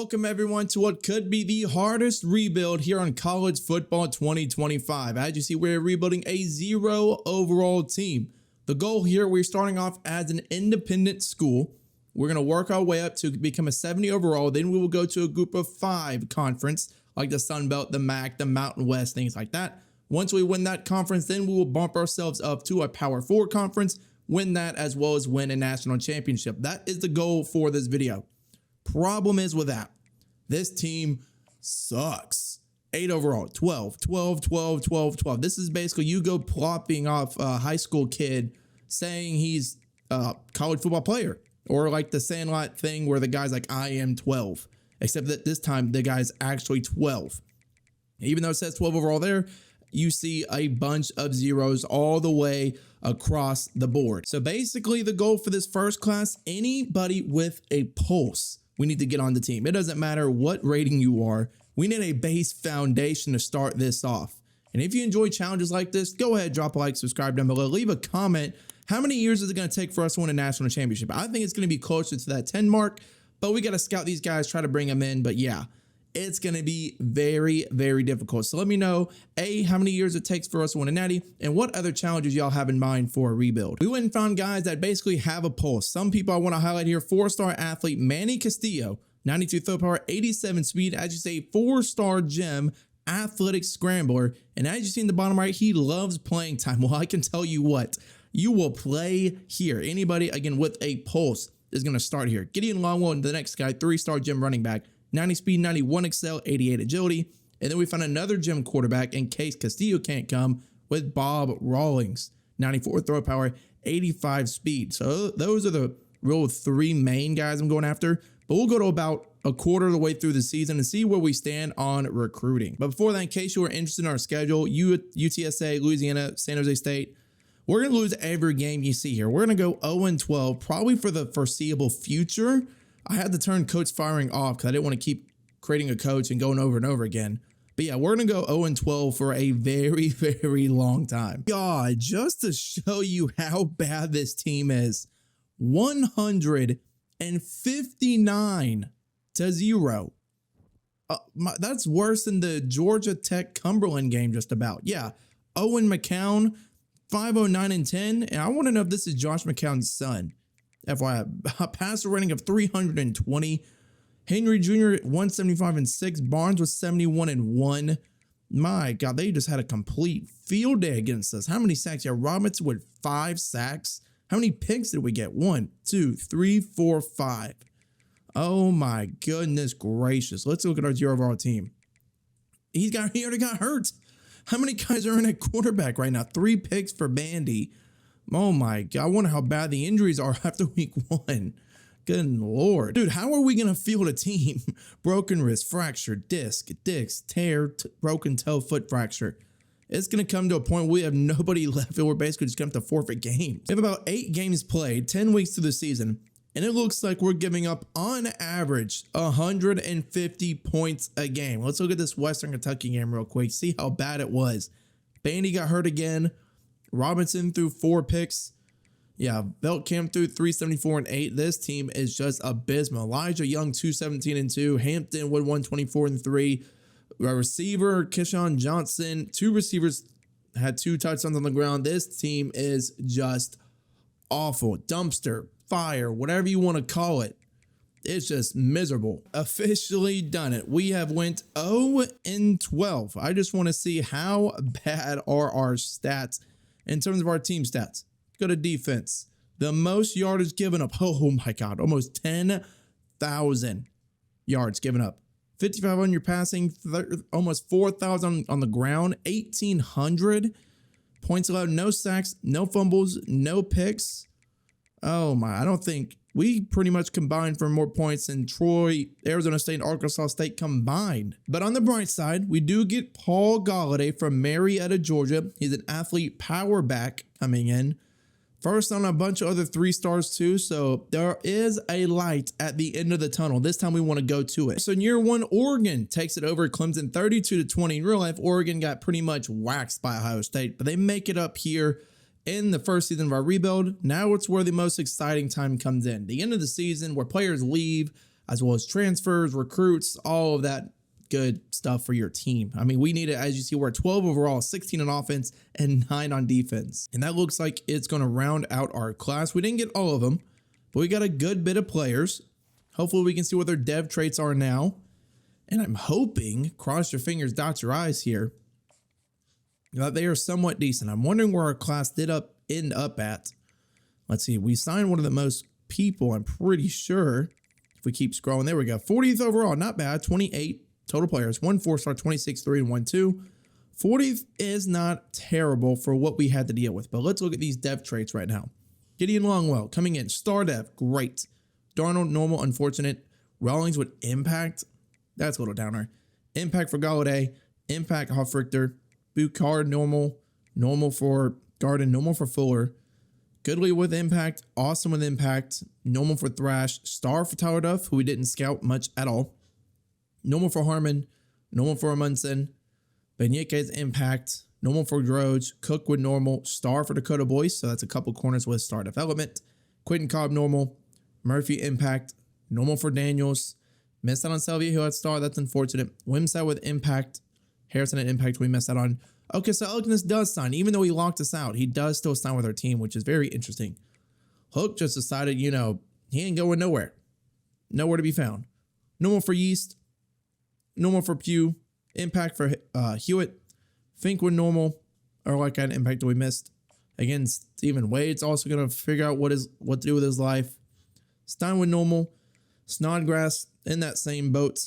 Welcome everyone to what could be the hardest rebuild here on College Football 2025. As you see, we're rebuilding a 0 overall team. The goal here, we're starting off as an independent school. We're going to work our way up to become a 70 overall. Then we will go to a group of 5 conference, like the Sun Belt, the MAC, the Mountain West, things like that. Once we win that conference, then we will bump ourselves up to a Power 4 conference, win that, as well as win a national championship. That is the goal for this video. Problem is with that, this team sucks. 8 overall, 12. This is basically you go plopping off a high school kid saying he's a college football player, or like the Sandlot thing where the guy's like, I am 12, except that this time the guy's actually 12. Even though it says 12 overall there, you see a bunch of zeros all the way across the board. So basically the goal for this first class, anybody with a pulse, we need to get on the team. It doesn't matter what rating you are. We need a base foundation to start this off. And if you enjoy challenges like this, go ahead, drop a like, subscribe down below, leave a comment. How many years is it going to take for us to win a national championship? I think it's going to be closer to that 10 mark, but we got to scout these guys, try to bring them in. But yeah, it's going to be very, very difficult. So let me know, A, how many years it takes for us to win a natty, and what other challenges y'all have in mind for a rebuild. We went and found guys that basically have a pulse. Some people I want to highlight here: 4-star athlete Manny Castillo, 92 throw power, 87 speed, as you say, 4-star gem, athletic scrambler. And as you see in the bottom right, he loves playing time. Well, I can tell you what, you will play here. Anybody, again, with a pulse is going to start here. Gideon Longwell, and the next guy, 3-star gem running back, 90 speed, 91 excel, 88 agility. And then we found another gem quarterback in case Castillo can't come, with Bob Rawlings, 94 throw power, 85 speed. So those are the real 3 main guys I'm going after. But we'll go to about a quarter of the way through the season and see where we stand on recruiting. But before that, in case you are interested in our schedule, UTSA, Louisiana, San Jose State, we're going to lose every game you see here. We're going to go 0-12, probably for the foreseeable future. I had to turn coach firing off because I didn't want to keep creating a coach and going over and over again. But yeah, we're going to go 0-12 for a very, very long time. God, just to show you how bad this team is, 159-0. That's worse than the Georgia Tech Cumberland game just about. Yeah, Owen McCown, 509-10. And I want to know if this is Josh McCown's son. FYI, a passer rating of 320. Henry Jr. 175-6. Barnes was 71-1. My God, they just had a complete field day against us. How many sacks? Yeah, Robinson with 5 sacks. How many picks did we get? 1, 2, 3, 4, 5. Oh my goodness gracious. Let's look at our 0 overall team. He already got hurt. How many guys are in at quarterback right now? 3 picks for Bandy. Oh my God, I wonder how bad the injuries are after week 1. Good Lord. Dude, how are we going to field a team? Broken wrist, fracture, disc, tear, broken toe, foot fracture. It's going to come to a point where we have nobody left and we're basically just going to have to forfeit games. We have about 8 games played, 10 weeks through the season, and it looks like we're giving up, on average, 150 points a game. Let's look at this Western Kentucky game real quick, see how bad it was. Bandy got hurt again. Robinson threw 4 picks. Yeah, Beltcamp threw 374-8. This team is just abysmal. Elijah Young, 217-2. Hampton Wood, 124-3. Receiver, Kishon Johnson. 2 receivers had 2 touchdowns on the ground. This team is just awful. Dumpster, fire, whatever you want to call it. It's just miserable. Officially done it. We have went 0-12. I just want to see how bad are our stats in terms of our team stats. Go to defense. The most yardage given up. Oh my God. Almost 10,000 yards given up. 55 on your passing. Almost 4,000 on the ground. 1,800 points allowed. No sacks. No fumbles. No picks. Oh my. I don't think we pretty much combined for more points than Troy, Arizona State, and Arkansas State combined. But on the bright side, we do get Paul Galladay from Marietta, Georgia. He's an athlete power back coming in. First on a bunch of other 3 stars too, so there is a light at the end of the tunnel. This time we want to go to it. So in year 1, Oregon takes it over Clemson 32-20. In real life, Oregon got pretty much waxed by Ohio State, but they make it up here in the first season of our rebuild. Now it's where the most exciting time comes in. The end of the season where players leave, as well as transfers, recruits, all of that good stuff for your team. I mean, we need it. As you see, we're at 12 overall, 16 on offense, and 9 on defense. And that looks like it's going to round out our class. We didn't get all of them, but we got a good bit of players. Hopefully we can see what their dev traits are now. And I'm hoping, cross your fingers, dot your eyes here, that they are somewhat decent. I'm wondering where our class did end up at. Let's see. We signed one of the most people, I'm pretty sure. If we keep scrolling, there we go. 40th overall, not bad. 28 total players, 1 4-star, 26, 3, and 1 2. 40th is not terrible for what we had to deal with. But let's look at these dev traits right now. Gideon Longwell coming in, star dev, great. Darnold, normal, unfortunate. Rawlings with impact, that's a little downer. Impact for Galladay, impact Hofrichter. Bucard, normal. Normal for Garden, normal for Fuller. Goodley with impact, awesome with impact. Normal for Thrash, star for Tyler Duff, who we didn't scout much at all. Normal for Harmon, normal for Amundsen. Benyek's impact, normal for Droge. Cook with normal, star for Dakota Boyce, so that's a couple corners with star development. Quentin Cobb, normal. Murphy, impact, normal for Daniels. Missed out on Salvia, who had star, that's unfortunate. Wimsatt with impact. Harrison at impact, we missed out on. Okay, so Elkness does sign, even though he locked us out. He does still sign with our team, which is very interesting. Hook just decided, you know, he ain't going nowhere. Nowhere to be found. Normal for Yeast. Normal for Pugh. Impact for Hewitt. Fink with normal. Or like an impact that we missed. Again, Stephen Wade's also going to figure out what to do with his life. Stein with normal. Snodgrass in that same boat.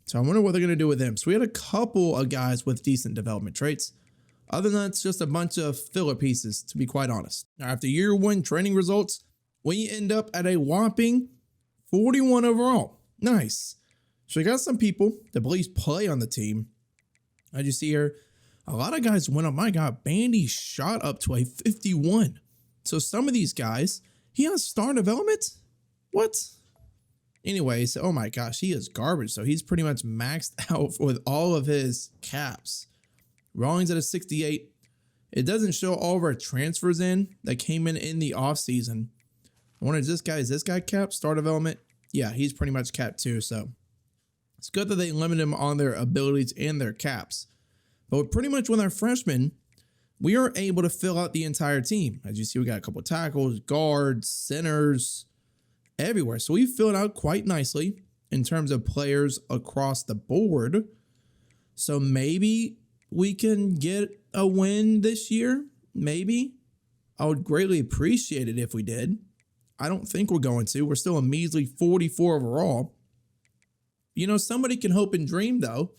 So I wonder what they're going to do with him. So we had a couple of guys with decent development traits. Other than that, it's just a bunch of filler pieces, to be quite honest. Now, after year 1 training results, we end up at a whopping 41 overall. Nice. So we got some people that at least play on the team. As you see here, a lot of guys went up. My God, Bandy shot up to a 51. So some of these guys, he has star development? What? Anyways, oh my gosh, he is garbage. So he's pretty much maxed out with all of his caps. Rawlings at a 68. It doesn't show all of our transfers in that came in the offseason. I wonder, is this guy capped? Star development? Yeah, he's pretty much capped too. So it's good that they limit him on their abilities and their caps. But pretty much with our freshmen, we are able to fill out the entire team. As you see, we got a couple of tackles, guards, centers, everywhere. So we filled out quite nicely in terms of players across the board. So maybe we can get a win this year. Maybe. I would greatly appreciate it if we did. I don't think we're going to. We're still a measly 44 overall. You know, somebody can hope and dream, though.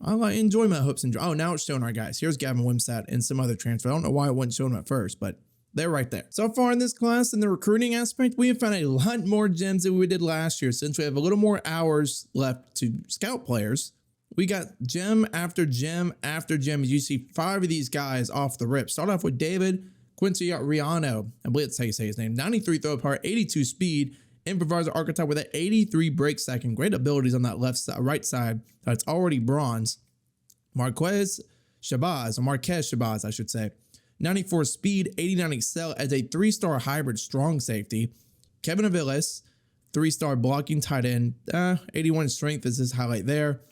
I enjoy my hopes and dreams. Oh, now it's showing our guys. Here's Gavin Wimsatt and some other transfer. I don't know why it wasn't showing them at first, but they're right there. So far in this class, in the recruiting aspect, we have found a lot more gems than we did last year. Since we have a little more hours left to scout players, we got gem after gem after gem. As you see, 5 of these guys off the rip. Start off with David Quincy Riano. I believe that's how you say his name. 93 throw power, 82 speed. Improviser archetype with an 83 break second. Great abilities on that right side. That's already bronze. Marquez Shabazz, I should say. 94 speed, 89 excel as a 3-star hybrid strong safety. Kevin Aviles, 3-star blocking tight end. 81 strength is his highlight there.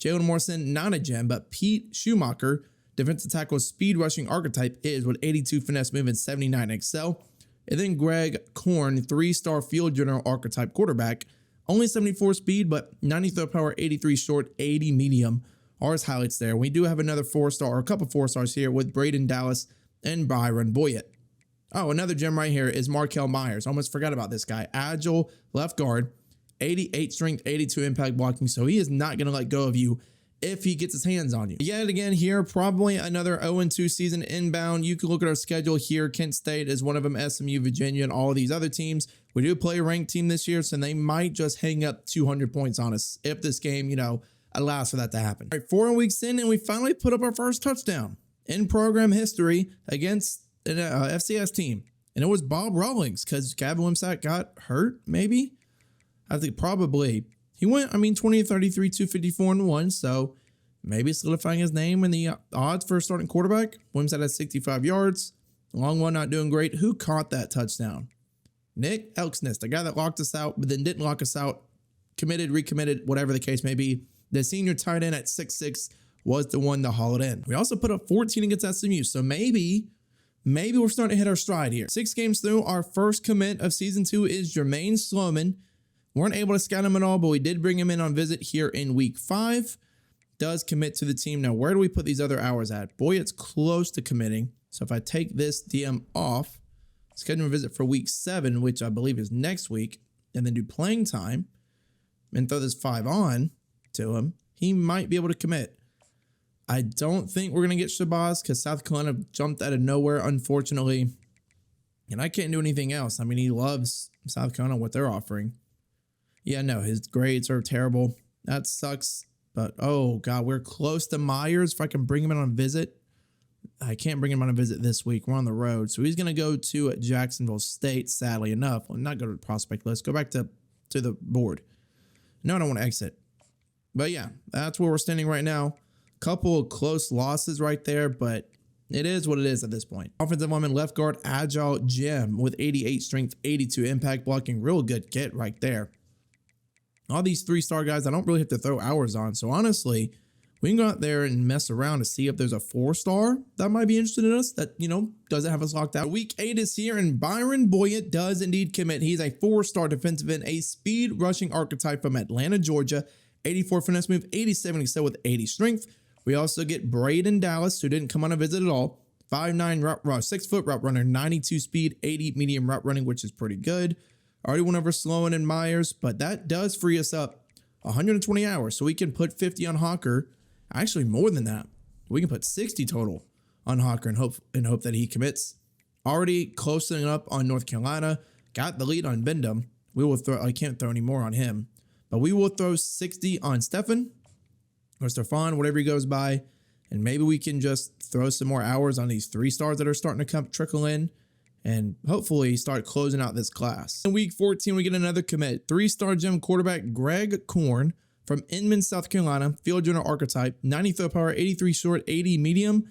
Jalen Morrison, not a gem, but Pete Schumacher, defensive tackle speed rushing archetype is with 82 finesse movement, 79 excel. And then Greg Korn, 3-star field general archetype quarterback. Only 74 speed, but 90 throw power, 83 short, 80 medium are his highlights there. We do have another 4-star, or a couple 4-stars here with Braden Dallas and Byron Boyett. Oh, another gem right here is Markel Myers. Almost forgot about this guy. Agile left guard, 88 strength, 82 impact blocking. So he is not going to let go of you if he gets his hands on you. Yet again here, probably another 0-2 season inbound. You can look at our schedule here. Kent State is one of them, SMU, Virginia, and all of these other teams. We do play a ranked team this year, so they might just hang up 200 points on us if this game, you know, allows for that to happen. All right, 4 weeks in, and we finally put up our first touchdown in program history against an FCS team. And it was Bob Rawlings, because Gavin Wimsatt got hurt, maybe? I think probably. He went, 20, 33, 254, and 1, so maybe solidifying his name in the odds for a starting quarterback. Wimsatt had 65 yards. Long one not doing great. Who caught that touchdown? Nick Elksness, the guy that locked us out, but then didn't lock us out committed, recommitted, whatever the case may be. The senior tight end at 6'6" was the one to haul it in. We also put up 14 against SMU, so maybe we're starting to hit our stride here. 6 games through, our first commit of season 2 is Jermaine Sloman. Weren't able to scout him at all, but we did bring him in on visit here in week 5. Does commit to the team. Now, where do we put these other hours at? Boy, it's close to committing. So if I take this DM off, schedule a visit for week 7, which I believe is next week, and then do playing time, and throw this 5 on to him, he might be able to commit. I don't think we're going to get Shabazz because South Carolina jumped out of nowhere, unfortunately. And I can't do anything else. I mean, he loves South Carolina, what they're offering. Yeah, no, his grades are terrible. That sucks. But, oh, God, we're close to Myers. If I can bring him in on a visit. I can't bring him on a visit this week. We're on the road. So he's going to go to Jacksonville State, sadly enough. Well, not go to the prospect list. Go back to the board. No, I don't want to exit. But, yeah, that's where we're standing right now. Couple of close losses right there, but it is what it is at this point. Offensive lineman, left guard, Agile Jim with 88 strength, 82 impact blocking. Real good get right there. All these 3-star guys, I don't really have to throw hours on. So honestly, we can go out there and mess around to see if there's a 4-star that might be interested in us that, you know, doesn't have us locked out. Week 8 is here, and Byron Boyett does indeed commit. He's a 4-star defensive end, a speed rushing archetype from Atlanta, Georgia. 84 finesse move, 87 excel with 80 strength. We also get Braden Dallas, who didn't come on a visit at all. 5'9", 6-foot route runner, 92 speed, 80 medium route running, which is pretty good. Already went over Sloan and Myers, but that does free us up 120 hours. So we can put 50 on Hawker. Actually, more than that. We can put 60 total on Hawker and hope that he commits. Already closing up on North Carolina. Got the lead on Bendham. We will throw. I can't throw any more on him, but we will throw 60 on Stefan or Stefan, whatever he goes by, and maybe we can just throw some more hours on these 3-stars that are starting to trickle in, and hopefully start closing out this class. In week 14, we get another commit. 3-star gym quarterback Greg Korn from Inman, South Carolina. Field general archetype, 90 throw power, 83 short, 80 medium.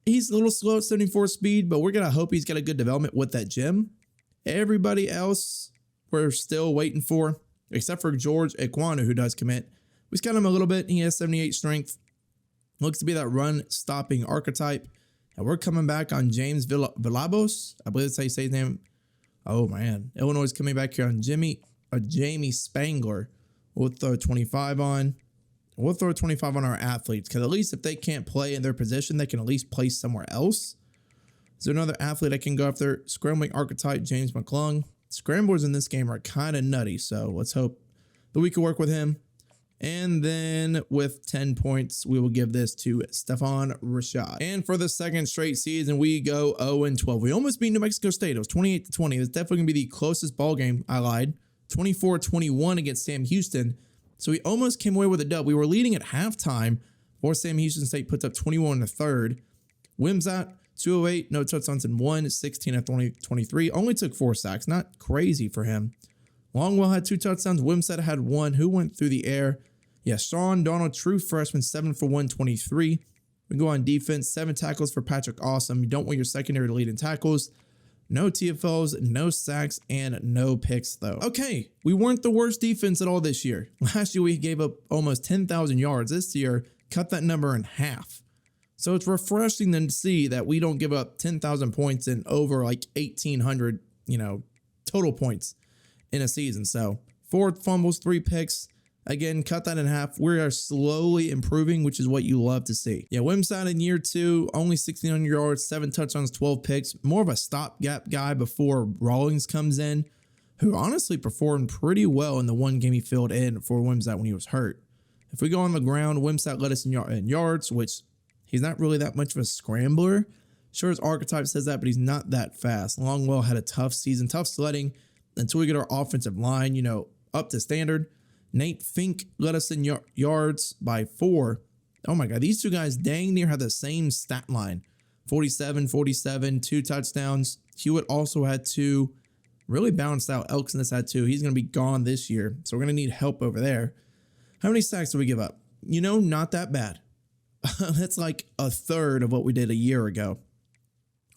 He's a little slow at 74 speed, but we're going to hope he's got a good development with that gym. Everybody else we're still waiting for, except for George Ekwonu, who does commit. We scout him a little bit. He has 78 strength. Looks to be that run-stopping archetype. And we're coming back on James Villalobos. I believe that's how you say his name. Oh, man. Illinois is coming back here on Jamie Spangler. We'll throw 25 on. We'll throw 25 on our athletes, because at least if they can't play in their position, they can at least play somewhere else. Is there another athlete I can go after? Scrambling archetype, James McClung. Scramblers in this game are kind of nutty, so let's hope that we can work with him. And then with 10 points, we will give this to Stefan Rashad. And for the second straight season, we go 0-12. We almost beat New Mexico State. It was 28-20. It's definitely going to be the closest ball game. I lied. 24-21 against Sam Houston. So we almost came away with a dub. We were leading at halftime before Sam Houston State puts up 21 in the third. Wimsatt, 208, no touchdowns in 1, 16 of 23. Only took 4 sacks. Not crazy for him. Longwell had 2 touchdowns. Wimsatt had 1. Who went through the air? Yeah, Sean Donald, true freshman, 7 for 123. We go on defense, 7 tackles for Patrick Awesome. You don't want your secondary to lead in tackles. No TFLs, no sacks, and no picks, though. Okay, we weren't the worst defense at all this year. Last year, we gave up almost 10,000 yards. This year, cut that number in half. So it's refreshing to see that we don't give up 10,000 points and over like 1,800, total points in a season. So 4 fumbles, 3 picks. Again, cut that in half. We are slowly improving, which is what you love to see. Yeah, Wimsatt in year 2, only 1,600 yards, 7 touchdowns, 12 picks. More of a stopgap guy before Rawlings comes in, who honestly performed pretty well in the one game he filled in for Wimsatt when he was hurt. If we go on the ground, Wimsatt led us in yards, which he's not really that much of a scrambler. Sure, his archetype says that, but he's not that fast. Longwell had a tough season, tough sledding until we get our offensive line, up to standard. Nate Fink led us in yards by 4. Oh my God, these 2 guys dang near had the same stat line. 47, 47, 2 touchdowns. Hewitt also had 2. Really balanced out. Elksness had 2. He's going to be gone this year, so we're going to need help over there. How many sacks did we give up? Not that bad. That's like a third of what we did a year ago.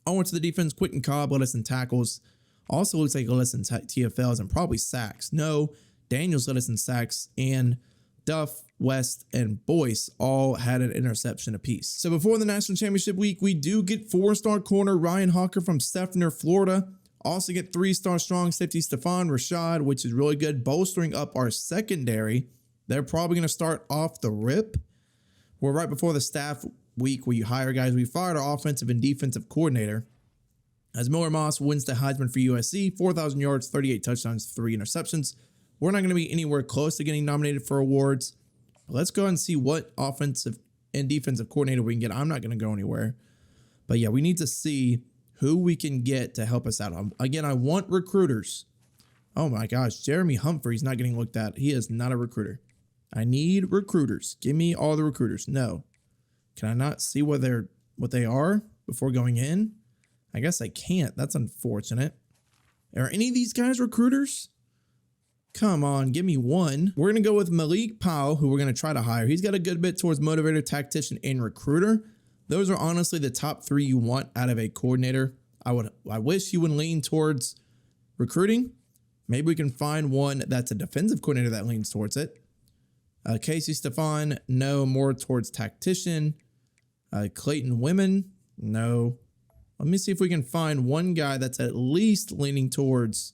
I went to the defense. Quentin Cobb led us in tackles. Also looks like he led us in TFLs and probably sacks. No, Daniels led us in sacks, and Duff, West, and Boyce all had an interception apiece. So before the National Championship week, we do get 4-star corner Ryan Hawker from Steffner, Florida. Also get 3-star strong safety Stefan Rashad, which is really good, bolstering up our secondary. They're probably going to start off the rip. We're right before the staff week where you hire guys. We fired our offensive and defensive coordinator. As Miller Moss wins the Heisman for USC, 4,000 yards, 38 touchdowns, 3 interceptions. We're not going to be anywhere close to getting nominated for awards. But let's go ahead and see what offensive and defensive coordinator we can get. I'm not going to go anywhere. But yeah, we need to see who we can get to help us out. Again, I want recruiters. Oh my gosh, Jeremy Humphrey's not getting looked at. He is not a recruiter. I need recruiters. Give me all the recruiters. No. Can I not see what they are before going in? I guess I can't. That's unfortunate. Are any of these guys recruiters? Come on, give me one. We're going to go with Malik Powell, who we're going to try to hire. He's got a good bit towards motivator, tactician, and recruiter. Those are honestly the top 3 you want out of a coordinator. I wish you would lean towards recruiting. Maybe we can find one that's a defensive coordinator that leans towards it. Casey Stefan, no, more towards tactician. Clayton Women, no. Let me see if we can find one guy that's at least leaning towards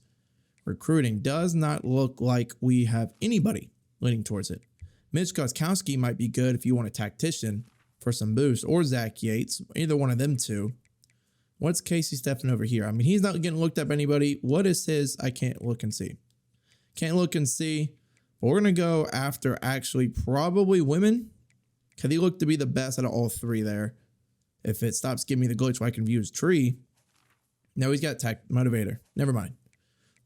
recruiting. Does not look like we have anybody leaning towards it. Mitch Goskowski might be good if you want a tactician for some boost, or Zach Yates, either one of them two. What's Casey Stefan over here? I mean, he's not getting looked at by anybody. What is his? I can't look and see. Can't look and see. But we're going to go after actually probably women, because he looked to be the best out of all 3 there. If it stops giving me the glitch where I can view his tree. No, he's got tech motivator. Never mind.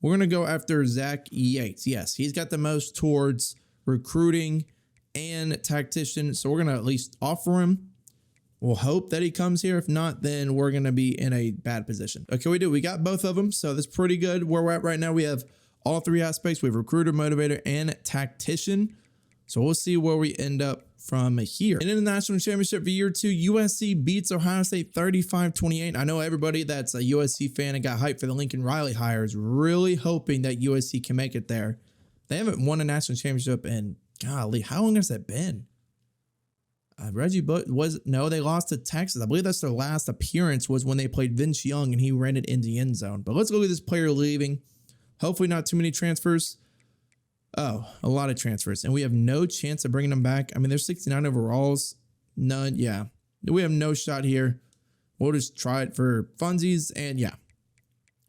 We're going to go after Zach Yates. Yes, he's got the most towards recruiting and tactician. So we're going to at least offer him. We'll hope that he comes here. If not, then we're going to be in a bad position. Okay, we got both of them. So that's pretty good. Where we're at right now, we have all 3 aspects. We have recruiter, motivator, and tactician. So we'll see where we end up from here. And in the national championship for year 2, USC beats Ohio State 35-28. I know everybody that's a USC fan and got hyped for the Lincoln Riley hire is really hoping that USC can make it there. They haven't won a national championship in, golly, how long has that been? Reggie Bush they lost to Texas. I believe that's their last appearance was when they played Vince Young and he ran it in the end zone. But let's look at this player leaving. Hopefully not too many transfers. Oh, a lot of transfers. And we have no chance of bringing them back. I mean, there's 69 overalls. None. Yeah. We have no shot here. We'll just try it for funsies. And yeah,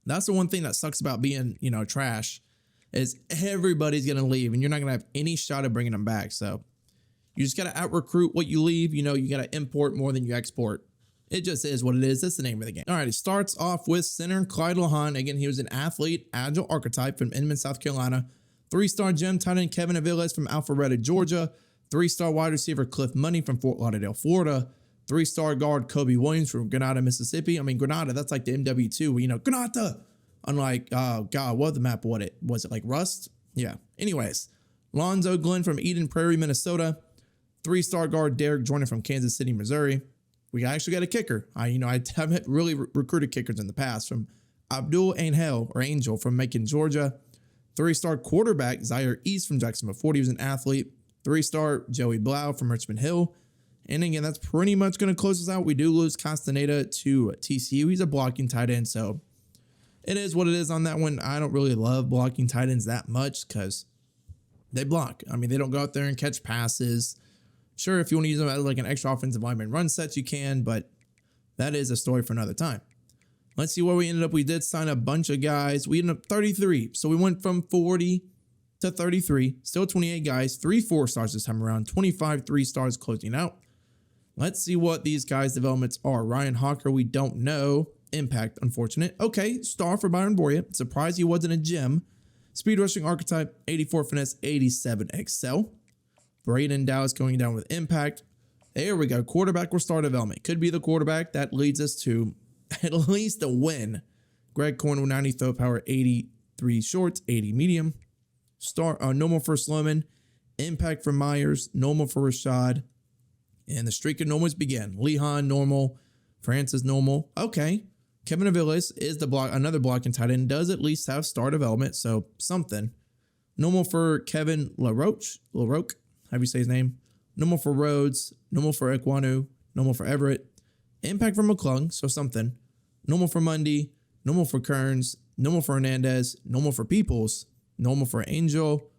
that's the one thing that sucks about being, trash is everybody's going to leave and you're not going to have any shot of bringing them back. So you just got to out recruit what you leave. You got to import more than you export. It just is what it is. That's the name of the game. All right. It starts off with center Clyde Lahan. Again, he was an athlete, agile archetype from Inman, South Carolina. 3-star gem tight end Kevin Aviles from Alpharetta, Georgia. 3-star wide receiver Cliff Money from Fort Lauderdale, Florida. 3-star guard Kobe Williams from Grenada, Mississippi. I mean, Grenada, that's like the MW2. Grenada. Unlike, oh God, what the map? Was it like Rust? Yeah. Anyways, Lonzo Glenn from Eden Prairie, Minnesota. 3-star guard Derek Joyner from Kansas City, Missouri. We actually got a kicker. I haven't really recruited kickers in the past. From Abdul Angel from Macon, Georgia. 3-star quarterback Zaire East from Jacksonville Fort. He was an athlete. 3-star Joey Blau from Richmond Hill. And again, that's pretty much going to close us out. We do lose Castaneda to TCU. He's a blocking tight end, so it is what it is on that one. I don't really love blocking tight ends that much because they block. I mean, they don't go out there and catch passes. Sure, if you want to use them as like an extra offensive lineman run sets, you can, but that is a story for another time. Let's see where we ended up. We did sign a bunch of guys. We ended up 33. So we went from 40 to 33. Still 28 guys. 3 4-stars this time around. 25 3-stars closing out. Let's see what these guys' developments are. Ryan Hawker, we don't know. Impact, unfortunate. Okay, star for Byron Boria. Surprised he wasn't a gem. Speed rushing archetype, 84 finesse, 87 excel. Braden Dallas going down with impact. There we go. Quarterback or star development. Could be the quarterback. That leads us to at least a win. Greg Cornwell, 90 throw power, 83 short, 80 medium. Normal for Sloman. Impact for Myers. Normal for Rashad. And the streak of normals begin. Lehan, normal. Francis, normal. Okay. Kevin Aviles is another blocking tight end. Does at least have star development, so something. No more for Kevin LaRoche, how do you say his name? No more for Rhodes. No more for Ekwonu. No more for Everett. Impact for McClung, so something. No more for Mundy. No more for Kearns. No more for Hernandez. No more for Peoples. No more for Angel.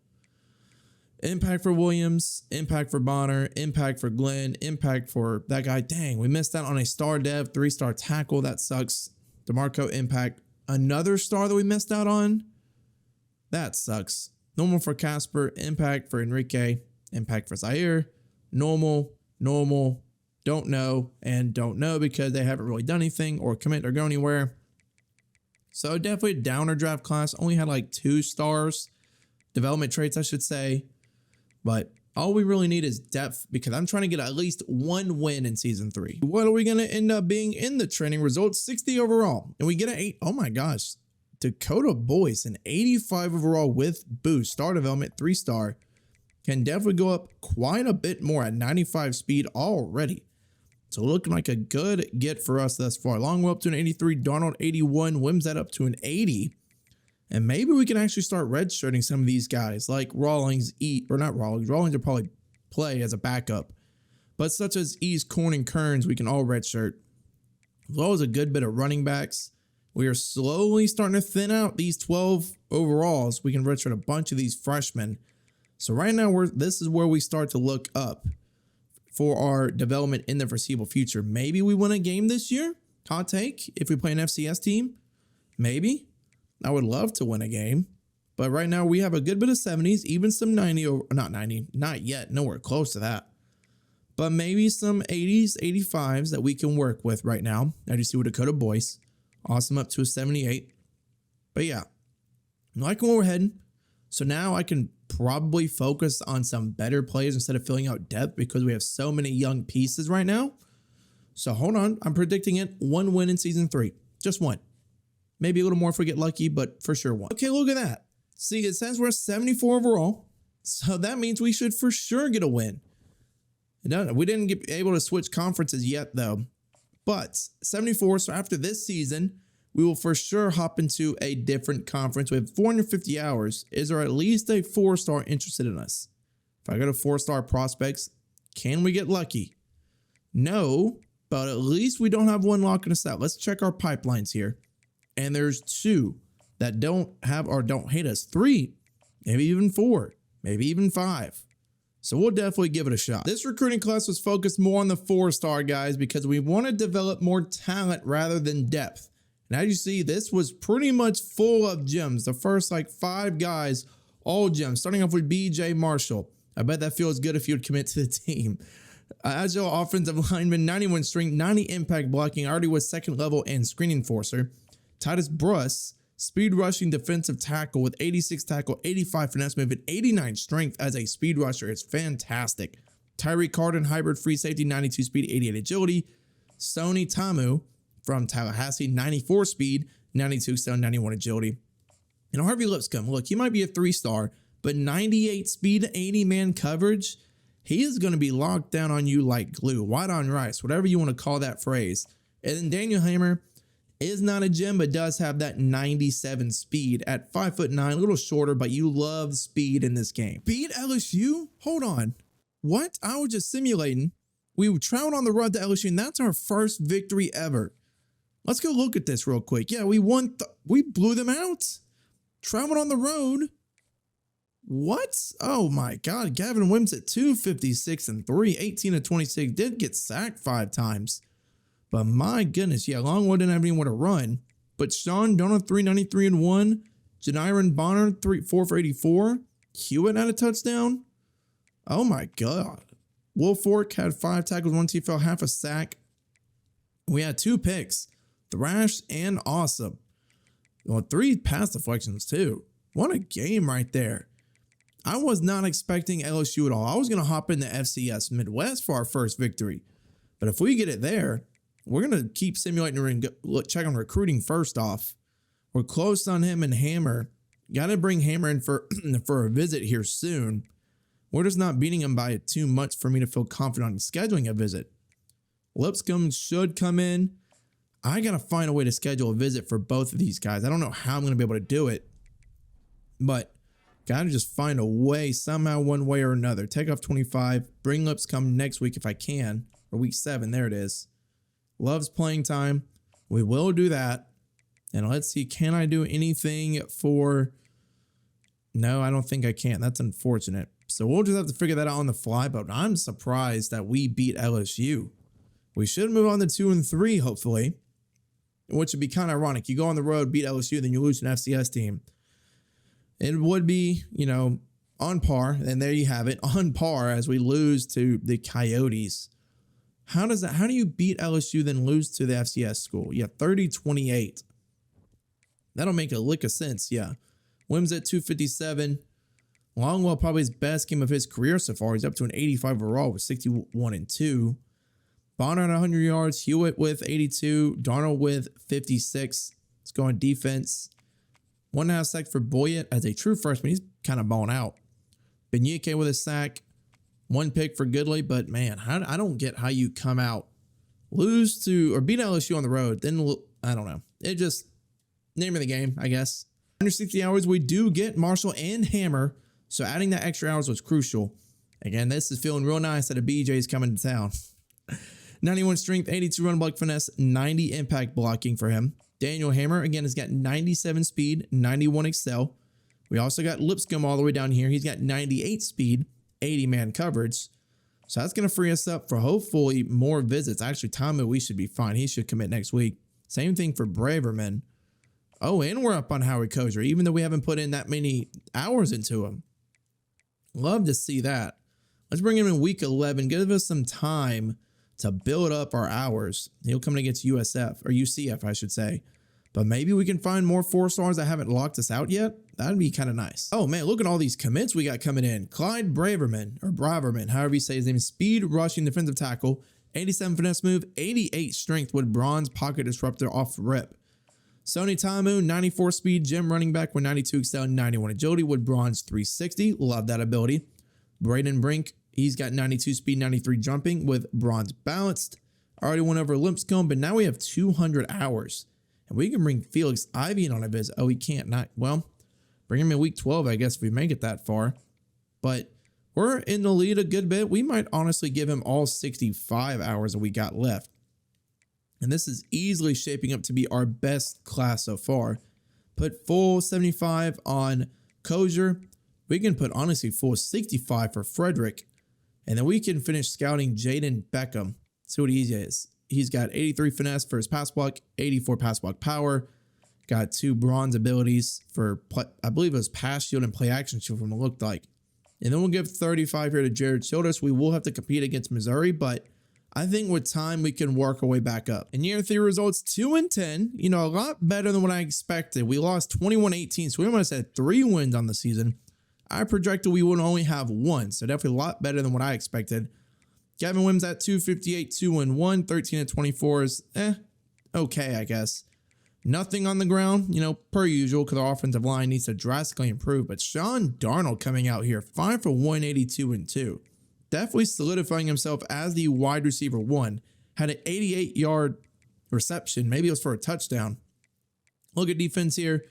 Impact for Williams. Impact for Bonner. Impact for Glenn. Impact for that guy. Dang, we missed out on a star dev, 3-star tackle. That sucks. DeMarco impact. Another star that we missed out on. That sucks. Normal for Casper. Impact for Enrique. Impact for Zaire. Normal. Don't know. And don't know because they haven't really done anything or commit or go anywhere. So definitely a downer draft class. Only had like 2 stars. Development traits, I should say. But all we really need is depth because I'm trying to get at least 1 win in season 3. What are we going to end up being in the training results? 60 overall. And we get an 8. Oh my gosh. Dakota Boyce, an 85 overall with boost. Star development, 3-star. Can definitely go up quite a bit more at 95 speed already. So looking like a good get for us thus far. Longwell up to an 83. Darnold 81. Wimsatt up to an 80. And maybe we can actually start redshirting some of these guys like Rawlings, or not Rawlings. Rawlings will probably play as a backup. But such as Ease, Corn, and Kearns, we can all redshirt. As well as a good bit of running backs. We are slowly starting to thin out these 12 overalls. We can redshirt a bunch of these freshmen. So right now, this is where we start to look up for our development in the foreseeable future. Maybe we win a game this year. Hot take. If we play an FCS team, maybe. I would love to win a game. But right now, we have a good bit of 70s, even some 90, not 90, not yet, nowhere close to that. But maybe some 80s, 85s that we can work with right now. As you see with Dakota Boyce. Awesome, up to a 78. But yeah, I'm liking where we're heading. So now I can probably focus on some better players instead of filling out depth because we have so many young pieces right now. So hold on. I'm predicting it 1 win in season 3. Just 1. Maybe a little more if we get lucky, but for sure 1. Okay, look at that. See, it says we're 74 overall. So that means we should for sure get a win. We didn't get able to switch conferences yet, though. But 74, so after this season, we will for sure hop into a different conference. We have 450 hours. Is there at least a 4-star interested in us? If I go to 4-star prospects, can we get lucky? No, but at least we don't have 1 locking us out. Let's check our pipelines here. And there's 2 that don't have or don't hate us. 3, maybe even 4, maybe even 5. So we'll definitely give it a shot. This recruiting class was focused more on the 4-star guys because we want to develop more talent rather than depth. And as you see, this was pretty much full of gems. The first like 5 guys, all gems. Starting off with BJ Marshall. I bet that feels good if you'd commit to the team. Agile offensive lineman, 91 strength, 90 impact blocking, already was 2nd level and screen enforcer. Titus Bruss, speed rushing defensive tackle with 86 tackle, 85 finesse move, and 89 strength as a speed rusher. It's fantastic. Tyreek Carden, hybrid free safety, 92 speed, 88 agility. Sony Tamu from Tallahassee, 94 speed, 92 stone, 91 agility. And Harvey Lipscomb, look, he might be a 3-star, but 98 speed, 80 man coverage. He is going to be locked down on you like glue, white on rice, whatever you want to call that phrase. And then Daniel Hammer is not a gem, but does have that 97 speed at 5'9", a little shorter, but you love speed in this game. Beat LSU? Hold on. What? I was just simulating. We traveled on the road to LSU, and that's our first victory ever. Let's go look at this real quick. Yeah, we won. We blew them out. Traveled on the road. What? Oh my God. Gavin Wims at 256 and 3, 18 to 26. Did get sacked 5 times. But my goodness, yeah, Longwood didn't have anyone to run. But Sean Donald, 393 and 1. Janiron Bonner, 4 for 84. Hewitt had a touchdown. Oh my God. Will Fork had 5 tackles, 1 TFL, half a sack. We had 2 picks. Thrash and Awesome. Well, 3 pass deflections too. What a game right there. I was not expecting LSU at all. I was going to hop into FCS Midwest for our first victory. But if we get it there, we're going to keep simulating and check on recruiting first off. We're close on him and Hammer. Got to bring Hammer in for a visit here soon. We're just not beating him by too much for me to feel confident on scheduling a visit. Lipscomb should come in. I got to find a way to schedule a visit for both of these guys. I don't know how I'm going to be able to do it. But Gotta just find a way, somehow, one way or another. Take off 25. Bring Lipscomb next week if I can. Or week 7. There it is. Loves playing time. We will do that. And let's see. Can I do anything for... No, I don't think I can. That's unfortunate. So we'll just have to figure that out on the fly. But I'm surprised that we beat LSU. We should move on to 2 and 3, hopefully. Which would be kind of ironic. You go on the road, beat LSU, then you lose an FCS team. It would be, you know, on par. And there you have it. On par as we lose to the Coyotes. How do you beat LSU then lose to the FCS school? Yeah, 30-28. That'll make a lick of sense, yeah. Wims at 257. Longwell probably his best game of his career so far. He's up to an 85 overall with 61 and 2. Bonner at 100 yards. Hewitt with 82. Darnold with 56. Let's go on defense. 1.5 sacks for Boyett as a true freshman. He's kind of balling out. Benyike with a sack. 1 pick for Goodley. But man, I don't get how you come out, lose to, or beat LSU on the road. Then, I don't know. It just, name of the game, I guess. Under 60 hours, we do get Marshall and Hammer. So adding that extra hours was crucial. Again, this is feeling real nice that a BJ is coming to town. 91 strength, 82 run block finesse, 90 impact blocking for him. Daniel Hammer, again, has got 97 speed, 91 excel. We also got Lipscomb all the way down here. He's got 98 speed, 80 man coverage. So that's going to free us up for hopefully more visits. Actually, Tommy, we should be fine. He should commit next week. Same thing for Braverman. Oh, and we're up on Howard Kozer, even though we haven't put in that many hours into him. Love to see that. Let's bring him in week 11. Give us some time to build up our hours. He'll come in against USF, or UCF, I should say. But maybe we can find more 4-stars that haven't locked us out yet. That'd be kind of nice. Oh, man, look at all these commits we got coming in. Clyde Braverman, or Braverman, however you say his name. Speed, rushing, defensive tackle. 87 finesse move, 88 strength with bronze pocket disruptor off rip. Sony Tamu, 94 speed, gym running back with 92 excel, 91 agility with bronze 360. Love that ability. Braden Brink, he's got 92 speed, 93 jumping with bronze balanced. Already went over Lipscomb, but now we have 200 hours. And we can bring Felix Ivy in on a visit. Oh, we can't. Well, bring him in week 12, I guess, if we make it that far. But we're in the lead a good bit. We might honestly give him all 65 hours that we got left. And this is easily shaping up to be our best class so far. Put full 75 on Kozer. We can put, honestly, full 65 for Frederick. And then we can finish scouting Jaden Beckham. See what he is. He's got 83 finesse for his pass block, 84 pass block power. Got 2 bronze abilities for, I believe it was pass shield and play action shield from what it looked like. And then we'll give 35 here to Jared Childress. We will have to compete against Missouri, but I think with time, we can work our way back up. In year 3 results, 2 and 10. You know, a lot better than what I expected. We lost 21-18, so we almost had 3 wins on the season. I projected we would only have 1, so definitely a lot better than what I expected. Gavin Wims at 258, 2-1, 13 and 24 is okay, I guess. Nothing on the ground, you know, per usual, because our offensive line needs to drastically improve. But Sean Darnold coming out here, 5 for 182 and 2. Definitely solidifying himself as the wide receiver 1. Had an 88-yard reception. Maybe it was for a touchdown. Look at defense here.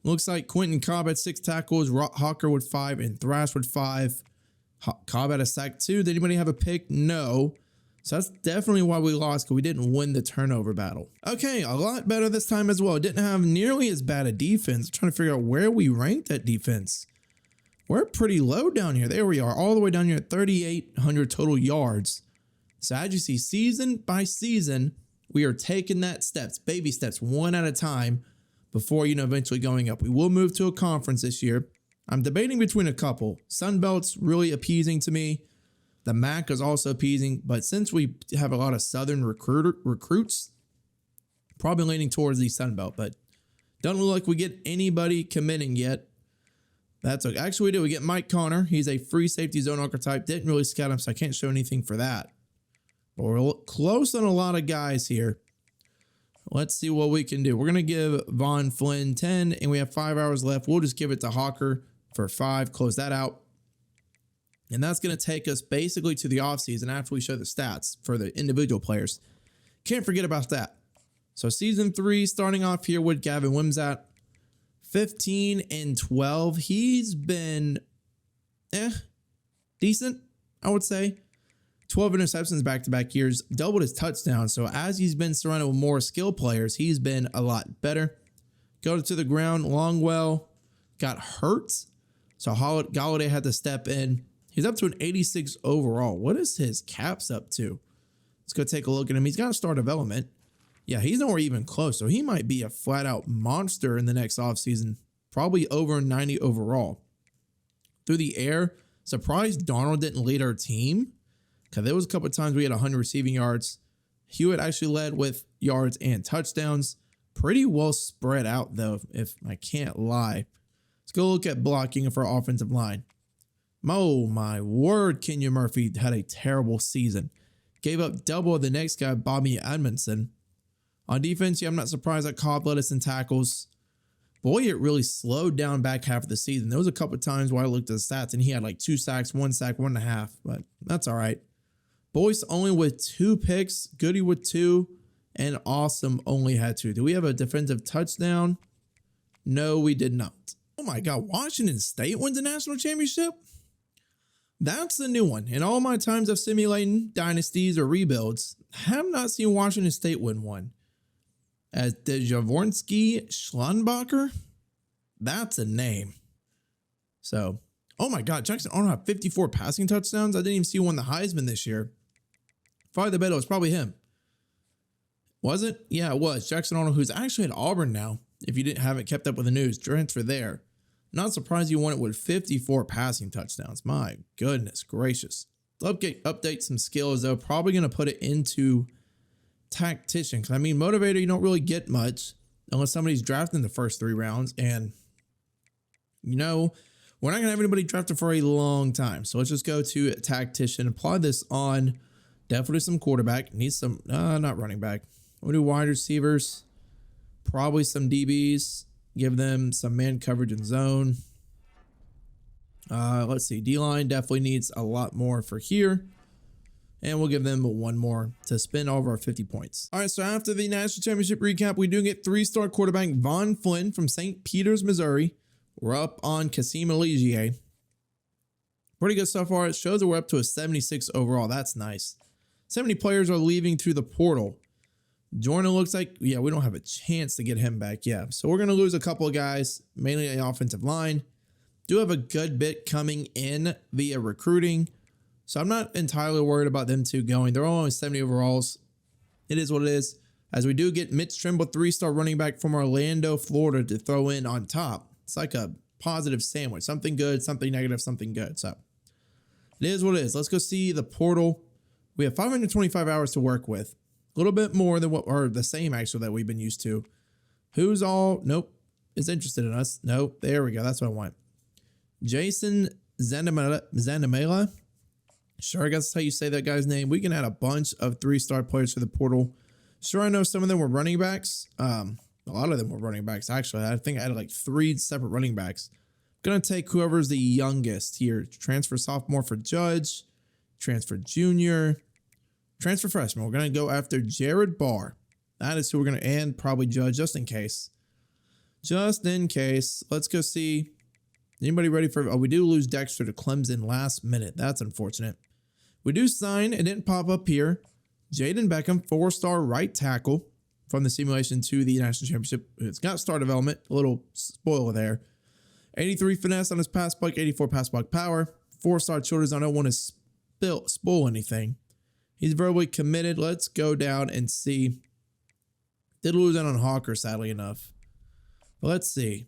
Looks like Quentin Cobb had 6 tackles, Hawker with 5, and Thrash with 5. Cobb had a sack too. Did anybody have a pick? No. So that's definitely why we lost, because we didn't win the turnover battle. Okay, a lot better this time as well. Didn't have nearly as bad a defense. I'm trying to figure out where we ranked that defense. We're pretty low down here. There we are, all the way down here at 3,800 total yards. So as you see, season by season, we are taking that steps, baby steps, one at a time before, you know, eventually going up. We will move to a conference this year. I'm debating between a couple. Sunbelt's really appeasing to me. The MAC is also appeasing, but since we have a lot of Southern recruits, probably leaning towards the Sunbelt, but don't look like we get anybody committing yet. That's okay. Actually, we do. We get Mike Connor. He's a free safety zone archetype. Didn't really scout him, so I can't show anything for that. But we're close on a lot of guys here. Let's see what we can do. We're going to give Von Flynn 10, and we have 5 hours left. We'll just give it to Hawker for 5. Close that out. And that's going to take us basically to the offseason after we show the stats for the individual players. Can't forget about that. So season 3, starting off here with Gavin Wimsatt. 15 and 12. He's been decent, I would say. 12 interceptions back-to-back years, doubled his touchdowns. So as he's been surrounded with more skill players, he's been a lot better. Go to the ground. Longwell got hurt, so Golladay had to step in. He's up to an 86 overall. What is his caps up to? Let's go take a look at him. He's got a star development. Yeah, he's nowhere even close, so he might be a flat-out monster in the next offseason. Probably over 90 overall. Through the air, surprised Darnold didn't lead our team, because there was a couple of times we had 100 receiving yards. Hewitt actually led with yards and touchdowns. Pretty well spread out, though, if I can't lie. Let's go look at blocking for our offensive line. Oh, my word, Kenyon Murphy had a terrible season. Gave up double of the next guy, Bobby Edmondson. On defense, yeah, I'm not surprised at Cobb led us in tackles. Boy, it really slowed down back half of the season. There was a couple of times where I looked at the stats and he had like 2 sacks, 1 sack, 1.5, but that's all right. Boyce only with 2 picks, Goody with 2, and Awesome only had 2. Do we have a defensive touchdown? No, we did not. Oh my God, Washington State wins the national championship? That's the new one. In all my times of simulating dynasties or rebuilds, I have not seen Washington State win one. As Javornsky Schlanbacher? That's a name. So, oh my God, Jackson Arnold had 54 passing touchdowns. I didn't even see one the Heisman this year. Probably the bet it was probably him. Was it? Yeah, it was. Jackson Arnold, who's actually at Auburn now. If you haven't kept up with the news, transfer there. Not surprised you won it with 54 passing touchdowns. My goodness gracious. Update some skills though. Probably going to put it into tactician. Because I mean, motivator, you don't really get much unless somebody's drafted in the first 3 rounds. And, you know, we're not going to have anybody drafted for a long time. So let's just go to tactician. Apply this on definitely some quarterback. Needs some, not running back. We'll do wide receivers. Probably some DBs. Give them some man coverage and zone. Let's see. D-line definitely needs a lot more for here. And we'll give them 1 more to spend over our 50 points. All right, so after the national championship recap, we do get 3-star quarterback Von Flynn from St. Peters, Missouri. We're up on Kasim Aligier. Pretty good so far. It shows that we're up to a 76 overall. That's nice. 70 players are leaving through the portal. Jordan looks like, yeah, we don't have a chance to get him back. Yeah, so we're going to lose a couple of guys, mainly the offensive line. Do have a good bit coming in via recruiting. So I'm not entirely worried about them 2 going. They're only 70 overalls. It is what it is. As we do get Mitch Trimble, 3-star running back from Orlando, Florida to throw in on top. It's like a positive sandwich. Something good, something negative, something good. So it is what it is. Let's go see the portal. We have 525 hours to work with. A little bit more than what, or the same actually that we've been used to. Who's all, nope, is interested in us. Nope, there we go. That's what I want. Jason Zanamela. Sure, I guess that's how you say that guy's name. We can add a bunch of 3-star players for the portal. Sure, I know some of them were running backs. A lot of them were running backs, actually. I think I had like 3 separate running backs. Gonna take whoever's the youngest here. Transfer sophomore for Judge. Transfer junior. Transfer freshman. We're going to go after Jared Barr. That is who we're going to, and probably Judge, just in case. Just in case. Let's go see. Anybody ready for, oh, we do lose Dexter to Clemson last minute. That's unfortunate. We do sign, it didn't pop up here, Jaden Beckham, 4-star right tackle from the simulation to the national championship. It's got star development, a little spoiler there. 83 finesse on his pass block, 84 pass block power, 4-star shoulders. I don't want to spoil anything. He's verbally committed. Let's go down and see. Did lose out on Hawker, sadly enough. But let's see.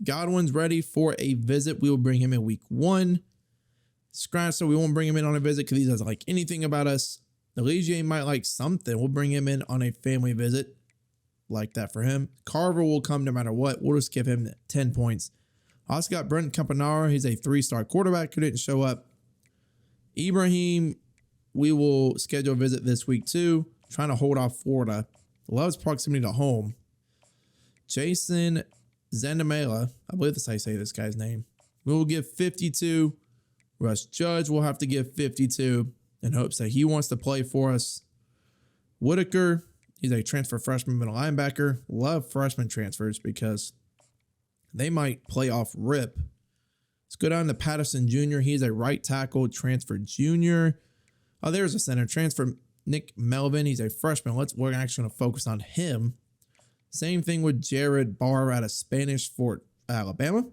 Godwin's ready for a visit. We will bring him in week 1. Scratch, so we won't bring him in on a visit because he doesn't like anything about us. Aligier might like something. We'll bring him in on a family visit. Like that for him. Carver will come no matter what. We'll just give him 10 points. Also got Brent Campanaro. He's a 3-star quarterback who didn't show up. Ibrahim, we will schedule a visit this week too. Trying to hold off Florida. Loves proximity to home. Jason Zandamela. I believe that's how you say this guy's name. We will give 52. Russ Judge will have to give 52 in hopes that he wants to play for us. Whitaker. He's a transfer freshman middle linebacker. Love freshman transfers because They might play off rip. Let's go down to Patterson Jr. He's a right tackle transfer junior. Oh, there's a center transfer. Nick Melvin. He's a freshman. We're actually going to focus on him. Same thing with Jared Barr out of Spanish Fort, Alabama.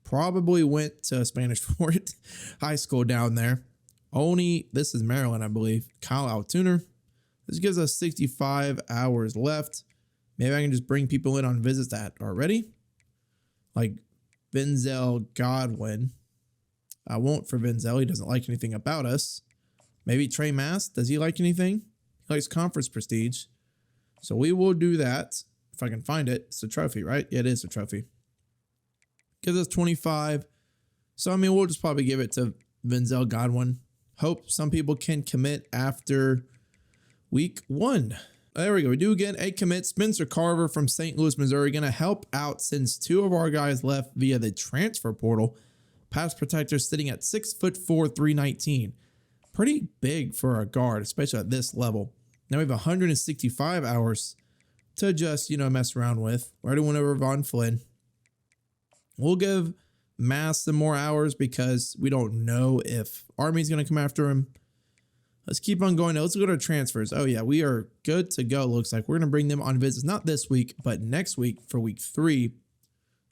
Probably went to Spanish Fort High School down there. This is Maryland, I believe. Kyle Altuner. This gives us 65 hours left. Maybe I can just bring people in on visits that are ready. Like Venzel Godwin. I won't for Venzel. He doesn't like anything about us. Maybe Trey Mass. Does he like anything? He likes conference prestige. So we will do that. If I can find it. It's a trophy, right? Yeah, it is a trophy. Gives us 25. So, I mean, we'll just probably give it to Venzel Godwin. Hope some people can commit after week 1. There we go. We do get a commit. Spencer Carver from St. Louis, Missouri. Going to help out since 2 of our guys left via the transfer portal. Pass protector sitting at 6'4", 319. Pretty big for a guard, especially at this level. Now we have 165 hours to just, mess around with. We already went over Von Flynn. We'll give Mass some more hours because we don't know if Army's going to come after him. Let's keep on going. Now, let's go to transfers. Oh, yeah, we are good to go. Looks like we're going to bring them on visits, not this week, but next week for week 3.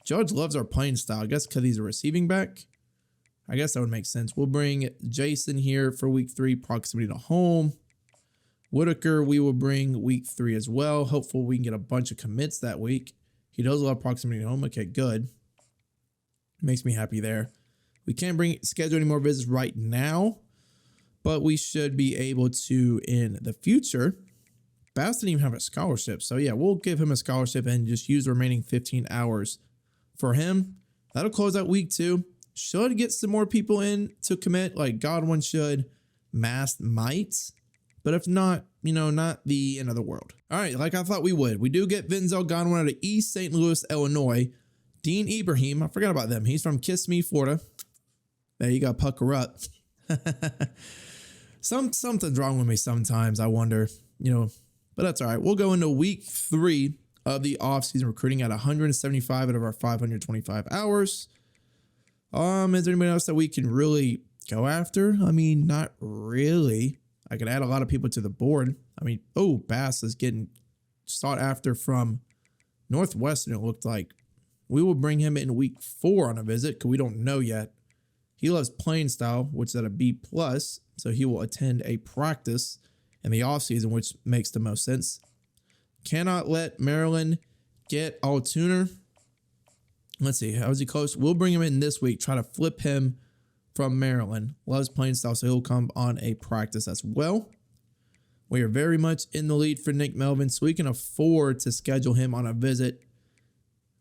Judge loves our playing style. I guess because he's a receiving back. I guess that would make sense. We'll bring Jason here for week 3, proximity to home. Whitaker, we will bring week 3 as well. Hopefully, we can get a bunch of commits that week. He does love proximity to home. Okay, good. Makes me happy there. We can't schedule any more visits right now, but we should be able to in the future. Bass didn't even have a scholarship. So, yeah, we'll give him a scholarship and just use the remaining 15 hours for him. That'll close out week 2. Should get some more people in to commit, like Godwin should. Mass might. But if not, not the end of the world. All right, like I thought we would. We do get Venzel Godwin out of East St. Louis, Illinois. Dean Ibrahim, I forgot about them. He's from Kissimmee, Florida. There you go, pucker up. Something's wrong with me sometimes, I wonder, but that's all right. We'll go into week 3 of the offseason recruiting at 175 out of our 525 hours. Is there anybody else that we can really go after? I mean, not really. I could add a lot of people to the board. I mean, Bass is getting sought after from Northwestern, it looked like. We will bring him in week 4 on a visit because we don't know yet. He loves playing style, which is at a B+, so he will attend a practice in the offseason, which makes the most sense. Cannot let Maryland get Altuner. Let's see, how is he close? We'll bring him in this week, try to flip him from Maryland. Loves playing style, so he'll come on a practice as well. We are very much in the lead for Nick Melvin, so we can afford to schedule him on a visit.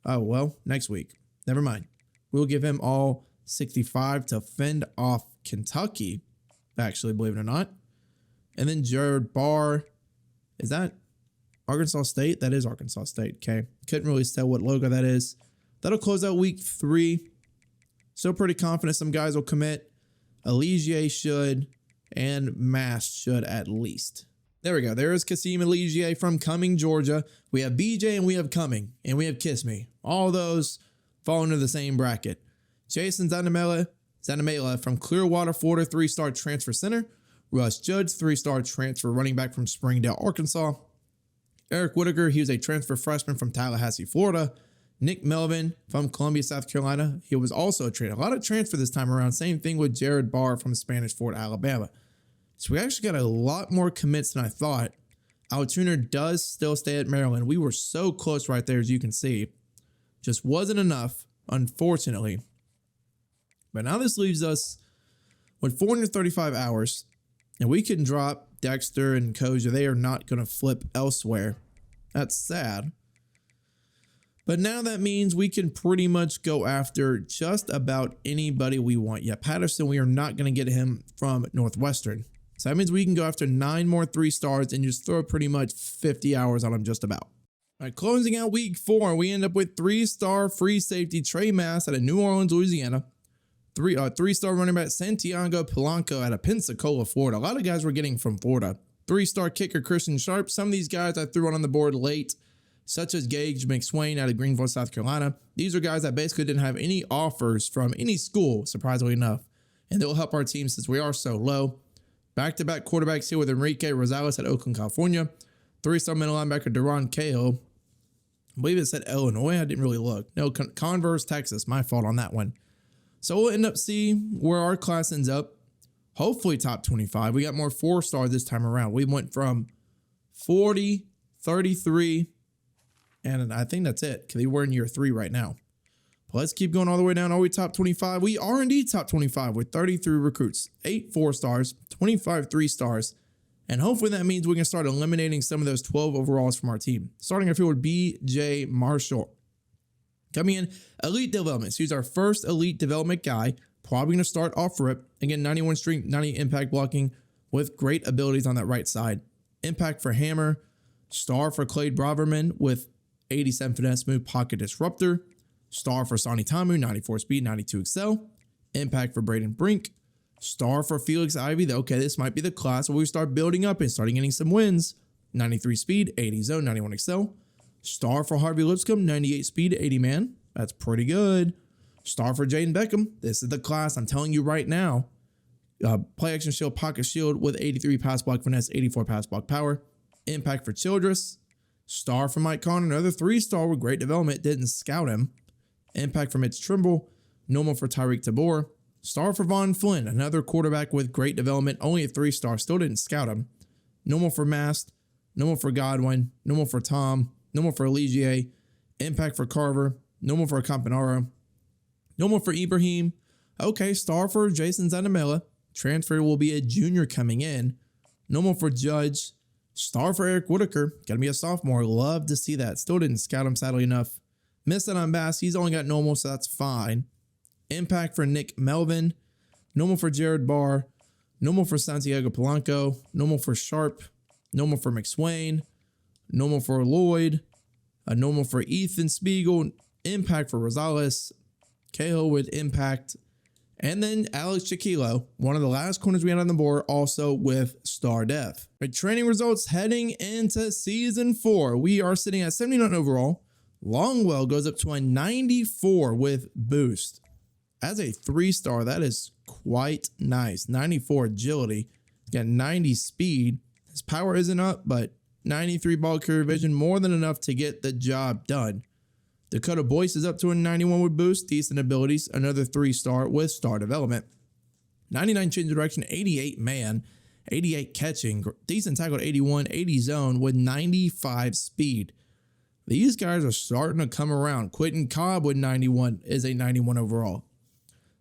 Oh, well, next week. Never mind. We'll give him all 65 to fend off Kentucky, actually, believe it or not. And then Jared Barr. Is that Arkansas State? That is Arkansas State, okay. Couldn't really tell what logo that is. That'll close out week 3. Still pretty confident some guys will commit. Eligier should, and Mass should at least. There we go. There is Kasim Eligier from Cumming, Georgia. We have BJ and we have Cumming, and we have Kiss Me. All those fall into the same bracket. Jason Zanamela from Clearwater, Florida, 3-star transfer center. Russ Judge, 3-star transfer running back from Springdale, Arkansas. Eric Whitaker, he was a transfer freshman from Tallahassee, Florida. Nick Melvin from Columbia, South Carolina. He was also a trade. A lot of transfer this time around. Same thing with Jared Barr from Spanish Fort, Alabama. So we actually got a lot more commits than I thought. Altuner does still stay at Maryland. We were so close right there, as you can see. Just wasn't enough, unfortunately. But now this leaves us with 435 hours. And we can drop Dexter and Koja. They are not going to flip elsewhere. That's sad. But now that means we can pretty much go after just about anybody we want. Yeah, Patterson, we are not going to get him from Northwestern. So that means we can go after 9 more 3-stars and just throw pretty much 50 hours on them just about. All right, closing out week 4, we end up with 3-star free safety Trey Mass out of New Orleans, Louisiana. 3-star running back Santiago Polanco out of Pensacola, Florida. A lot of guys we're getting from Florida. 3-star kicker Christian Sharp. Some of these guys I threw on the board late. such as Gage McSwain out of Greenville, South Carolina. These are guys that basically didn't have any offers from any school, surprisingly enough, and they'll help our team since we are so low. Back-to-back quarterbacks here with Enrique Rosales at Oakland, California. 3-star middle linebacker Deron Cahill. I believe it said Illinois. I didn't really look. No, Converse, Texas. My fault on that one. So we'll end up seeing where our class ends up. Hopefully top 25. We got more 4-star this time around. We went from 40, 33, and I think that's it because we're in year 3 right now. But let's keep going all the way down. Are we top 25? We are indeed top 25 with 33 recruits, 8 4-stars, 25 3-stars. And hopefully that means we can start eliminating some of those 12 overalls from our team. Starting our field with B.J. Marshall. Coming in, elite development. So he's our first elite development guy. Probably going to start off rip. Again, 91 strength, 90 impact blocking with great abilities on that right side. Impact for Hammer. Star for Clade Braverman with 87 finesse move, pocket disruptor. Star for Sonny Tamu, 94 speed, 92 excel. Impact for Braden Brink. Star for Felix Ivy. Okay, this might be the class where we start building up and starting getting some wins. 93 speed, 80 zone, 91 excel. Star for Harvey Lipscomb, 98 speed, 80 man. That's pretty good. Star for Jaden Beckham. This is the class I'm telling you right now. Play action shield, pocket shield with 83 pass block finesse, 84 pass block power. Impact for Childress. Star for Mike Conner, another 3-star with great development. Didn't scout him. Impact for Mitch Trimble. Normal for Tyreek Tabor. Star for Von Flynn, another quarterback with great development. Only a 3-star, still didn't scout him. Normal for Mast. Normal for Godwin. Normal for Tom. Normal for Eligier. Impact for Carver. Normal for Campanaro. Normal for Ibrahim. Okay, star for Jason Zanamela. Transfer will be a junior coming in. Normal for Judge. Star for Eric Whitaker. Gonna be a sophomore. Love to see that. Still didn't scout him, sadly enough. Missed it on Bass. He's only got normal, so that's fine. Impact for Nick Melvin. Normal for Jared Barr. Normal for Santiago Polanco. Normal for Sharp. Normal for McSwain. Normal for Lloyd. A normal for Ethan Spiegel. Impact for Rosales. Cahill with impact. And then Alex Chiquilo, one of the last corners we had on the board, also with star depth. With training results heading into season 4, we are sitting at 79 overall. Longwell goes up to a 94 with boost. As a 3-star, that is quite nice. 94 agility. He's got 90 speed. His power isn't up, but 93 ball carrier vision, more than enough to get the job done. Dakota Boyce is up to a 91 with boost. Decent abilities. Another 3-star with star development. 99 change of direction. 88 man. 88 catching. Decent tackle at 81. 80 zone with 95 speed. These guys are starting to come around. Quentin Cobb with 91 is a 91 overall.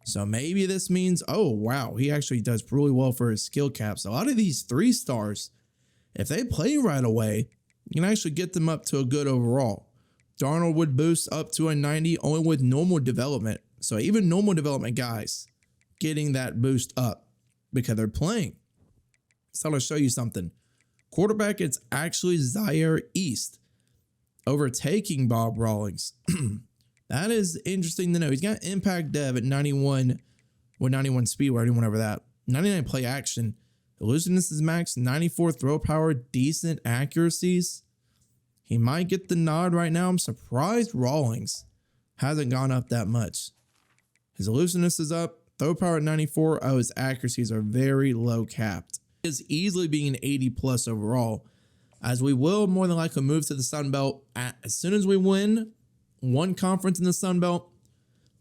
So maybe this means, oh, wow, he actually does really well for his skill caps. A lot of these 3-stars, if they play right away, you can actually get them up to a good overall. Darnold would boost up to a 90 only with normal development. So even normal development guys getting that boost up because they're playing. So I'll show you something. Quarterback, it's actually Zaire East overtaking Bob Rawlings. That is interesting to know. He's got impact dev at 91 with 91 speed. We already went over that. 99 play action. Elusiveness is max. 94 throw power. Decent accuracies. He might get the nod right now. I'm surprised Rawlings hasn't gone up that much. His elusiveness is up. Throw power at 94. Oh, his accuracies are very low capped. He is easily being an 80 plus overall, as we will more than likely move to the Sun Belt as soon as we win one conference in the Sun Belt.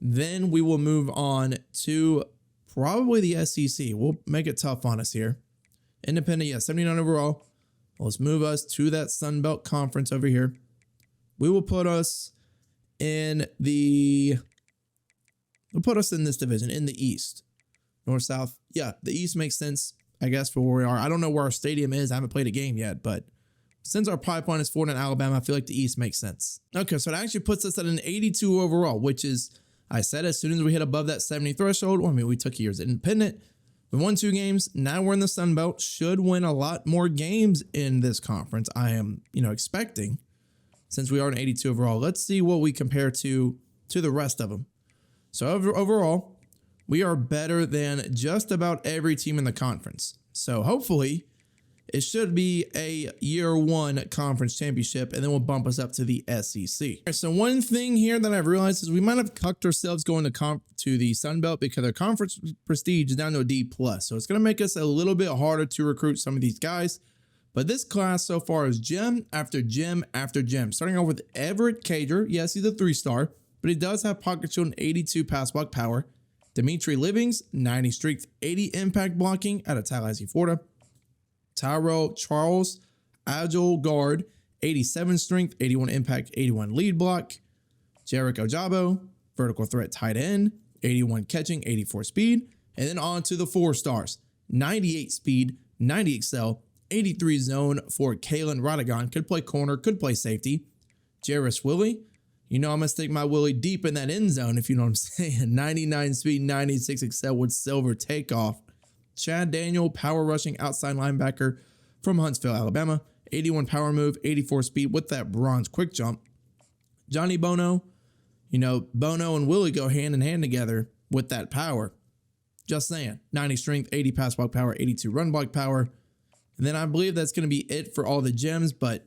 Then we will move on to probably the SEC. We'll make it tough on us here. Independent, yeah, 79 overall. Let's move us to that Sun Belt conference over here. We will put us in the... We'll put us in this division, in the East. North, South. Yeah, the East makes sense, I guess, for where we are. I don't know where our stadium is. I haven't played a game yet, but since our pipeline is Florida and Alabama, I feel like the East makes sense. Okay, so it actually puts us at an 82 overall, which is, I said, as soon as we hit above that 70 threshold, well, I mean, we took years independent. We won 2 games. Now we're in the Sun Belt. Should win a lot more games in this conference. I am, expecting, since we are an 82 overall. Let's see what we compare to the rest of them. So overall, we are better than just about every team in the conference. So hopefully, it should be a year one conference championship, and then we'll bump us up to the SEC. All right, so one thing here that I've realized is we might have cucked ourselves going to the Sun Belt because our conference prestige is down to a D+. So it's going to make us a little bit harder to recruit some of these guys. But this class so far is gem after gem after gem. Starting off with Everett Cager. Yes, he's a 3-star, but he does have pocket shield and 82 pass block power. Dimitri Livings, 90 strength, 80 impact blocking out of Tallahassee, Florida. Tyrell Charles, agile guard, 87 strength, 81 impact, 81 lead block. Jarek Ojabo, vertical threat tight end, 81 catching, 84 speed. And then on to the 4 stars, 98 speed, 90 excel, 83 zone for Kalen Rodigan. Could play corner, could play safety. Jarris Willie. You know I'm going to stick my Willie deep in that end zone, if you know what I'm saying. 99 speed, 96 excel with silver takeoff. Chad Daniel, power rushing outside linebacker from Huntsville, Alabama. 81 power move, 84 speed with that bronze quick jump. Johnny Bono. You know, Bono and Willie go hand in hand together with that power. Just saying. 90 strength, 80 pass block power, 82 run block power. And then I believe that's going to be it for all the gems, but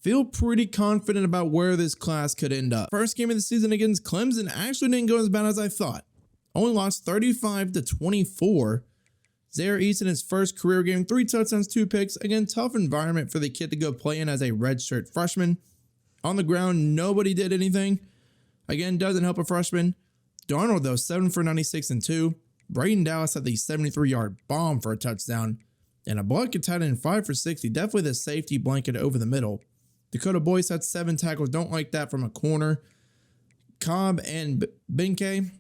feel pretty confident about where this class could end up. First game of the season against Clemson actually didn't go as bad as I thought. Only lost 35-24. Zaire Eason, his first career game, 3 touchdowns, 2 picks. Again, tough environment for the kid to go play in as a redshirt freshman. On the ground, nobody did anything. Again, doesn't help a freshman. Darnold, though, 7 for 96 and 2. Braden Dallas had the 73-yard bomb for a touchdown. And a blanket tight end 5 for 60. Definitely the safety blanket over the middle. Dakota Boyce had 7 tackles. Don't like that from a corner. Cobb and Benke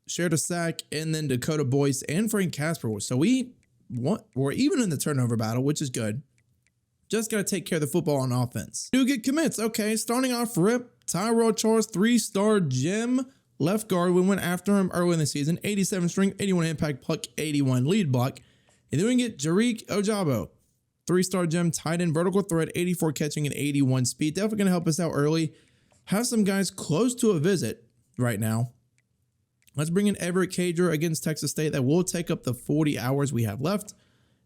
shared a sack. And then Dakota Boyce and Frank Casper. So we're even in the turnover battle, which is good. Just got to take care of the football on offense. Do get commits. Okay, starting off rip. Tyrell Charles, 3-star gem left guard. We went after him early in the season. 87 strength, 81 impact, pluck, 81 lead block. And then we get Jarek Ojabo, 3-star gem, tight end, vertical threat, 84 catching and 81 speed. Definitely going to help us out early. Have some guys close to a visit right now. Let's bring in Everett Cager against Texas State. That will take up the 40 hours we have left.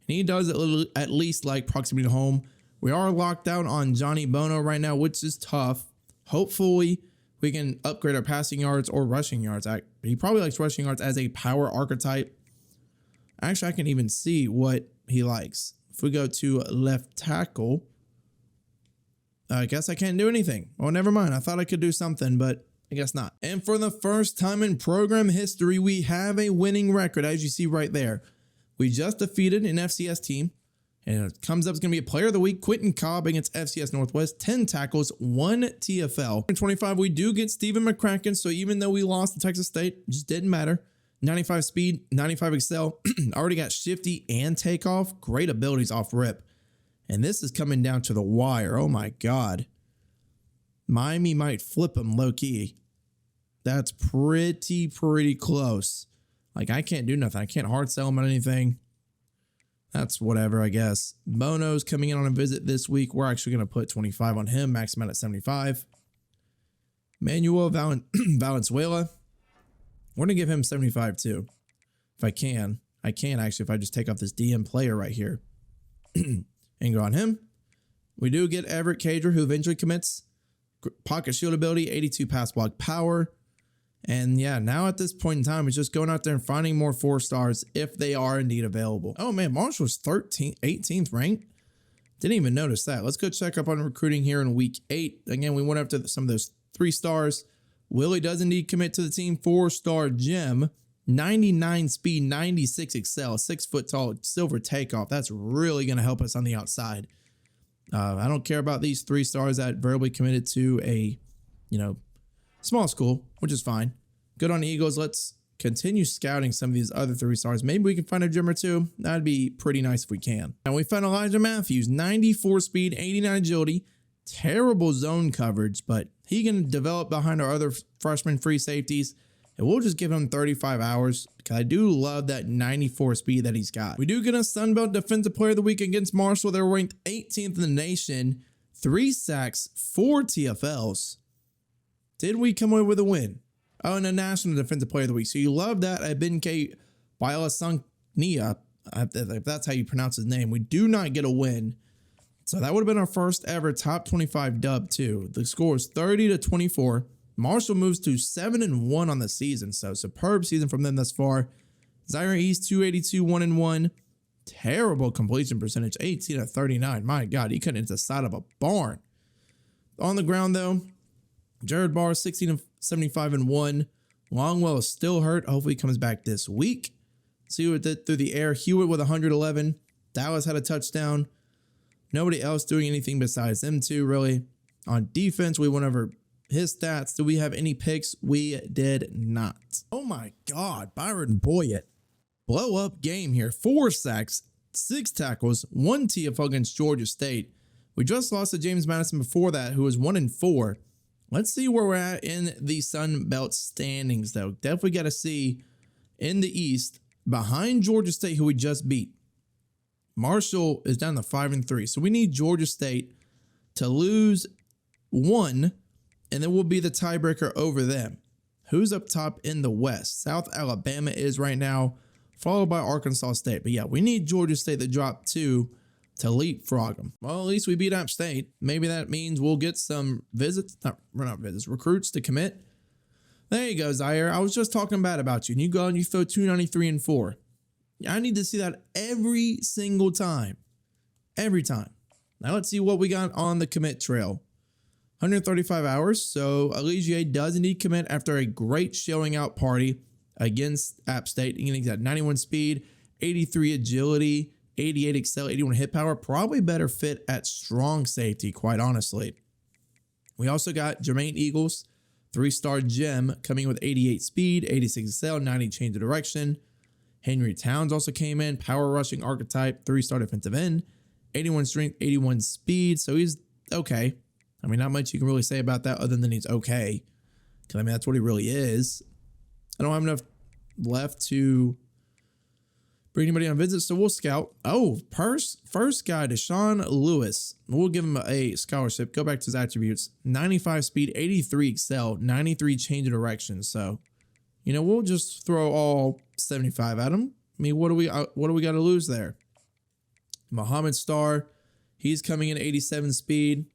And he does at least like proximity to home. We are locked down on Johnny Bono right now, which is tough. Hopefully, we can upgrade our passing yards or rushing yards. He probably likes rushing yards as a power archetype. Actually, I can even see what he likes. If we go to left tackle, I guess I can't do anything. Oh, never mind. I thought I could do something, but I guess not. And for the first time in program history, we have a winning record, as you see right there. We just defeated an FCS team, and it comes up, it's going to be a player of the week. Quentin Cobb against FCS Northwest, 10 tackles, 1 TFL. In 25, we do get Stephen McCracken, so even though we lost to Texas State, it just didn't matter. 95 speed, 95 excel, already got shifty and takeoff. Great abilities off rip. And this is coming down to the wire. Oh my God. Miami might flip him low key. That's pretty close. Like, I can't do nothing. I can't hard sell him on anything. That's whatever, I guess. Bono's coming in on a visit this week. We're actually going to put 25 on him, max him out at 75. Manuel Valenzuela. We're going to give him 75 too. If I can. I can actually if I just take off this DM player right here. And go on him. We do get Everett Cager, who eventually commits. Pocket shield ability, 82 pass block power. And yeah, now at this point in time, it's just going out there and finding more 4 stars if they are indeed available. Oh man, Marshall's 18th ranked. Didn't even notice that. Let's go check up on recruiting here in week 8. Again, we went after some of those 3 stars. Willie does indeed commit to the team. 4-star gem, 99 speed, 96 excel, 6 foot tall, silver takeoff. That's really going to help us on the outside. I don't care about these 3 stars that verbally committed to a, small school, which is fine. Good on the Eagles. Let's continue scouting some of these other 3 stars. Maybe we can find a gem or 2. That'd be pretty nice if we can. And we found Elijah Matthews, 94 speed, 89 agility. Terrible zone coverage, but he can develop behind our other freshman free safeties, and we'll just give him 35 hours because I do love that 94 speed that he's got. We do get a Sun Belt Defensive Player of the Week against Marshall. They're ranked 18th in the nation, 3 sacks, 4 TFLs. Did we come away with a win? Oh, and a National Defensive Player of the Week. So you love that. Abenke Bailasangnia. if that's how you pronounce his name. We do not get a win. So that would have been our first ever top 25 dub too. The score is 30-24. Marshall moves to 7-1 on the season. So superb season from them thus far. Zaire East 282, 1-1. Terrible completion percentage, 18-39. My God, he couldn't hit the side of a barn. On the ground though, Jared Barr 16-75-1. Longwell is still hurt. Hopefully he comes back this week. See what it did through the air. Hewitt with 111. Dallas had a touchdown. Nobody else doing anything besides them two, really. On defense, we went over his stats. Do we have any picks? We did not. Oh my God, Byron Boyett. Blow up game here. 4 sacks, 6 tackles, 1 TFL against Georgia State. We just lost to James Madison before that, who was 1-4. Let's see where we're at in the Sun Belt standings, though. Definitely got to see in the East, behind Georgia State, who we just beat. Marshall is down to 5-3. So we need Georgia State to lose 1, and then we'll be the tiebreaker over them. Who's up top in the West? South Alabama is right now, followed by Arkansas State. But yeah, we need Georgia State to drop 2 to leapfrog them. Well, at least we beat App State. Maybe that means we'll get some recruits to commit. There you go, Zaire. I was just talking bad about you, and you go and you throw 293 and 4. I need to see that every single time. Every time. Now let's see what we got on the commit trail. 135 hours. So Aligier does indeed commit after a great showing out party against App State. He's got 91 speed, 83 agility, 88 excel, 81 hit power. Probably better fit at strong safety, quite honestly. We also got Jermaine Eagles, 3-star gem, coming in with 88 speed, 86 excel, 90 change of direction. Henry Towns also came in, power rushing archetype, 3-star defensive end, 81 strength, 81 speed. So he's okay. I mean, not much you can really say about that other than he's okay. Because, I mean, that's what he really is. I don't have enough left to bring anybody on visit, so we'll scout. Oh, first guy, Deshaun Lewis. We'll give him a scholarship. Go back to his attributes. 95 speed, 83 excel, 93 change of direction. So, you know, we'll just throw all 75 at him. I mean, what do we got to lose there? Mohamed Starr, he's coming in 87 speed.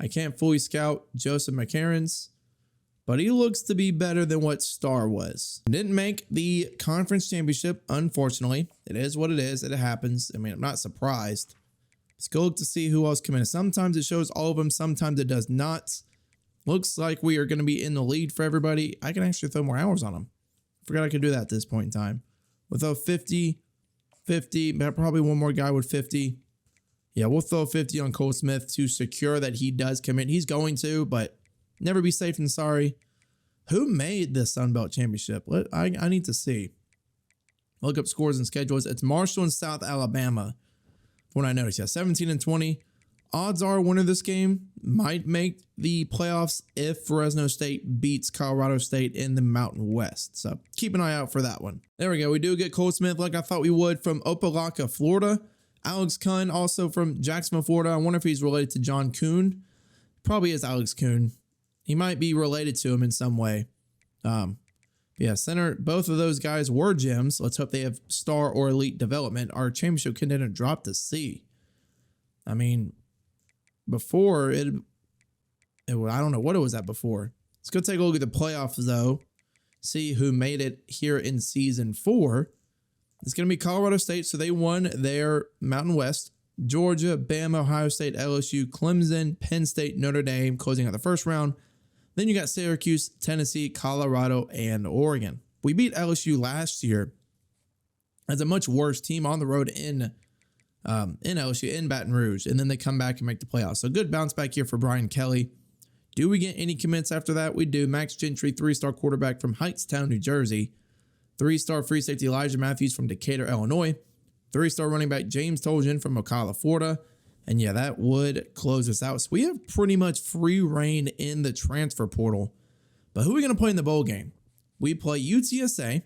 I can't fully scout Joseph McCarrans, but he looks to be better than what Starr was. Didn't make the conference championship, unfortunately. It is what it is. It happens. I mean, I'm not surprised. Let's go look to see who else came in. Sometimes it shows all of them. Sometimes it does not. Looks like we are going to be in the lead for everybody. I can actually throw more hours on them. Forgot I could do that at this point in time. We'll throw 50, probably one more guy with 50. Yeah, we'll throw 50 on Cole Smith to secure that he does commit. He's going to, but never be safe than sorry. Who made the Sun Belt Championship? I need to see. Look up scores and schedules. It's Marshall and South Alabama. From what I noticed, yeah, 17-20. Odds are winner of this game might make the playoffs if Fresno State beats Colorado State in the Mountain West. So keep an eye out for that one. There we go. We do get Cole Smith like I thought we would from Opelika, Florida. Alex Kuhn also from Jacksonville, Florida. I wonder if he's related to John Kuhn. Probably is Alex Kuhn. He might be related to him in some way. Yeah, center, both of those guys were gems. Let's hope they have star or elite development. Our championship contender dropped to C. I mean, before it I don't know what it was at before. Let's go take a look at the playoffs, though. See who made it here in season 4. It's going to be Colorado State, so they won their Mountain West. Georgia, Bama, Ohio State, LSU, Clemson, Penn State, Notre Dame, closing out the first round. Then you got Syracuse, Tennessee, Colorado, and Oregon. We beat LSU last year as a much worse team on the road in LSU, in Baton Rouge, and then they come back and make the playoffs. So good bounce back here for Brian Kelly. Do we get any commits after that? We do. Max Gentry, 3-star quarterback from Hightstown, New Jersey. 3-star free safety Elijah Matthews from Decatur, Illinois. 3-star running back James Toljan from Ocala, Florida. And yeah, that would close us out. So we have pretty much free reign in the transfer portal. But who are we going to play in the bowl game? We play UTSA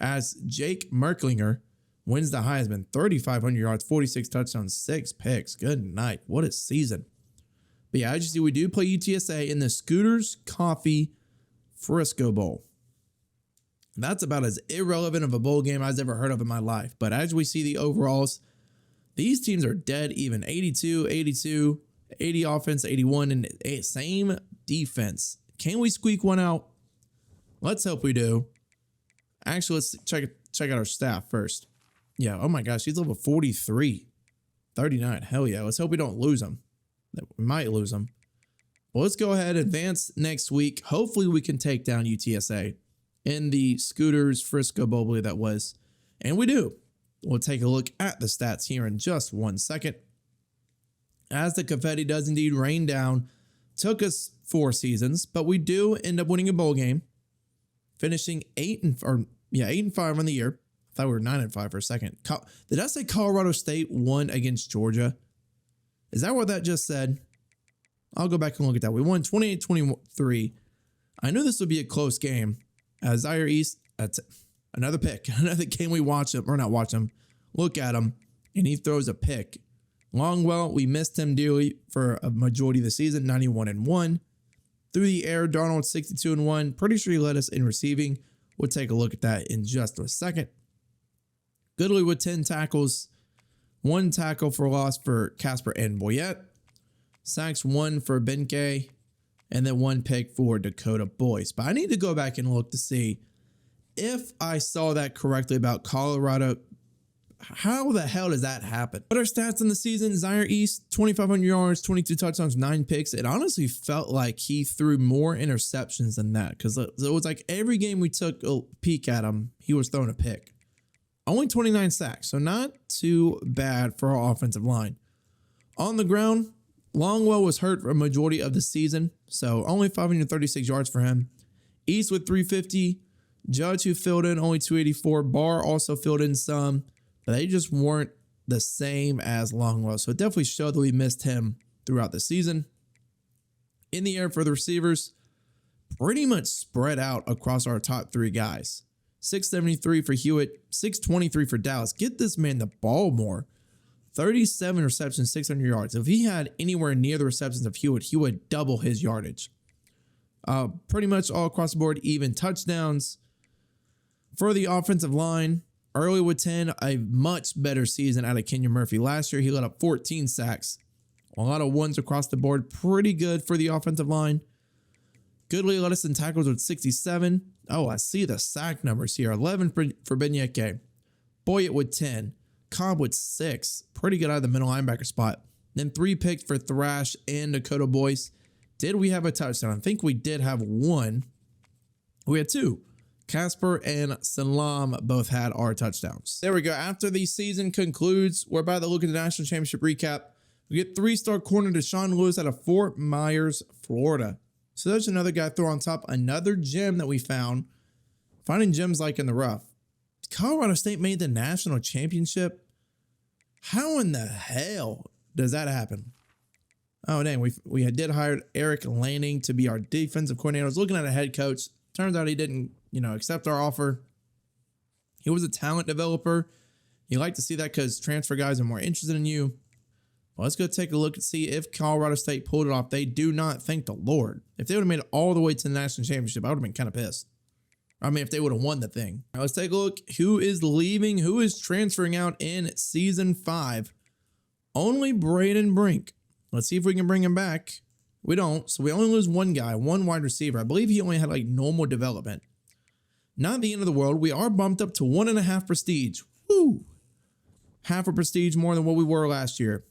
as Jake Merklinger wins the Heisman. 3,500 yards, 46 touchdowns, 6 picks. Good night. What a season. But yeah, as you see, we do play UTSA in the Scooters Coffee Frisco Bowl. That's about as irrelevant of a bowl game I've ever heard of in my life. But as we see the overalls, these teams are dead even. 82, 82, 80 offense, 81, and same defense. Can we squeak one out? Let's hope we do. Actually, let's check out our staff first. Yeah, oh my gosh, he's level 43. 39, hell yeah. Let's hope we don't lose him. We might lose him. Well, let's go ahead and advance next week. Hopefully we can take down UTSA in the Scooters Frisco Bowl that was. And we do. We'll take a look at the stats here in just 1 second. As the confetti does indeed rain down, took us 4 seasons, but we do end up winning a bowl game, finishing 8 and 5 on the year. I thought we were 9 and 5 for a second. Did I say Colorado State won against Georgia? Is that what that just said? I'll go back and look at that. We won 28-23. I knew this would be a close game. Zaire East, that's another pick. Another game we watch him, or not watch him, look at him, and he throws a pick. Longwell, we missed him dearly for a majority of the season, 91-1. Through the air, Darnold 62-1. Pretty sure he led us in receiving. We'll take a look at that in just a second. Goodley with 10 tackles, 1 tackle for loss for Casper and Boyette. Sacks 1 for Benke, and then 1 pick for Dakota Boyce. But I need to go back and look to see if I saw that correctly about Colorado. How the hell does that happen? What are stats in the season? Zaire East, 2,500 yards, 22 touchdowns, 9 picks. It honestly felt like he threw more interceptions than that because it was like every game we took a peek at him, he was throwing a pick. Only 29 sacks, so not too bad for our offensive line. On the ground, Longwell was hurt for a majority of the season, so only 536 yards for him. East with 350. Judge, who filled in, only 284. Barr also filled in some, but they just weren't the same as Longwell, so it definitely showed that we missed him throughout the season. In the air for the receivers, pretty much spread out across our top 3 guys. 673 for Hewitt, 623 for Dallas. Get this man the ball more. 37 receptions, 600 yards. If he had anywhere near the receptions of Hewitt, he would double his yardage. Pretty much all across the board, even touchdowns. For the offensive line, Early with 10, a much better season out of Kenyon Murphy. Last year, he let up 14 sacks. A lot of ones across the board. Pretty good for the offensive line. Goodley led us in tackles with 67. Oh, I see the sack numbers here. 11 for Benyeke. Boyett with 10. Cobb with 6. Pretty good out of the middle linebacker spot. Then 3 picks for Thrash and Dakota Boyce. Did we have a touchdown? I think we did have 1. We had 2. Casper and Salam both had our touchdowns. There we go. After the season concludes, we're about to look at the national championship recap. We get 3-star corner Deshaun Lewis out of Fort Myers, Florida. So there's another guy throw on top. Another gem that we found. Finding gems like in the rough. Colorado State made the national championship. How in the hell does that happen? Oh, dang. We did hire Eric Lanning to be our defensive coordinator. I was looking at a head coach. Turns out he didn't, accept our offer. He was a talent developer. You like to see that because transfer guys are more interested in you. Well, let's go take a look and see if Colorado State pulled it off. They do not thank the Lord. If they would have made it all the way to the national championship, I would have been kind of pissed. I mean, if they would have won the thing. All right, let's take a look. Who is leaving? Who is transferring out in season 5? Only Braden Brink. Let's see if we can bring him back. We don't. So we only lose one guy, one wide receiver. I believe he only had normal development. Not the end of the world. We are bumped up to 1.5 prestige. Woo! Half a prestige more than what we were last year.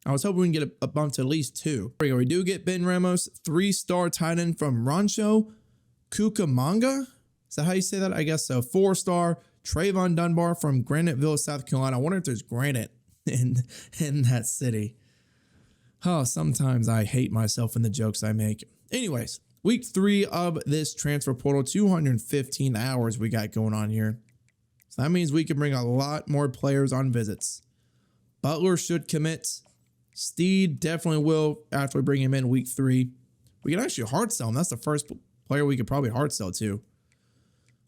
I was hoping we can get a bump to at least 2. There we go. We do get Ben Ramos, 3-star tight end from Rancho Cucamonga. Is that how you say that? I guess so. 4-star Trayvon Dunbar from Graniteville, South Carolina. I wonder if there's granite in that city. Oh, sometimes I hate myself in the jokes I make. Anyways, week 3 of this transfer portal, 215 hours we got going on here. So that means we can bring a lot more players on visits. Butler should commit. Steed definitely will after we bring him in week 3. We can actually hard sell him. That's the first player we could probably hard sell to.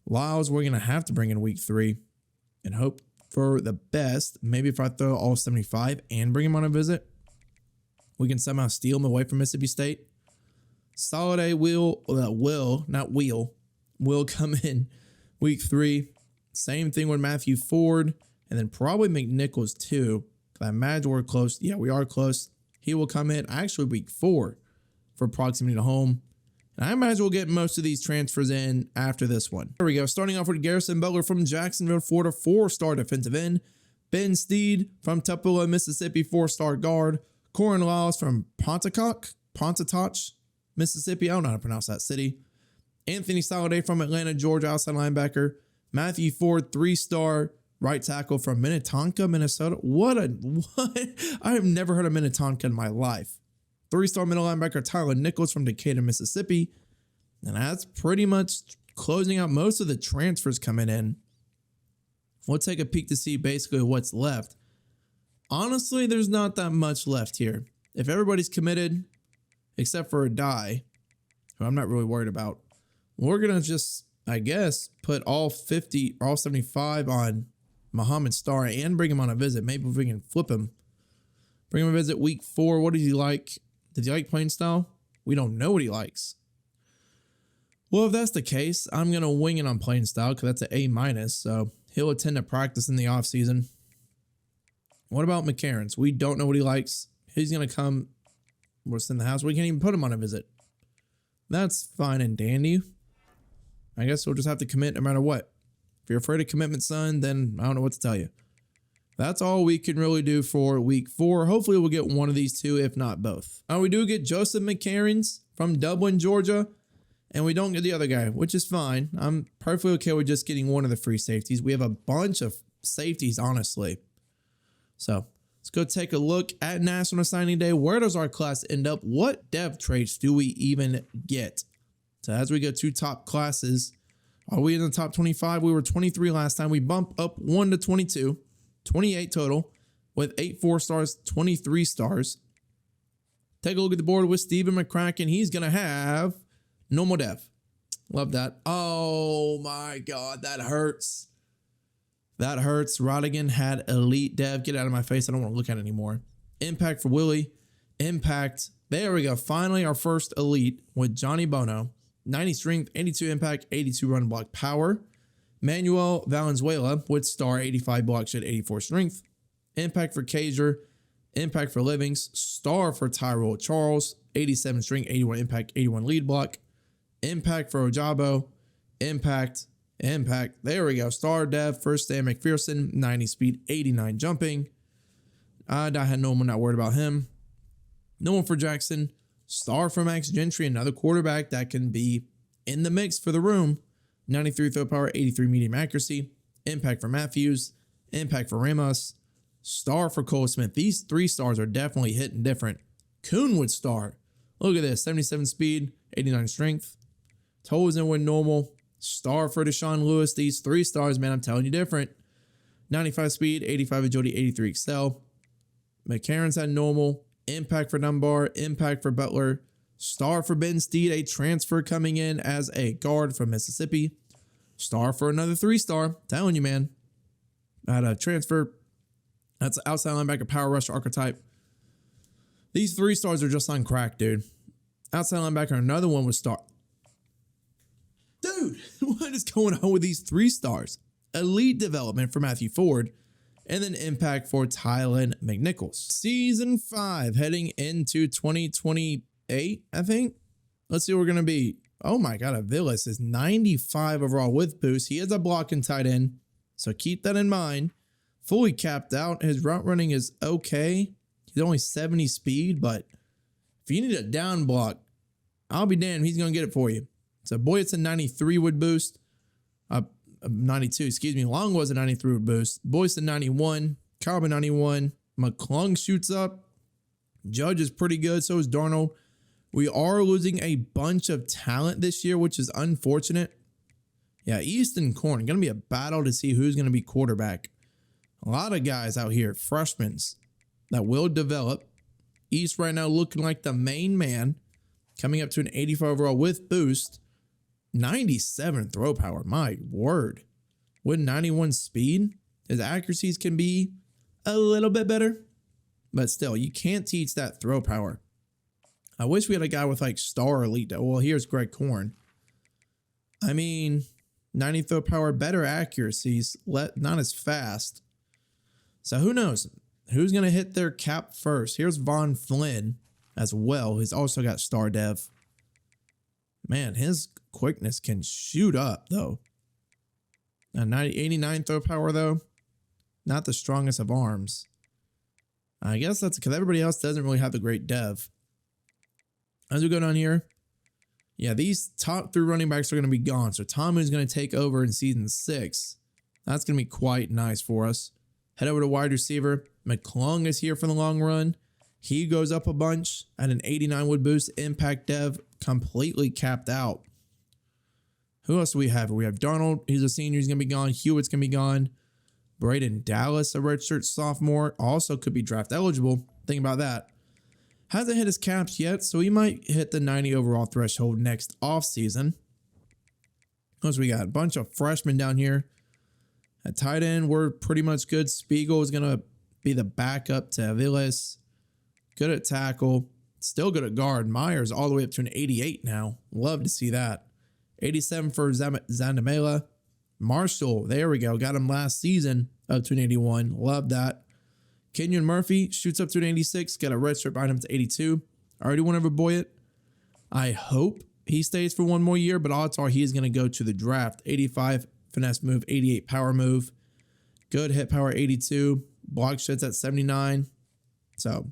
Lyles, we're going to have to bring in week 3 and hope for the best. Maybe if I throw all 75 and bring him on a visit, we can somehow steal him away from Mississippi State. Soliday will come in Week 3, same thing with Matthew Ford, and then probably McNichols too. I imagine we're close. Yeah, we are close. He will come in actually week 4 for proximity to home. And I imagine we'll get most of these transfers in after this one. There we go. Starting off with Garrison Butler from Jacksonville, Florida, 4-star defensive end. Ben Steed from Tupelo, Mississippi, 4-star guard. Corin Laws from Pontotoc, Mississippi. I don't know how to pronounce that city. Anthony Soliday from Atlanta, Georgia, outside linebacker. Matthew Ford, 3-star right tackle from Minnetonka, Minnesota. What? I have never heard of Minnetonka in my life. 3-star middle linebacker Tyler Nichols from Decatur, Mississippi. And that's pretty much closing out most of the transfers coming in. We'll take a peek to see basically what's left. Honestly, there's not that much left here. If everybody's committed, except for Adai, who I'm not really worried about, we're going to just, I guess, put all 50 or all 75 on Muhammad Starr and bring him on a visit. Maybe if we can flip him. Bring him a visit week 4. What did he like? Did he like playing style? We don't know what he likes. Well, if that's the case, I'm going to wing it on playing style because that's an A-. So he'll attend a practice in the offseason. What about McCarron's? We don't know what he likes. He's going to come. We're in the house. We can't even put him on a visit. That's fine and dandy. I guess we'll just have to commit no matter what. If you're afraid of commitment, son, then I don't know what to tell you. That's all we can really do for week 4. Hopefully we'll get one of these two, if not both. We do get Joseph McCarrons from Dublin, Georgia. And we don't get the other guy, which is fine. I'm perfectly okay with just getting one of the free safeties. We have a bunch of safeties, honestly. So let's go take a look at National Signing Day. Where does our class end up? What depth traits do we even get? So as we go to top classes, are we in the top 25? We were 23 last time. We bump up 1 to 22, 28 total with 8 4-stars, 23 stars. Take a look at the board with Stephen McCracken. He's going to have normal dev. Love that. Oh my God, that hurts. That hurts. Rodigan had elite dev. Get out of my face. I don't want to look at it anymore. Impact for Willie. Impact. There we go. Finally, our first elite with Johnny Bono. 90 strength, 82 impact, 82 run block power. Manuel Valenzuela with star, 85 block shed, 84 strength. Impact for Kaiser. Impact for Livings. Star for Tyrell Charles. 87 strength, 81 impact, 81 lead block. Impact for Ojabo. Impact. There we go. Star dev for Stan McPherson. 90 speed, 89 jumping. I had no one, not worried about him. No one for Jackson. Star for Max Gentry, another quarterback that can be in the mix for the room. 93 throw power, 83 medium accuracy. Impact for Matthews. Impact for Ramos. Star for Cole Smith. These 3 stars are definitely hitting different. Coonwood star. Look at this. 77 speed, 89 strength. Toes in with normal. Star for Deshaun Lewis. These 3 stars, man, I'm telling you different. 95 speed, 85 agility, 83 excel. McCarron's had normal. Impact for Dunbar. Impact for Butler. Star for Ben Steed, a transfer coming in as a guard from Mississippi. Star for another 3-star. Telling you, man. Had a transfer. That's outside linebacker, power rush archetype. These 3 stars are just on crack, dude. Outside linebacker, another one with star. Dude, what is going on with these 3 stars? Elite development for Matthew Ford. And then impact for Tylen McNichols. Season 5 heading into 2028, I think. Let's see what we're going to be. Oh my God, Aviles is 95 overall with boost. He is a blocking tight end, so keep that in mind. Fully capped out. His route running is okay. He's only 70 speed, but if you need a down block, I'll be damned. He's going to get it for you. So Boyet's a 93 with boost. 92, excuse me. Long was a 93 with boost. Boyson 91. Carbon 91. McClung shoots up. Judge is pretty good. So is Darnold. We are losing a bunch of talent this year, which is unfortunate. Yeah, East and Corn. Going to be a battle to see who's going to be quarterback. A lot of guys out here, freshmen, that will develop. East right now looking like the main man. Coming up to an 85 overall with boost. 97 throw power, my word. With 91 speed, his accuracies can be a little bit better, but still, you can't teach that throw power. I wish we had a guy with like star elite. Well, here's Greg Korn. I mean, 90 throw power, better accuracies, not as fast. So who knows? Who's going to hit their cap first? Here's Von Flynn as well. He's also got star dev. Man, his quickness can shoot up, though. 89 throw power, though. Not the strongest of arms. I guess that's because everybody else doesn't really have the great dev. As we go down here, yeah, these top 3 running backs are going to be gone. So Tomu's going to take over in season 6. That's going to be quite nice for us. Head over to wide receiver. McClung is here for the long run. He goes up a bunch at an 89 wood boost. Impact dev completely capped out. Who else do we have? We have Darnold. He's a senior. He's going to be gone. Hewitt's going to be gone. Braden Dallas, a redshirt sophomore, also could be draft eligible. Think about that. Hasn't hit his caps yet, so he might hit the 90 overall threshold next offseason. What else we got? A bunch of freshmen down here. At tight end, we're pretty much good. Spiegel is going to be the backup to Aviles. Good at tackle. Still good at guard. Myers all the way up to an 88 now. Love to see that. 87 for Zandamela. Marshall, there we go. Got him last season up to an 81. Love that. Kenyon Murphy shoots up to an 86. Got a redshirt behind him to 82. I already went over Boyett. I hope he stays for one more year, but odds are he is going to go to the draft. 85 finesse move, 88 power move. Good hit power, 82. Block shits at 79. So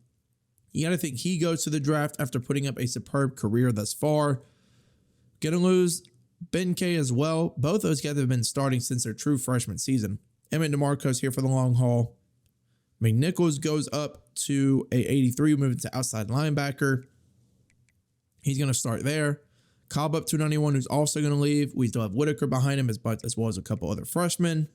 you got to think he goes to the draft after putting up a superb career thus far. Gonna lose Ben K as well. Both those guys have been starting since their true freshman season. Emmett DeMarco's here for the long haul. McNichols goes up to a 83, moving to outside linebacker. He's going to start there. Cobb up to 91, who's also going to leave. We still have Whitaker behind him, as well as a couple other freshmen.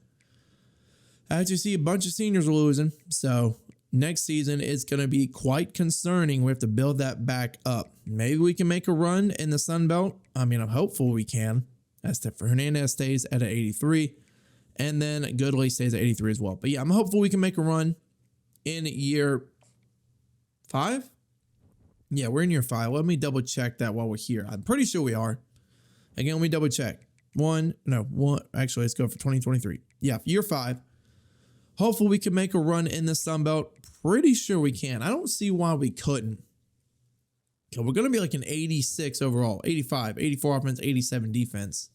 As you see, a bunch of seniors are losing. So next season is going to be quite concerning. We have to build that back up. Maybe we can make a run in the Sun Belt. I mean, I'm hopeful we can. Estefan Hernandez stays at an 83. And then Goodley stays at 83 as well. But yeah, I'm hopeful we can make a run in year 5. Yeah, we're in year 5. Let me double check that while we're here. I'm pretty sure we are. Again, let me double check. Actually, let's go for 2023. Yeah, year 5. Hopefully we can make a run in the Sun Belt. Pretty sure we can. I don't see why we couldn't. So we're going to be like an 86 overall, 85, 84 offense, 87 defense.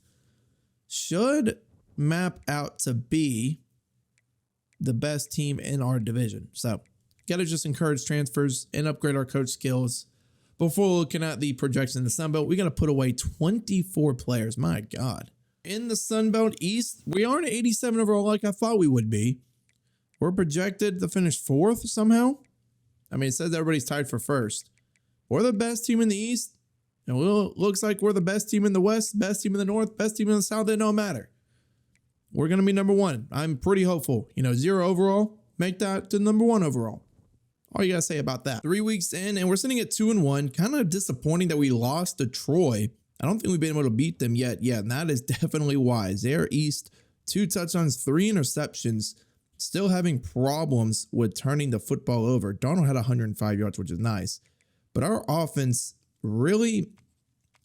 Should map out to be the best team in our division. So got to just encourage transfers and upgrade our coach skills. Before looking at the projection in the Sun Belt, we got to put away 24 players. My God. In the Sun Belt East, we aren't 87 overall like I thought we would be. We're projected to finish 4th somehow. I mean, it says everybody's tied for 1st. We're the best team in the East. And it looks like we're the best team in the West, best team in the North, best team in the South. It don't matter. We're going to be number 1. I'm pretty hopeful. 0 overall. Make that to number 1 overall. All you got to say about that. 3 weeks in, and we're sitting at 2-1. Kind of disappointing that we lost to Troy. I don't think we've been able to beat them yet. Yeah, and that is definitely why. They're East. 2 touchdowns, 3 interceptions. Still having problems with turning the football over. Darnold had 105 yards, which is nice. But our offense really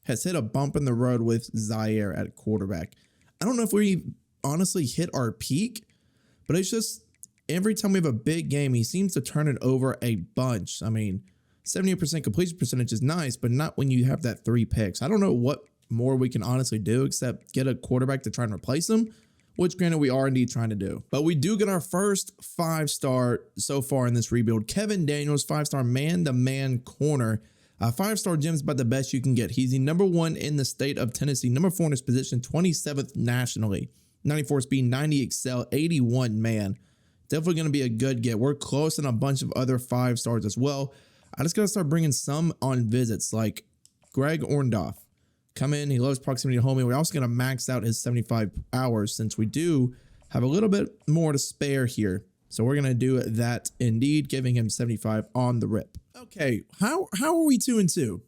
has hit a bump in the road with Zaire at quarterback. I don't know if we honestly hit our peak, but it's just every time we have a big game, he seems to turn it over a bunch. I mean, 78% completion percentage is nice, but not when you have that 3 picks. I don't know what more we can honestly do except get a quarterback to try and replace him, which granted we are indeed trying to do. But we do get our first 5-star so far in this rebuild. Kevin Daniels, 5-star man-to-man corner. 5-star Jim's about the best you can get. He's the number 1 in the state of Tennessee, number 4 in his position, 27th nationally. 94 speed, 90 excel, 81 man. Definitely going to be a good get. We're close on a bunch of other 5-stars as well. I just got to start bringing some on visits, like Greg Orndorff. Come in, he loves proximity to home. We're also going to max out his 75 hours since we do have a little bit more to spare here. So we're going to do that indeed, giving him 75 on the rip. Okay, how are we 2-2?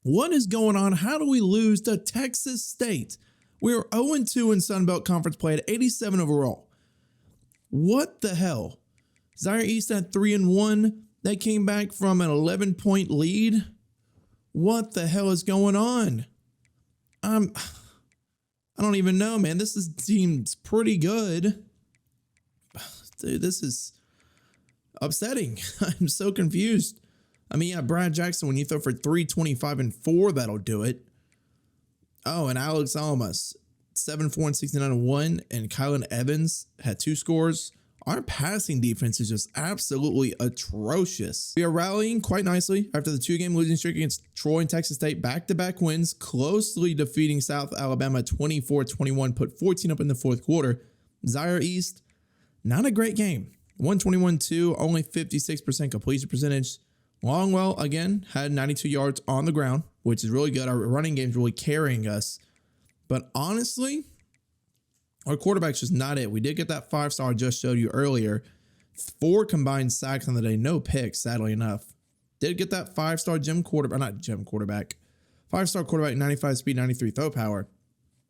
What is going on? How do we lose to Texas State? We were 0-2 in Sun Belt Conference play at 87 overall. What the hell? Zaire East at 3-1. They came back from an 11-point lead. What the hell is going on? I don't even know, man. Seems pretty good. Dude, this is upsetting. I'm so confused. I mean, yeah, Brad Jackson, when you throw for 325 and 4, that'll do it. Oh, and Alex Almas, 7-4 and 69 and 1, and Kylan Evans had 2 scores. Our passing defense is just absolutely atrocious. We are rallying quite nicely after the 2-game losing streak against Troy and Texas State. Back-to-back wins, closely defeating South Alabama 24-21, put 14 up in the fourth quarter. Zaire East, not a great game. 121-2, only 56% completion percentage. Longwell, again, had 92 yards on the ground, which is really good. Our running game is really carrying us. But honestly, our quarterback's just not it. We did get that 5-star I just showed you earlier. 4 combined sacks on the day. No picks, sadly enough. Did get that 5-star 5-star quarterback, 95 speed, 93 throw power.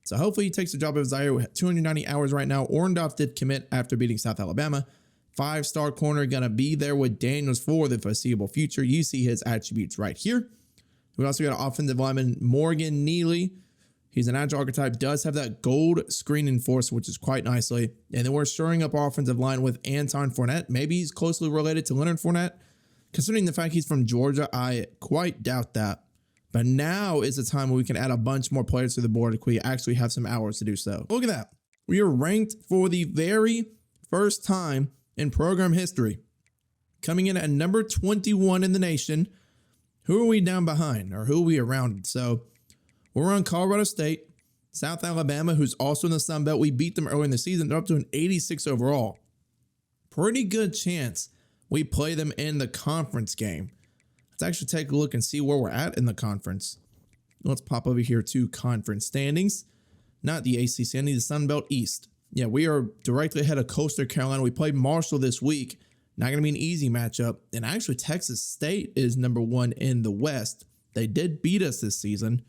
So hopefully he takes the job of Zaire with 290 hours right now. Orndorff did commit after beating South Alabama. 5-star corner going to be there with Daniels for the foreseeable future. You see his attributes right here. We also got offensive lineman Morgan Neely. He's an agile archetype, does have that gold screening force, which is quite nicely. And then we're shoring up our offensive line with Anton Fournette. Maybe he's closely related to Leonard Fournette. Considering the fact he's from Georgia, I quite doubt that. But now is the time where we can add a bunch more players to the board if we actually have some hours to do so. Look at that. We are ranked for the very first time in program history. Coming in at number 21 in the nation. Who are we down behind? Or who are we around? So we're on Colorado State, South Alabama, who's also in the Sun Belt. We beat them early in the season. They're up to an 86 overall. Pretty good chance we play them in the conference game. Let's actually take a look and see where we're at in the conference. Let's pop over here to conference standings. Not the ACC, I need the Sun Belt East. Yeah, we are directly ahead of Coastal Carolina. We played Marshall this week. Not going to be an easy matchup. And actually, Texas State is number 1 in the West. They did beat us this season.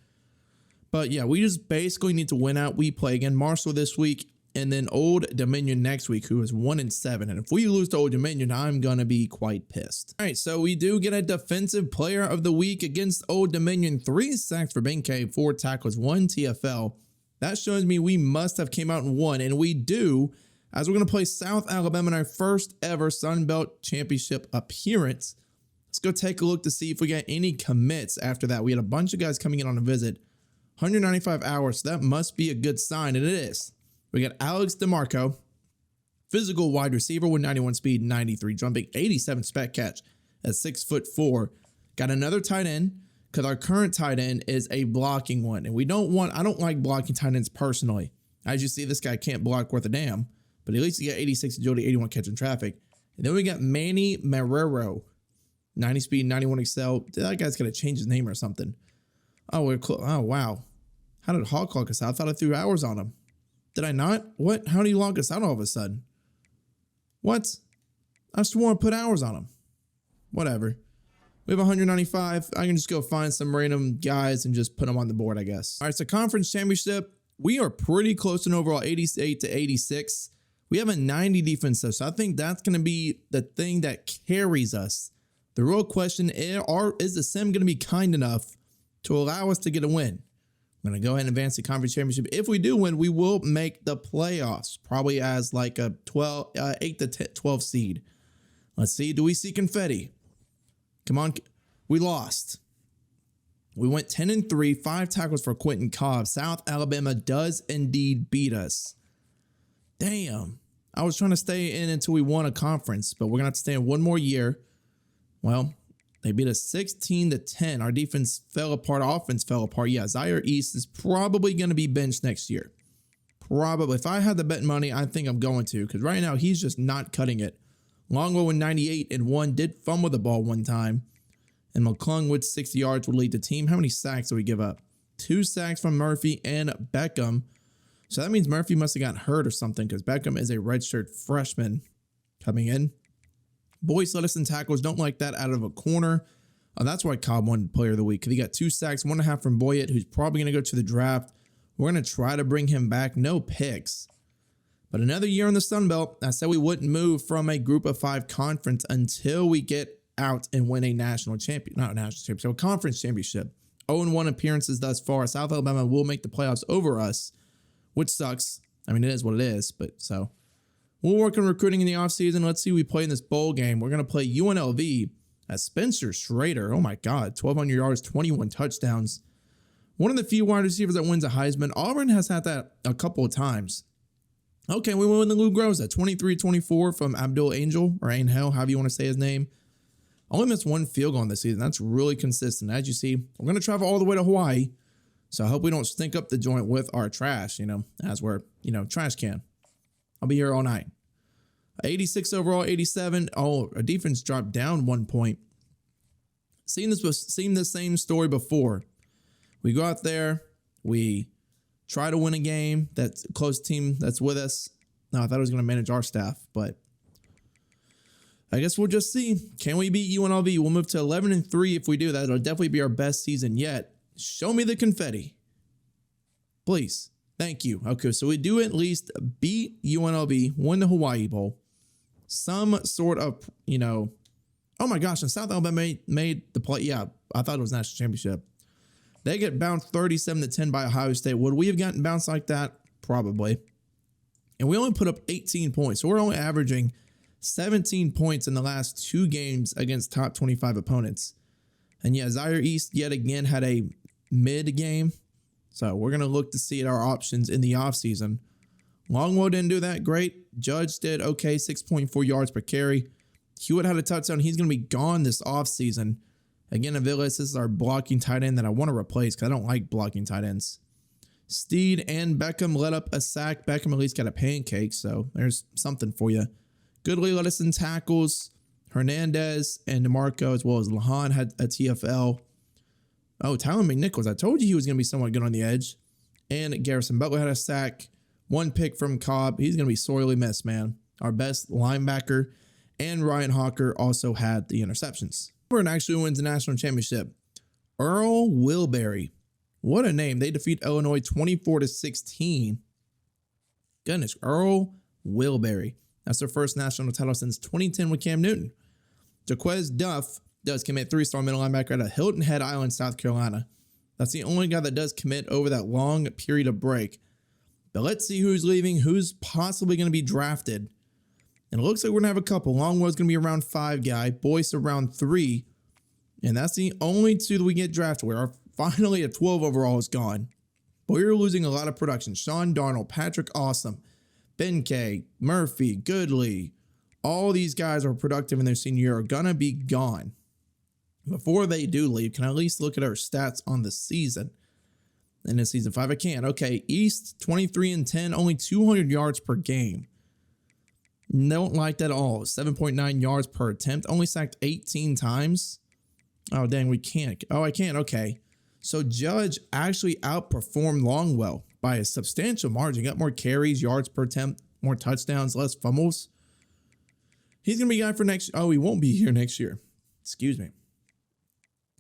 But yeah, we just basically need to win out. We play again Marshall this week and then Old Dominion next week, who is 1-7. And if we lose to Old Dominion, I'm going to be quite pissed. All right, so we do get a defensive player of the week against Old Dominion. 3 sacks for Benkei, 4 tackles, 1 TFL. That shows me we must have came out and won, and we do, as we're going to play South Alabama in our first ever Sun Belt Championship appearance. Let's go take a look to see if we got any commits after that. We had a bunch of guys coming in on a visit. 195 hours, so that must be a good sign, and it is. We got Alex DeMarco, physical wide receiver with 91 speed, 93 jumping, 87 spec catch at 6'4". Got another tight end, because our current tight end is a blocking one, and I don't like blocking tight ends personally. As you see, this guy can't block worth a damn, but at least he got 86 agility, 81 catching traffic. And then we got Manny Marrero, 90 speed, 91 excel. That guy's got to change his name or something. Oh, wow. How did Hawk lock us out? I thought I threw hours on him. Did I not? What? How did he lock us out all of a sudden? What? I swore I put hours on him. Whatever. We have 195. I can just go find some random guys and just put them on the board, I guess. All right, so conference championship. We are pretty close in overall, 88 to 86. We have a 90 defense, though, so I think that's going to be the thing that carries us. The real question is the sim going to be kind enough to allow us to get a win? I'm going to go ahead and advance the conference championship. If we do win, we will make the playoffs, probably as like a 8 to 12 seed. Let's see. Do we see confetti? Come on. We lost. We went 10-3, 5 tackles for Quentin Cobb. South Alabama does indeed beat us. Damn. I was trying to stay in until we won a conference, but we're going to have to stay in one more year. Well, they beat us 16-10. Our defense fell apart. Our offense fell apart. Yeah, Zaire East is probably going to be benched next year. Probably. If I had the bet money, I think I'm going to, because right now he's just not cutting it. Longwell with 98 and 1 did fumble the ball one time. And McClung with 60 yards would lead the team. How many sacks did we give up? 2 sacks from Murphy and Beckham. So that means Murphy must have gotten hurt or something, because Beckham is a redshirt freshman coming in. Boyce, lettuce, and tackles. Don't like that out of a corner. That's why Cobb won player of the week, because he got 2 sacks, 1.5 from Boyett, who's probably going to go to the draft. We're going to try to bring him back. No picks. But another year in the Sun Belt. I said we wouldn't move from a group of 5 conference until we get out and win a national champion. Not a national championship, a conference championship. 0-1 appearances thus far. South Alabama will make the playoffs over us. which sucks. I mean, it is what it is, but so we'll work on recruiting in the offseason. Let's see who we play in this bowl game. We're going to play UNLV at Spencer Schrader. Oh my God, 1,200 yards, 21 touchdowns. One of the few wide receivers that wins a Heisman. Auburn has had that a couple of times. Okay, we went with the Lou Groza, 23-24 from Abdul Angel, or Angel, however you want to say his name. Only missed one field goal in this season. That's really consistent. As you see, we're going to travel all the way to Hawaii. So I hope we don't stink up the joint with our trash, as we're, trash can. I'll be here all night. 86 overall, 87. Oh, our defense dropped down 1 point. Seen the same story before. We go out there, we try to win a game. That's a close team that's with us. No, I thought I was going to manage our staff, but I guess we'll just see. Can we beat UNLV? We'll move to 11-3 if we do that. It'll definitely be our best season yet. Show me the confetti. Please. Thank you. Okay, so we do at least beat UNLV, win the Hawaii Bowl. Some sort of, oh my gosh, and South Alabama made the play. Yeah, I thought it was national championship. They get bounced 37-10 by Ohio State. Would we have gotten bounced like that? Probably. And we only put up 18 points. So we're only averaging 17 points in the last 2 games against top 25 opponents. And yeah, Zaire East yet again had a mid game. So we're going to look to see our options in the offseason. Longwell didn't do that great. Judge did okay, 6.4 yards per carry. Hewitt had a touchdown. He's going to be gone this offseason. Again, Aviles, this is our blocking tight end that I want to replace because I don't like blocking tight ends. Steed and Beckham let up a sack. Beckham at least got a pancake, so there's something for you. Goodley led us in tackles. Hernandez and DeMarco, as well as Lahan, had a TFL. Oh, Tyler McNichols. I told you he was going to be somewhat good on the edge. And Garrison Butler had a sack. 1 pick from Cobb. He's going to be sorely missed, man. Our best linebacker. And Ryan Hawker also had the interceptions. Auburn actually wins the national championship. Earl Wilberry. What a name. They defeat Illinois 24-16. Goodness, Earl Wilberry. That's their first national title since 2010 with Cam Newton. Jaquez Duff does commit 3-star middle linebacker out of Hilton Head Island, South Carolina. That's the only guy that does commit over that long period of break. But let's see who's leaving, who's possibly going to be drafted. And it looks like we're going to have a couple. Longwell's going to be around 5 guy. Boyce around 3. And that's the only 2 that we get drafted. Where finally a 12 overall is gone. But we're losing a lot of production. Sean Darnold, Patrick Awesome, Ben K, Murphy, Goodley. All these guys are productive in their senior year are going to be gone. Before they do leave, can I at least look at our stats on the season? In this season 5, I can. Okay, East 23-10, only 200 yards per game. Don't like that at all. 7.9 yards per attempt. Only sacked 18 times. Oh, dang, we can't. Oh, I can. Okay. So Judge actually outperformed Longwell by a substantial margin. Got more carries, yards per attempt, more touchdowns, less fumbles. He's going to be a guy for next. Oh, he won't be here next year. Excuse me.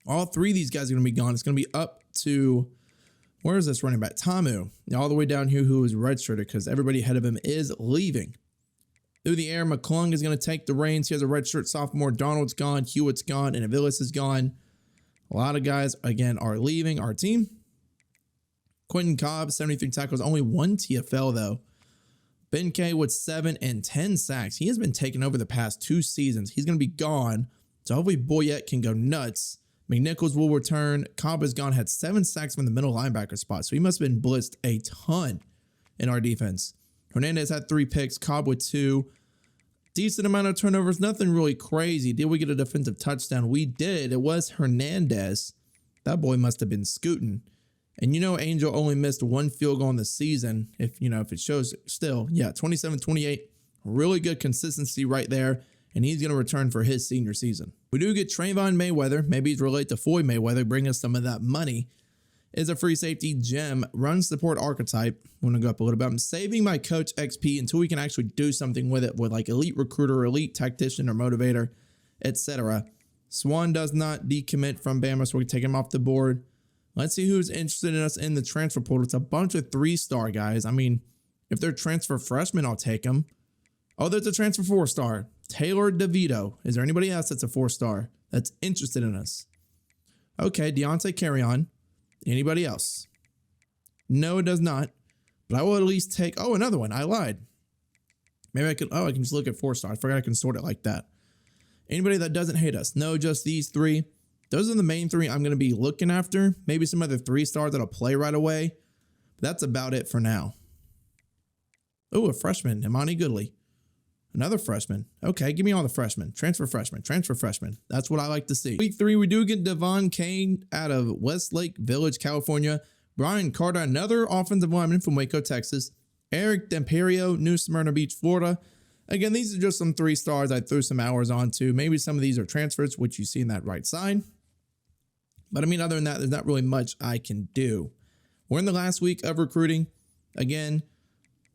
All 3 of these guys are going to be gone. It's going to be up to, where is this running back? Tamu. All the way down here who is redshirted because everybody ahead of him is leaving. Through the air, McClung is going to take the reins. He has a redshirt sophomore. Donald's gone. Hewitt's gone. And Aviles is gone. A lot of guys, again, are leaving our team. Quentin Cobb, 73 tackles. Only 1 TFL, though. Ben K with 7 and 10 sacks. He has been taken over the past 2 seasons. He's going to be gone. So hopefully Boyette can go nuts. McNichols will return. Cobb is gone. Had 7 sacks from the middle linebacker spot. So he must have been blitzed a ton in our defense. Hernandez had 3 picks. Cobb with 2. Decent amount of turnovers. Nothing really crazy. Did we get a defensive touchdown? We did. It was Hernandez. That boy must have been scooting. And Angel only missed 1 field goal in the season. If it shows still. Yeah, 27-28. Really good consistency right there. And he's going to return for his senior season. We do get Trayvon Mayweather. Maybe he's related to Floyd Mayweather. Bring us some of that money. Is a free safety gem. Run support archetype. I'm going to go up a little bit. I'm saving my coach XP until we can actually do something with it with like elite recruiter, elite tactician, or motivator, etc. Swan does not decommit from Bama, so we can take him off the board. Let's see who's interested in us in the transfer portal. It's a bunch of 3-star guys. I mean, if they're transfer freshmen, I'll take them. Oh, there's a transfer 4-star. Taylor DeVito. Is there anybody else that's a 4-star that's interested in us? Okay, Deontay Carrion. Anybody else? No, it does not. But I will at least take, oh, another one. I lied. Maybe I can, oh, I can just look at 4-star. I forgot I can sort it like that. Anybody that doesn't hate us. No, just these 3. Those are the main 3 I'm going to be looking after. Maybe some other 3-stars that'll play right away. But that's about it for now. Oh, a freshman. Imani Goodley. Another freshman. Okay, give me all the freshmen. Transfer freshman. Transfer freshman. That's what I like to see. Week 3, we do get Devon Kane out of Westlake Village, California. Brian Carter, another offensive lineman from Waco, Texas. Eric D'Imperio, New Smyrna Beach, Florida. Again, these are just some 3-stars I threw some hours onto. Maybe some of these are transfers, which you see in that right side. But I mean, other than that, there's not really much I can do. We're in the last week of recruiting. Again,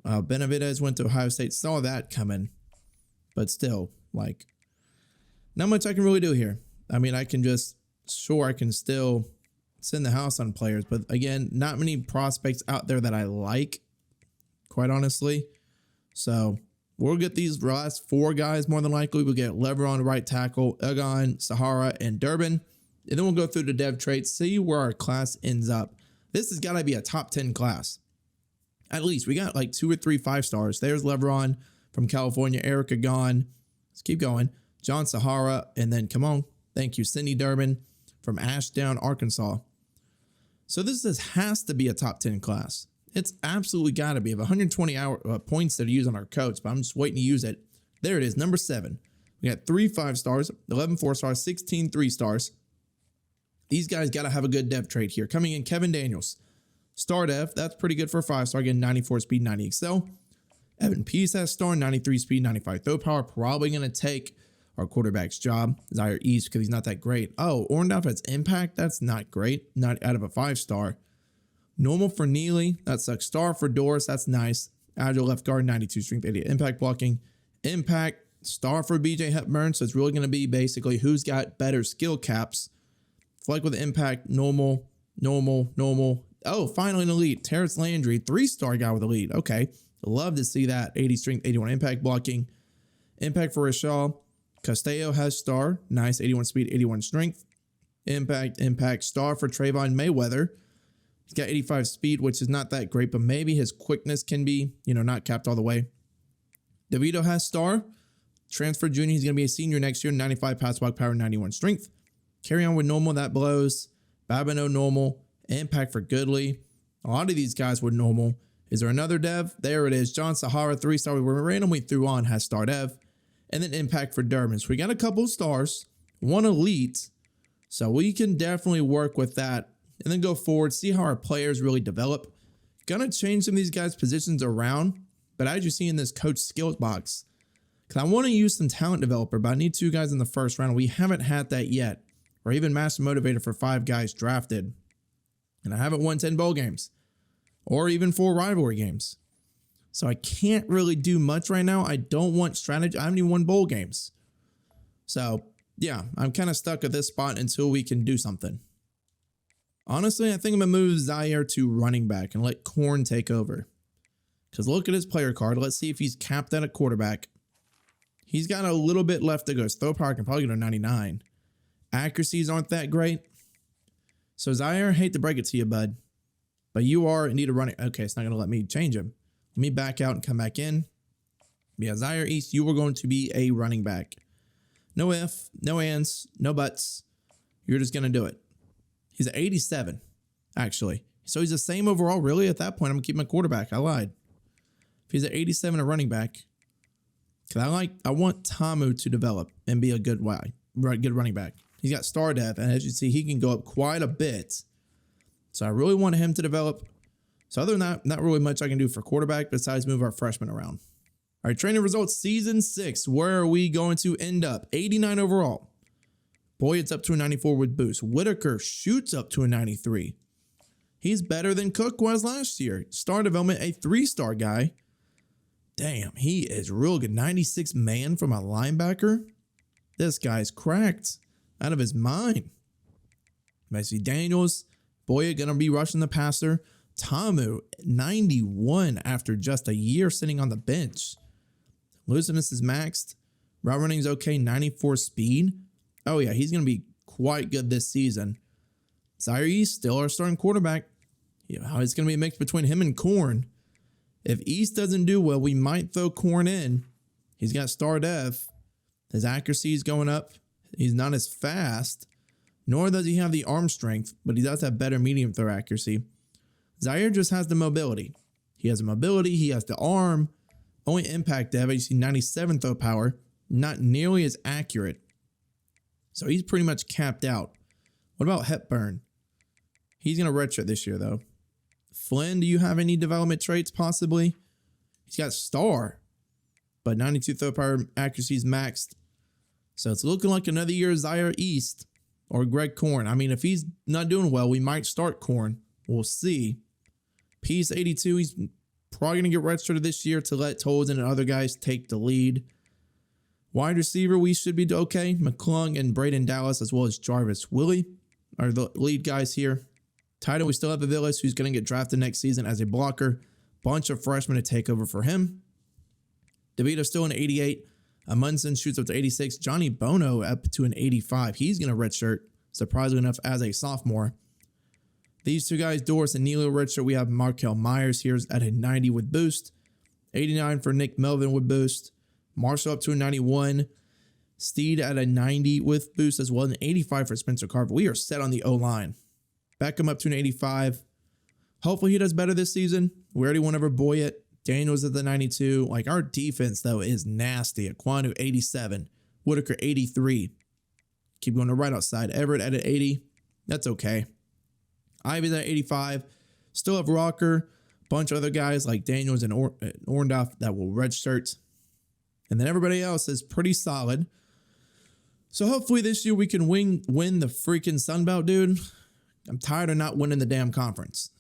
Benavidez went to Ohio State. Saw that coming. But still, like, not much I can really do here. I mean, I can just, sure, I can still send the house on players. But again, not many prospects out there that I like, quite honestly. So we'll get these last 4 guys more than likely. We'll get Leveron, right tackle, Egon, Sahara, and Durbin. And then we'll go through the dev traits, see where our class ends up. This has got to be a top 10 class. At least we got like 2 or 3 5-stars. There's Leveron from California, Eric Egon. Let's keep going. John Sahara, and then come on. Thank you, Cindy Durbin from Ashdown, Arkansas. So this has to be a top 10 class. It's absolutely got to be. Of 120 points that are used on our coach, but I'm just waiting to use it. There it is, number 7. We got 3 5-stars, 11 4-stars, 16 3-stars. These guys got to have a good dev trait here. Coming in, Kevin Daniels. Star dev, that's pretty good for a 5-star. Again, 94 speed, 90 excel. Evan Pease has star, 93 speed, 95 throw power. Probably going to take our quarterback's job. Zaire East, because he's not that great. Oh, Orndorff has impact. That's not great. Not out of a 5-star. Normal for Neely. That sucks. Star for Doris. That's nice. Agile left guard, 92 strength, 80 impact blocking. Impact. Star for BJ Hepburn. So it's really going to be basically who's got better skill caps. Flight with impact. Normal. Oh, finally an elite. Terrence Landry. 3-star guy with elite. Okay. Love to see that. 80 strength, 81 impact blocking. Impact for Rashal. Castillo has star. Nice. 81 speed, 81 strength. Impact. Star for Trayvon Mayweather. He's got 85 speed, which is not that great, but maybe his quickness can be, not capped all the way. DeVito has star. Transfer junior. He's going to be a senior next year. 95 pass block power, 91 strength. Carry on with normal. That blows. Babineau normal. Impact for Goodley. A lot of these guys were normal. Is there another dev? There it is. John Sahara, 3-star. We randomly threw on, has star dev. And then impact for Durbin. So we got a couple of stars, 1 elite. So we can definitely work with that. And then go forward, see how our players really develop. Gonna change some of these guys' positions around. But as you see in this coach skills box, because I want to use some talent developer, but I need 2 guys in the first round. We haven't had that yet. Or even master motivator for 5 guys drafted. And I haven't won 10 bowl games. Or even 4 rivalry games. So I can't really do much right now. I don't want strategy. I haven't even won bowl games. So yeah, I'm kind of stuck at this spot until we can do something. Honestly, I think I'm going to move Zaire to running back and let Korn take over. Because look at his player card. Let's see if he's capped at a quarterback. He's got a little bit left to go. His throw power can probably go to 99. Accuracies aren't that great. So Zaire, hate to break it to you, bud. But you are indeed a running. Okay, it's not going to let me change him. Let me back out and come back in. Yeah, Zaire East, you are going to be a running back. No if, no ands, no buts. You're just going to do it. He's at 87, actually. So he's the same overall, really? At that point, I'm going to keep my quarterback. I lied. If he's at 87, a running back. Because I want Tamu to develop and be a good running back. He's got star dev, and as you see, he can go up quite a bit. So I really want him to develop. So other than that, not really much I can do for quarterback besides move our freshmen around. All right, training results, season 6. Where are we going to end up? 89 overall. Boy, it's up to a 94 with boost. Whitaker shoots up to a 93. He's better than Cook was last year. Star development, a 3-star guy. Damn, he is real good. 96 man from a linebacker. This guy's cracked out of his mind. Messi Daniels. Boya going to be rushing the passer. Tamu, 91 after just a year sitting on the bench. Looseness is maxed. Route running is okay. 94 speed. Oh, yeah, he's going to be quite good this season. Zaire East, still our starting quarterback. How it's going to be a mix between him and Korn. If East doesn't do well, we might throw Corn in. He's got star def. His accuracy is going up. He's not as fast, nor does he have the arm strength, but he does have better medium throw accuracy. Zaire just has the mobility. He has the mobility. He has the arm. Only impact dev, you see 97 throw power, not nearly as accurate. So he's pretty much capped out. What about Hepburn? He's going to redshirt this year, though. Flynn, do you have any development traits, possibly? He's got star, but 92 throw power accuracy is maxed. So it's looking like another year Zaire East or Greg Corn. I mean, if he's not doing well, we might start Corn. We'll see. Peace 82, he's probably going to get redshirted this year to let Tolson and other guys take the lead. Wide receiver, we should be okay. McClung and Braden Dallas, as well as Jarvis Willie, are the lead guys here. Tight end, we still have Aviles, who's going to get drafted next season as a blocker. Bunch of freshmen to take over for him. DeVito still an 88. Amundsen shoots up to 86. Johnny Bono up to an 85. He's going to redshirt, surprisingly enough, as a sophomore. These two guys, Doris and Nilo redshirt. We have Markel Myers here at a 90 with boost. 89 for Nick Melvin with boost. Marshall up to a 91. Steed at a 90 with boost as well. And 85 for Spencer Carver. We are set on the O-line. Beckham up to an 85. Hopefully he does better this season. We already won over Boyett. Daniels at the 92. Like, our defense, though, is nasty. Aquanu, 87. Whitaker, 83. Keep going to right outside. Everett at an 80. That's okay. Ivy's at 85. Still have Rocker. Bunch of other guys like Daniels and Orndorff that will redshirt. And then everybody else is pretty solid. So hopefully this year we can win the freaking Sunbelt, dude. I'm tired of not winning the damn conference.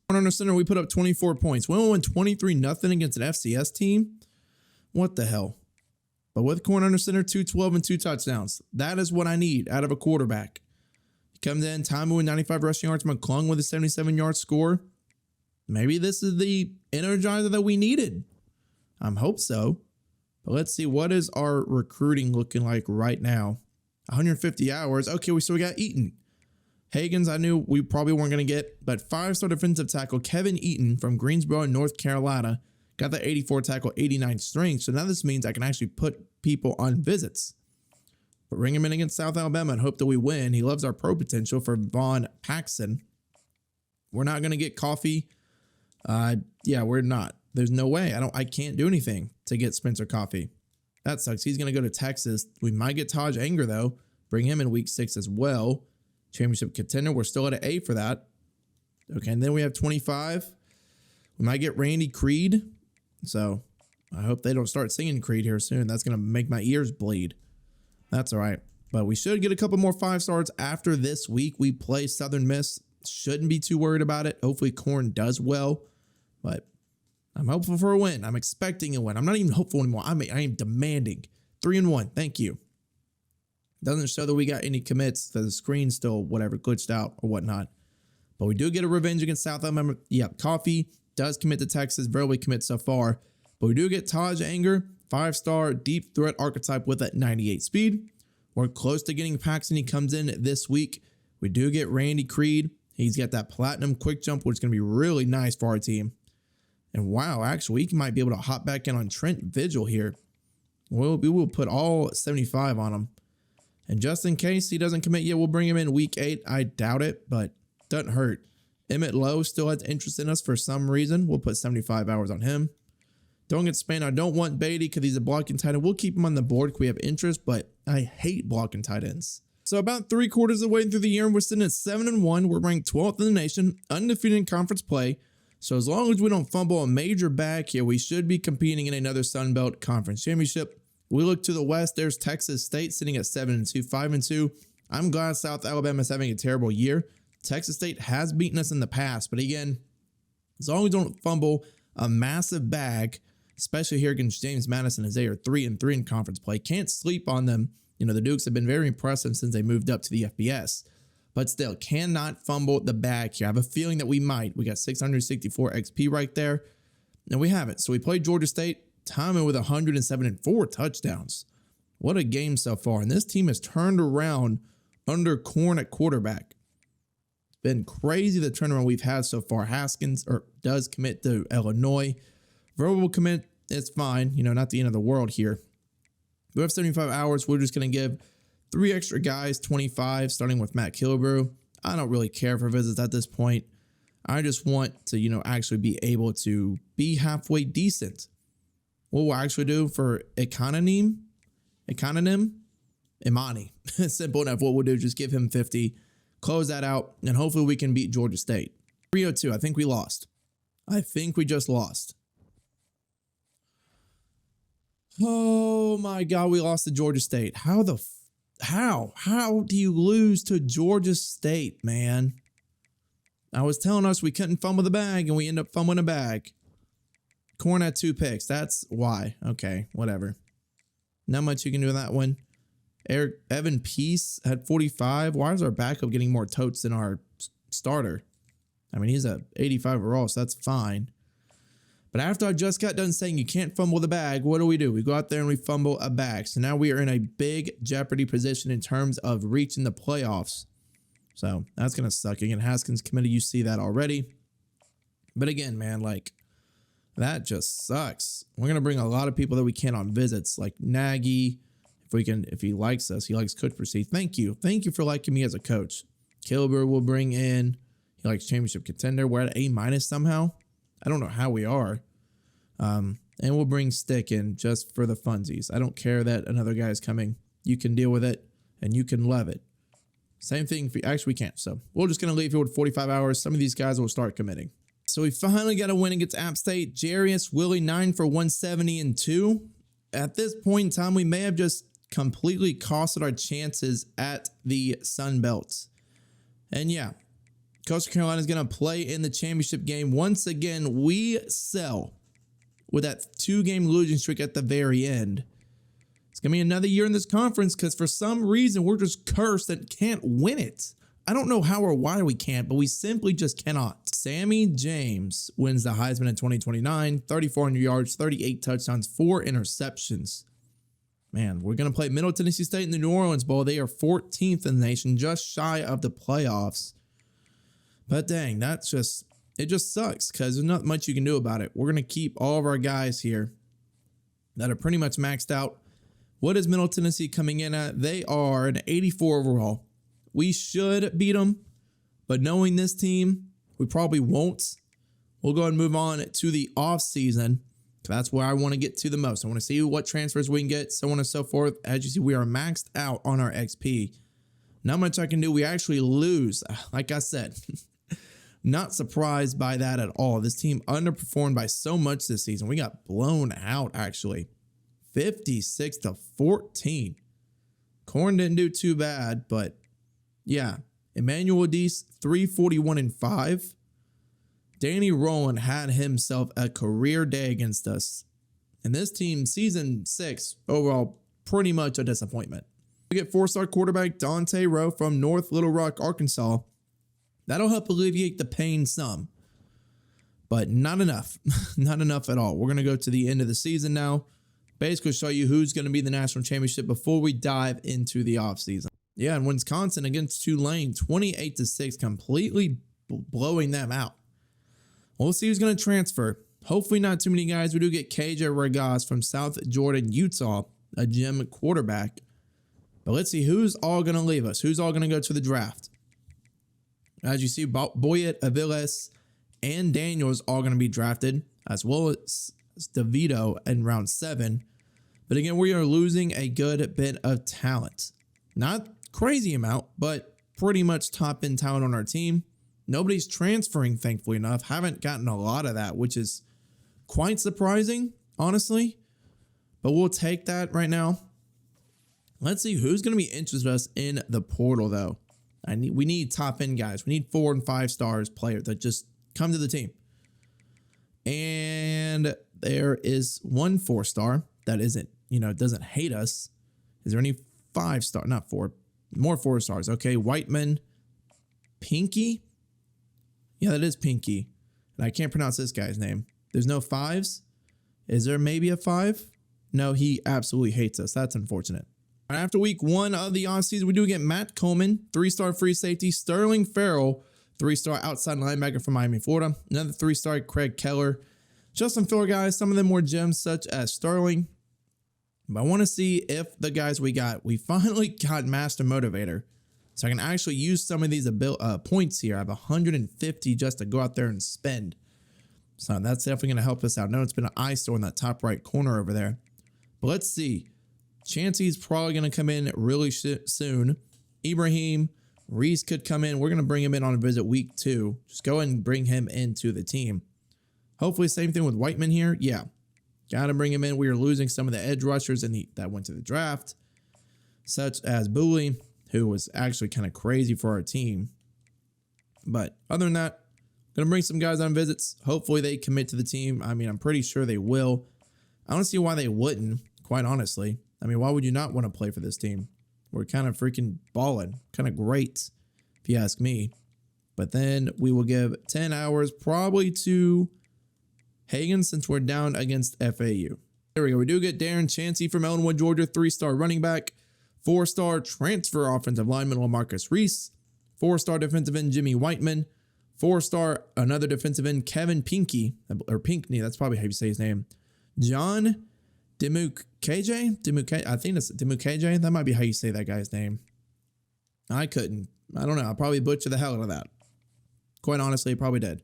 On our center, we put up 24 points. We only won 23-0 against an FCS team. What the hell? But with Corn under center, 212 and 2 touchdowns. That is what I need out of a quarterback. He comes in, Tamu with 95 rushing yards, McClung with a 77-yard score. Maybe this is the energizer that we needed. I hope so. But let's see, what is our recruiting looking like right now? 150 hours. Okay, we still got Eaton. Hagens, I knew we probably weren't going to get, but 5-star defensive tackle Kevin Eaton from Greensboro, North Carolina, got the 84 tackle, 89 strength. So now this means I can actually put people on visits. But bring him in against South Alabama and hope that we win. He loves our pro potential for Vaughn Paxson. We're not going to get Coffee. Yeah, we're not. There's no way. I can't do anything to get Spencer Coffee. That sucks. He's going to go to Texas. We might get Taj Anger, though. Bring him in week 6 as well. Championship contender. We're still at an A for that. Okay, and then we have 25. We might get Randy Creed. So I hope they don't start singing Creed here soon. That's going to make my ears bleed. That's all right. But we should get a couple more 5-stars after this week. We play Southern Miss. Shouldn't be too worried about it. Hopefully Corn does well. But I'm hopeful for a win. I'm expecting a win. I'm not even hopeful anymore. I am demanding. 3-1. Thank you. Doesn't show that we got any commits. The screen still whatever glitched out or whatnot. But we do get a revenge against South Alabama. Yep, Coffee does commit to Texas. Barely commit so far. But we do get Taj Anger, 5-star deep threat archetype with that 98 speed. We're close to getting Paxton. He comes in this week. We do get Randy Creed. He's got that platinum quick jump, which is going to be really nice for our team. And wow, actually, we might be able to hop back in on Trent Vigil here. We will put all 75 on him. And just in case he doesn't commit yet, we'll bring him in week 8. I doubt it, but doesn't hurt. Emmett Lowe still has interest in us for some reason. We'll put 75 hours on him. Don't get Spain. I don't want Beatty because he's a blocking tight end. We'll keep him on the board if we have interest, but I hate blocking tight ends. So about 3/4 of the way through the year, we're sitting at 7-1. We're ranked 12th in the nation, undefeated in conference play. So as long as we don't fumble a major bag here, we should be competing in another Sun Belt Conference Championship. We look to the west. There's Texas State sitting at 7-2, 5-2. I'm glad South Alabama is having a terrible year. Texas State has beaten us in the past, but again, as long as we don't fumble a massive bag, especially here against James Madison, as they are 3-3 in conference play, can't sleep on them. You know, the Dukes have been very impressive since they moved up to the FBS, but still cannot fumble the bag here. I have a feeling that we might. We got 664 XP right there, and we have it. So we played Georgia State. Timing with 107 and 4 touchdowns. What a game so far. And this team has turned around under Corn at quarterback. It's been crazy the turnaround we've had so far. Haskins does commit to Illinois. Verbal commit, it's fine. You know, not the end of the world here. We have 75 hours. We're just going to give 3 extra guys 25, starting with Matt Killebrew. I don't really care for visits at this point. I just want to, you know, actually be able to be halfway decent. What we'll actually do for Imani. Simple enough. What we'll do, just give him 50, close that out, and hopefully we can beat Georgia State. 302, I think we lost. I think we just lost. Oh my God, we lost to Georgia State. How do you lose to Georgia State, man? I was telling us we couldn't fumble the bag, and we end up fumbling a bag. Corn had 2 picks. That's why. Okay, whatever. Not much you can do with that one. Evan Peace had 45. Why is our backup getting more totes than our starter? I mean, he's at 85 overall, so that's fine. But after I just got done saying you can't fumble the bag, what do? We go out there and we fumble a bag. So now we are in a big jeopardy position in terms of reaching the playoffs. So that's going to suck. Again, Haskins committee, you see that already. But again, man, like, that just sucks. We're going to bring a lot of people that we can't on visits, like Nagy. If he likes us, he likes Coach Proceed. Thank you. Thank you for liking me as a coach. Kilber will bring in. He likes championship contender. We're at A- somehow. I don't know how we are. And we'll bring Stick in just for the funsies. I don't care that another guy is coming. You can deal with it, and you can love it. Same thing. Actually, we can't. So we're just going to leave here with 45 hours. Some of these guys will start committing. So we finally got a win against App State. Jarius Willie, 9 for 170 and 2. At this point in time, we may have just completely costed our chances at the Sun Belt. And yeah, Coastal Carolina is going to play in the championship game. Once again, we sell with that 2-game losing streak at the very end. It's going to be another year in this conference because for some reason we're just cursed and can't win it. I don't know how or why we can't, but we simply just cannot. Sammy James wins the Heisman in 2029, 3,400 yards, 38 touchdowns, 4 interceptions. Man, we're going to play Middle Tennessee State in the New Orleans Bowl. They are 14th in the nation, just shy of the playoffs. But dang, it just sucks because there's not much you can do about it. We're going to keep all of our guys here that are pretty much maxed out. What is Middle Tennessee coming in at? They are an 84 overall. We should beat them, but knowing this team, we probably won't. We'll go ahead and move on to the offseason. That's where I want to get to the most. I want to see what transfers we can get, so on and so forth. As you see, we are maxed out on our XP. Not much I can do. We actually lose. Like I said, not surprised by that at all. This team underperformed by so much this season. We got blown out, actually. 56-14. Corn didn't do too bad, but yeah. Emmanuel Deese, 341 and 5. Danny Rowland had himself a career day against us. And this team, season 6, overall, pretty much a disappointment. We get 4-star quarterback Dante Rowe from North Little Rock, Arkansas. That'll help alleviate the pain some. But not enough. Not enough at all. We're going to go to the end of the season now. Basically show you who's going to be the national championship before we dive into the offseason. Yeah, and Wisconsin against Tulane, 28-6, completely blowing them out. We'll see who's going to transfer. Hopefully not too many guys. We do get KJ Regas from South Jordan, Utah, a gym quarterback. But let's see who's all going to leave us. Who's all going to go to the draft. As you see, Boyett, Aviles, and Daniels all going to be drafted, as well as DeVito in round 7. But again, we are losing a good bit of talent. Not crazy amount, but pretty much top end talent on our team. Nobody's transferring, thankfully enough. Haven't gotten a lot of that, which is quite surprising, honestly. But we'll take that right now. Let's see who's going to be interested in us in the portal, though. We need top end guys. We need 4 and 5 stars players that just come to the team. And there is one 4-star that doesn't hate us. Is there any 5-star? Not 4. More 4 stars. Okay, Whiteman. Pinky? Yeah, that is Pinky. And I can't pronounce this guy's name. There's no 5s? Is there maybe a 5? No, he absolutely hates us. That's unfortunate. After week 1 of the offseason, we do get Matt Coleman, 3-star free safety, Sterling Farrell, 3-star outside linebacker from Miami, Florida, another 3-star Craig Keller, Justin filler guys, some of them were gems such as Sterling. But I want to see if the guys we finally got Master Motivator. So I can actually use some of these points here. I have 150 just to go out there and spend. So that's definitely going to help us out. No, it's been an eyesore in that top right corner over there. But let's see. Chancey's probably going to come in really soon. Ibrahim, Reese could come in. We're going to bring him in on a visit week 2. Just go ahead and bring him into the team. Hopefully same thing with Whiteman here. Yeah. Got to bring him in. We are losing some of the edge rushers that went to the draft, such as Booley, who was actually kind of crazy for our team. But other than that, going to bring some guys on visits. Hopefully they commit to the team. I mean, I'm pretty sure they will. I don't see why they wouldn't, quite honestly. I mean, why would you not want to play for this team? We're kind of freaking balling. Kind of great, if you ask me. But then we will give 10 hours probably to Hagan since we're down against FAU. There we go. We do get Darren Chancey from Ellenwood, Georgia, 3-star running back, 4-star transfer offensive lineman LaMarcus Reese, 4-star defensive end Jimmy Whiteman, 4-star another defensive end Kevin Pinckney, or Pinckney, that's probably how you say his name, John Demukaj, I think it's Demukaj, that might be how you say that guy's name. I don't know, I probably butchered the hell out of that. Quite honestly, probably did.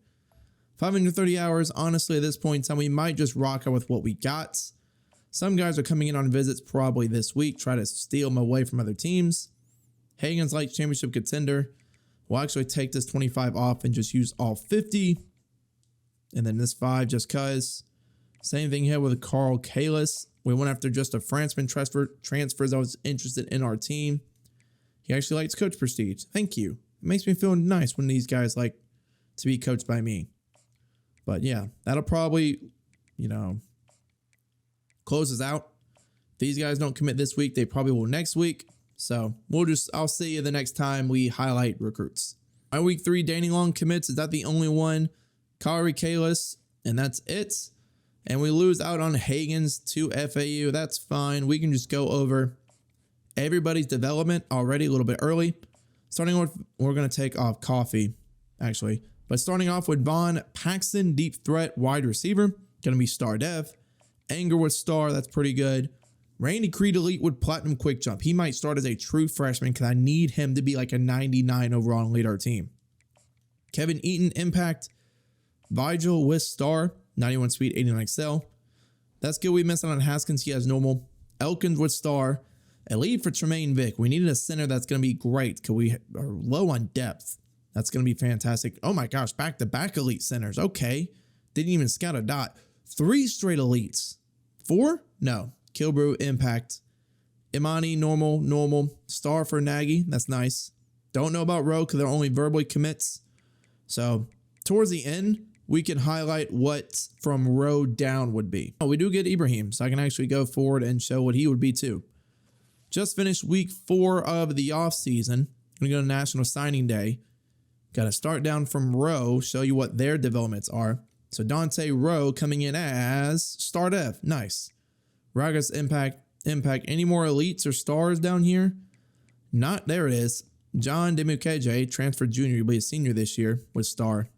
530 hours, honestly, at this point in time, we might just rock out with what we got. Some guys are coming in on visits probably this week, try to steal them away from other teams. Hagen's like championship contender. We'll actually take this 25 off and just use all 50. And then this 5 just cuz. Same thing here with Carl Kalis. We went after just a Franceman transfers that was interested in our team. He actually likes Coach Prestige. Thank you. It makes me feel nice when these guys like to be coached by me. But yeah, that'll probably, close us out. If these guys don't commit this week, they probably will next week. So I'll see you the next time we highlight recruits. My week 3 Danny Long commits. Is that the only one? Kari Kalis, and that's it. And we lose out on Hagen's to FAU. That's fine. We can just go over everybody's development already a little bit early. Starting with, we're going to take off Coffee, actually. But starting off with Von Paxton, deep threat, wide receiver. Going to be star dev. Anger with star, that's pretty good. Randy Creed elite with platinum quick jump. He might start as a true freshman because I need him to be like a 99 overall and lead our team. Kevin Eaton, impact. Vigil with star, 91 speed, 89 excel. That's good. We missed out on Haskins. He has normal. Elkins with star. Elite for Tremaine Vick. We needed a center that's going to be great because we are low on depth. That's going to be fantastic. Oh my gosh, back-to-back elite centers. Okay. Didn't even scout a dot. 3 straight elites. 4? No. Kilbrew, impact. Imani, normal. Star for Nagy. That's nice. Don't know about Rowe because they're only verbally commits. So towards the end, we can highlight what from Rowe down would be. Oh, we do get Ibrahim, so I can actually go forward and show what he would be too. Just finished week 4 of the offseason. Gonna go to National Signing Day. Got to start down from Rowe, show you what their developments are. So Dante Rowe coming in as star dev. Nice. Ragas impact. Any more elites or stars down here? Not. There it is. John Demukaj, transferred junior. He'll be a senior this year with star.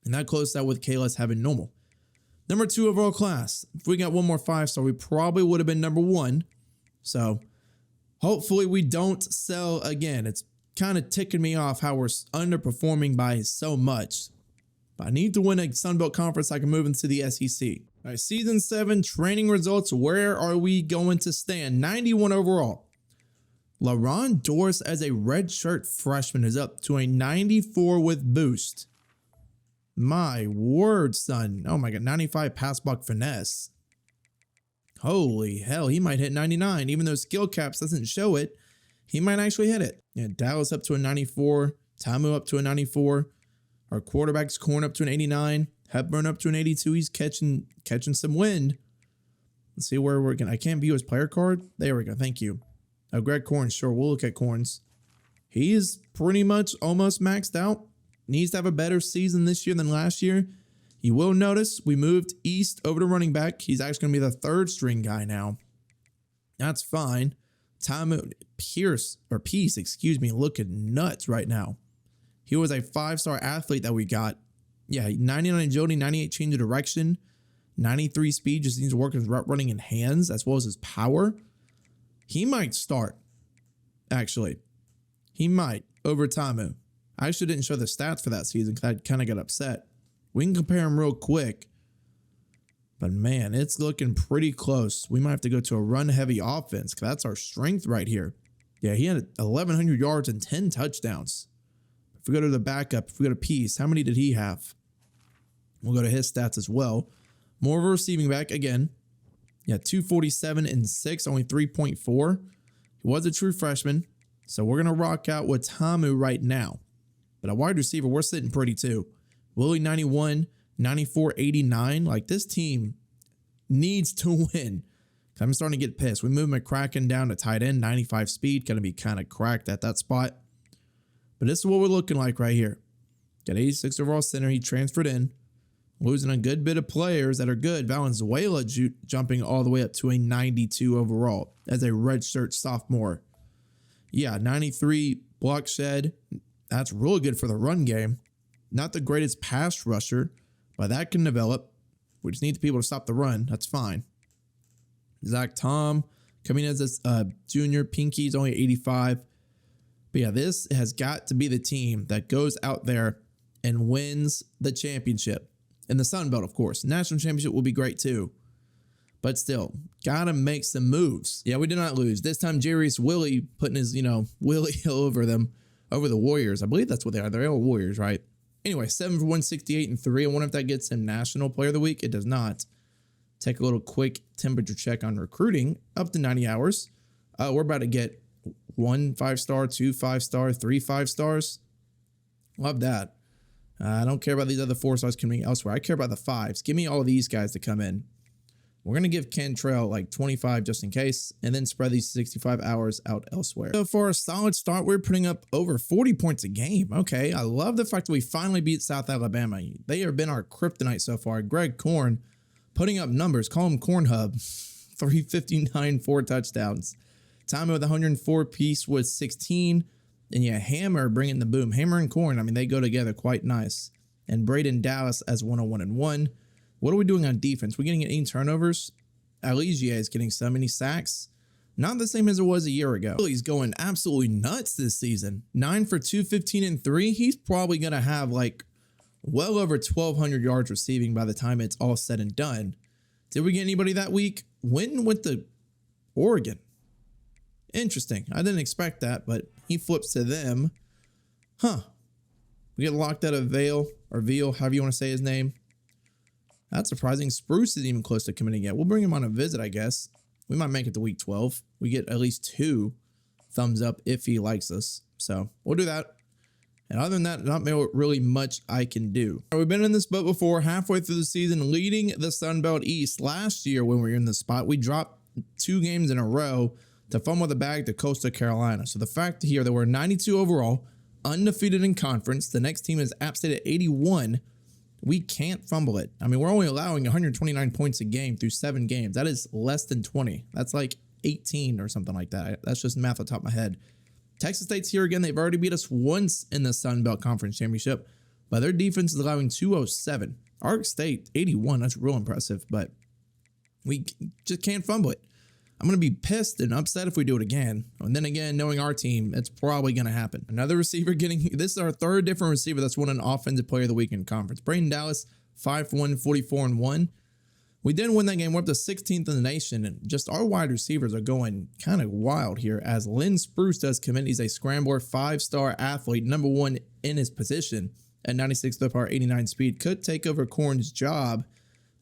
And that closed out with Kalis having normal. Number 2 overall class. If we got one more 5-star, we probably would have been number 1. So hopefully we don't sell again. It's kind of ticking me off how we're underperforming by so much. But I need to win a Sunbelt Conference so I can move into the SEC. All right, Season 7 training results. Where are we going to stand? 91 overall. LaRon Doris as a redshirt freshman is up to a 94 with boost. My word, son. Oh my God, 95 pass block finesse. Holy hell, he might hit 99. Even though skill caps doesn't show it, he might actually hit it. Yeah, Dallas up to a 94. Tamu up to a 94. Our quarterback's Corn up to an 89. Hepburn up to an 82. He's catching some wind. Let's see where we're going. I can't view his player card. There we go. Thank you. Oh, Greg Corns. Sure, we'll look at Corns. He is pretty much almost maxed out. Needs to have a better season this year than last year. You will notice we moved East over to running back. He's actually going to be the 3rd string guy now. That's fine. Peace, looking nuts right now. He was a 5-star athlete that we got. Yeah, 99 agility, 98 change of direction. 93 speed, just needs to work his route running in hands as well as his power. He might start, actually. He might over Ta'amu. I actually didn't show the stats for that season because I kind of got upset. We can compare him real quick. But man, it's looking pretty close. We might have to go to a run-heavy offense because that's our strength right here. Yeah, he had 1,100 yards and 10 touchdowns. If we go to the backup, if we go to Peace, how many did he have? We'll go to his stats as well. More of a receiving back again. Yeah, 247 and 6, only 3.4. He was a true freshman. So we're going to rock out with Ta'amu right now. But a wide receiver, we're sitting pretty too. Willie 91, 94, 89. Like this team needs to win. I'm starting to get pissed. We moved McCracken down to tight end, 95 speed. Going to be kind of cracked at that spot. But this is what we're looking like right here. Got 86 overall center. He transferred in. Losing a good bit of players that are good. Valenzuela jumping all the way up to a 92 overall as a redshirt sophomore. Yeah, 93 block shed. That's really good for the run game. Not the greatest pass rusher, but that can develop. We just need the people to stop the run. That's fine. Zach Tom coming as a junior. Pinky's only 85. But yeah, this has got to be the team that goes out there and wins the championship. In the Sun Belt, of course. National championship will be great too. But still, gotta make some moves. Yeah, we did not lose. This time, Jarius Willie putting his, Willie over them, over the Warriors. I believe that's what they are. They're all Warriors, right? Anyway, 7 for 168 and 3. I wonder if that gets him National Player of the Week. It does not. Take a little quick temperature check on recruiting. Up to 90 hours. We're about to get 1 5-star, 2 5-star, 3 5-stars. Love that. I don't care about these other 4-stars coming elsewhere. I care about the 5s. Give me all of these guys to come in. We're going to give Cantrell like 25 just in case, and then spread these 65 hours out elsewhere. So for a solid start, we're putting up over 40 points a game. Okay, I love the fact that we finally beat South Alabama. They have been our kryptonite so far. Greg Korn putting up numbers. Call him Corn Hub. 359, 4 touchdowns. Tommy with 104, Peace with 16. And yeah, Hammer bringing the boom. Hammer and Corn, I mean, they go together quite nice. And Braden Dallas as 101 and 1. What are we doing on defense? We're getting 8 turnovers. Aligier is getting so many sacks. Not the same as it was a year ago. He's going absolutely nuts this season. 9 for 215 and 3. He's probably going to have like well over 1,200 yards receiving by the time it's all said and done. Did we get anybody that week? Win with the Oregon. Interesting. I didn't expect that, but he flips to them. Huh. We get locked out of Veal, or Veal, however you want to say his name. That's surprising. Spruce isn't even close to committing yet. We'll bring him on a visit, I guess. We might make it to week 12. We get at least 2 thumbs up if he likes us. So we'll do that. And other than that, not really much I can do. We've been in this boat before, halfway through the season, leading the Sun Belt East. Last year when we were in this spot, we dropped 2 games in a row to fumble the bag to Coastal Carolina. So the fact here that we're 92 overall, undefeated in conference. The next team is App State at 81. We can't fumble it. I mean, we're only allowing 129 points a game through 7 games. That is less than 20. That's like 18 or something like that. That's just math on top of my head. Texas State's here again. They've already beat us once in the Sun Belt Conference Championship, but their defense is allowing 207. Ark State, 81. That's real impressive, but we just can't fumble it. I'm going to be pissed and upset if we do it again. And then again, knowing our team, it's probably going to happen. Another receiver getting, this is our 3rd different receiver that's won an Offensive Player of the Week in conference. Braden Dallas, 5 for 144 and 1. We didn't win that game. We're up to 16th in the nation, and just our wide receivers are going kind of wild here as Lynn Spruce does commit. He's a scrambler, 5-star athlete, number 1 in his position at 96 throw-power, 89 speed. Could take over Corn's job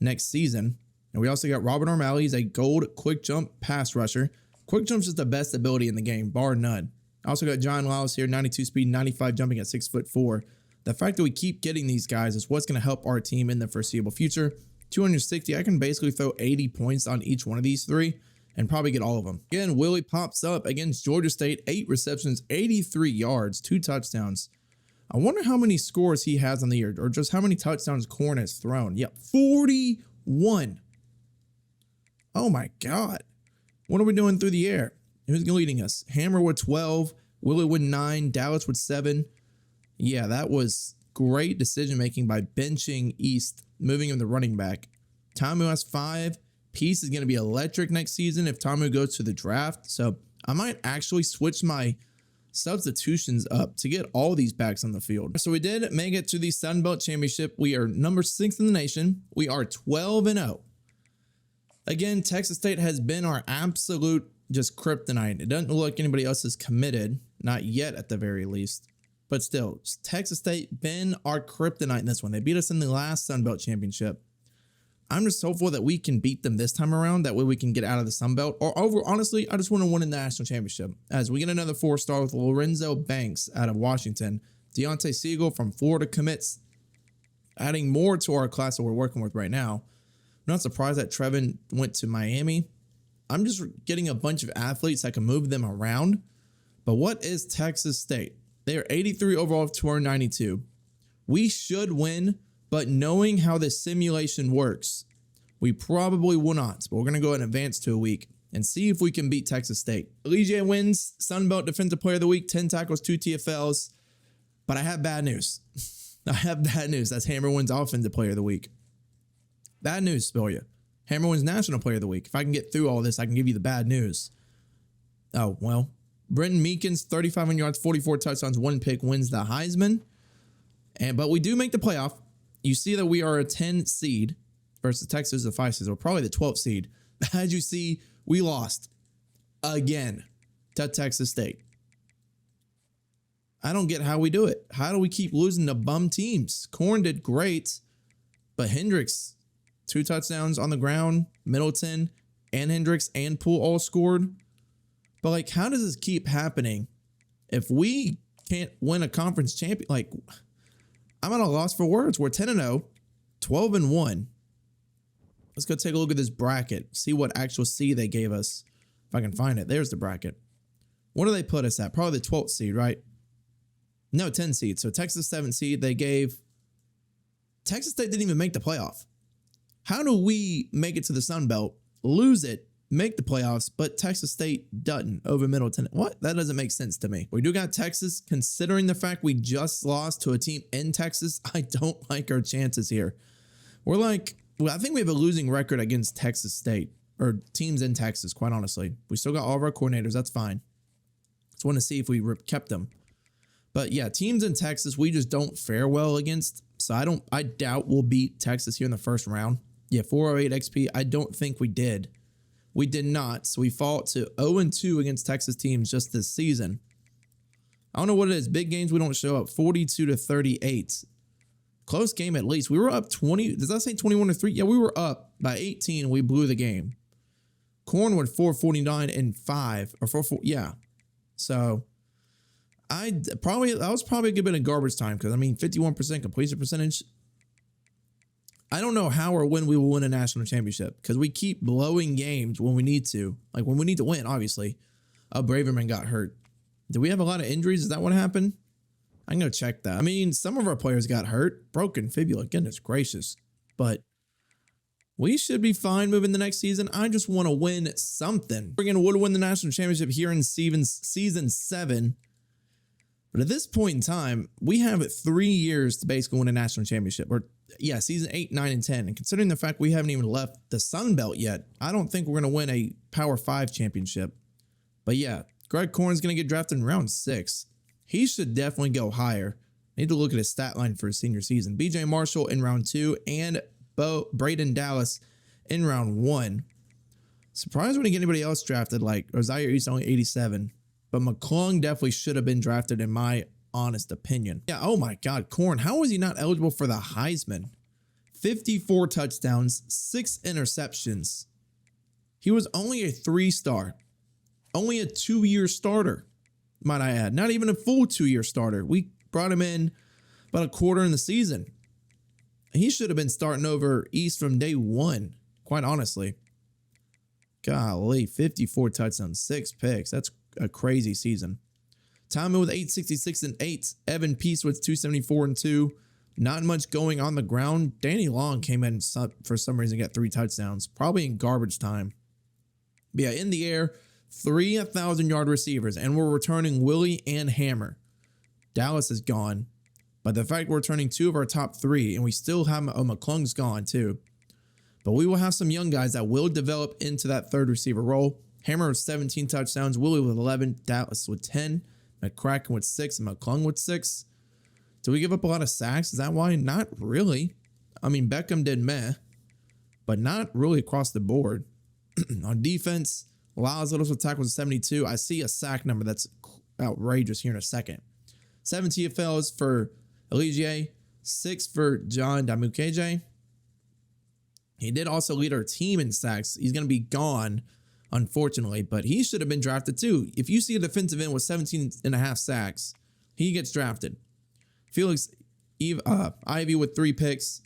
next season. And we also got Robert O'Malley. He's a gold quick jump pass rusher. Quick jump's just the best ability in the game, bar none. Also got John Lyles here, 92 speed, 95 jumping at 6'4". The fact that we keep getting these guys is what's going to help our team in the foreseeable future. 260, I can basically throw 80 points on each one of these 3 and probably get all of them. Again, Willie pops up against Georgia State, 8 receptions, 83 yards, 2 touchdowns. I wonder how many scores he has on the year, or just how many touchdowns Corn has thrown. Yep, 41. Oh my God. What are we doing through the air? Who's leading us? Hammer with 12, Willie with 9, Dallas with 7. Yeah, that was great decision making by benching East, moving him to running back. Tamu has 5. Peace is going to be electric next season if Tamu goes to the draft. So I might actually switch my substitutions up to get all these backs on the field. So we did make it to the Sun Belt Championship. We are number 6 in the nation. We are 12-0. Again, Texas State has been our absolute just kryptonite. It doesn't look like anybody else is committed, not yet at the very least. But still, Texas State been our kryptonite in this one. They beat us in the last Sun Belt Championship. I'm just hopeful that we can beat them this time around. That way we can get out of the Sun Belt. Or honestly, I just want to win a national championship. As we get another 4-star with Lorenzo Banks out of Washington. Deontay Siegel from Florida commits. Adding more to our class that we're working with right now. I'm not surprised that Trevin went to Miami. I'm just getting a bunch of athletes that can move them around. But what is Texas State? They are 83 overall to our 92. We should win. But knowing how the simulation works, we probably will not. But we're going to go and advance to a week and see if we can beat Texas State. Elijah wins Sun Belt Defensive Player of the Week, 10 tackles, 2 TFLs. But I have bad news. I have bad news. That's Hammer wins Offensive Player of the Week. Bad news, spill you. Hammer wins National Player of the Week. If I can get through all this, I can give you the bad news. Oh, well. Brenton Meekins, 3,500 yards, 44 touchdowns, 1 pick, wins the Heisman. But we do make the playoff. You see that we are a 10 seed versus Texas, a 5 seed. We're probably the 12th seed. As you see, we lost again to Texas State. I don't get how we do it. How do we keep losing to bum teams? Corn did great, but Hendricks, 2 touchdowns on the ground. Middleton and Hendricks and Poole all scored. But, like, how does this keep happening if we can't win a conference champion? Like, I'm at a loss for words. We're 10-0, 12-1. Let's go take a look at this bracket. See what actual seed they gave us. If I can find it. There's the bracket. What do they put us at? Probably the 12th seed, right? No, 10 seed. So Texas 7 seed. They gave... Texas State didn't even make the playoff. How do we make it to the Sun Belt, lose it, make the playoffs, but Texas State doesn't over Middleton? What? That doesn't make sense to me. We do got Texas, considering the fact we just lost to a team in Texas. I don't like our chances here. We're like, well, I think we have a losing record against Texas State, or teams in Texas, quite honestly. We still got all of our coordinators. That's fine. Just want to see if we kept them. But yeah, teams in Texas, we just don't fare well against. So I doubt we'll beat Texas here in the first round. Yeah, 408 XP. I don't think we did. We did not, so we fall to 0-2 against Texas teams just this season. I don't know what it is. Big games, we don't show up. 42-38. Close game at least. We were up 20. Does that say 21-3? Yeah, we were up by 18 and we blew the game. Cornwood 449-5 or 4. Yeah. So that was probably a good bit of garbage time because I mean 51% completion percentage. I don't know how or when we will win a national championship because we keep blowing games when we need to. Like when we need to win, obviously. Braverman got hurt. Did we have a lot of injuries? Is that what happened? I'm going to check that. I mean, some of our players got hurt. Broken fibula. Goodness gracious. But we should be fine moving the next season. I just want to win something. We're going to win the national championship here in season 7. But at this point in time, we have 3 years to basically win a national championship. Or, yeah, season 8, 9, and 10. And considering the fact we haven't even left the Sun Belt yet, I don't think we're going to win a Power 5 championship. But yeah, Greg Corn's going to get drafted in round 6. He should definitely go higher. I need to look at his stat line for his senior season. BJ Marshall in round 2 and Braden Dallas in round 1. Surprised when you get anybody else drafted like Zaire East only 87. But McClung definitely should have been drafted in my honest opinion. Yeah, oh my God, Corn, how was he not eligible for the Heisman? 54 touchdowns, 6 interceptions. He was only a 3-star. Only a 2-year starter, might I add. Not even a full 2-year starter. We brought him in about a quarter in the season. He should have been starting over East from day 1, quite honestly. Golly, 54 touchdowns, 6 picks. That's a crazy season. Tamu with 866-8. Evan Peace with 274-2. Not much going on the ground. Danny Long came in for some reason, got 3 touchdowns. Probably in garbage time. But yeah, in the air, 3 1,000-yard receivers. And we're returning Willie and Hammer. Dallas is gone. But the fact we're returning 2 of our top 3, and we still have McClung's gone too. But we will have some young guys that will develop into that third receiver role. Hammer with 17 touchdowns, Willie with 11, Dallas with 10, McCracken with 6, and McClung with 6. Do we give up a lot of sacks? Is that why? Not really. I mean, Beckham did meh, but not really across the board. On defense, Lyles Littles with tackles with 72. I see a sack number that's outrageous here in a second. 7 TFLs for Elijah, 6 for John Damukeje. He did also lead our team in sacks. He's going to be gone, unfortunately, but he should have been drafted too. If you see a defensive end with 17.5 sacks, he gets drafted. Felix Ivy with 3 picks,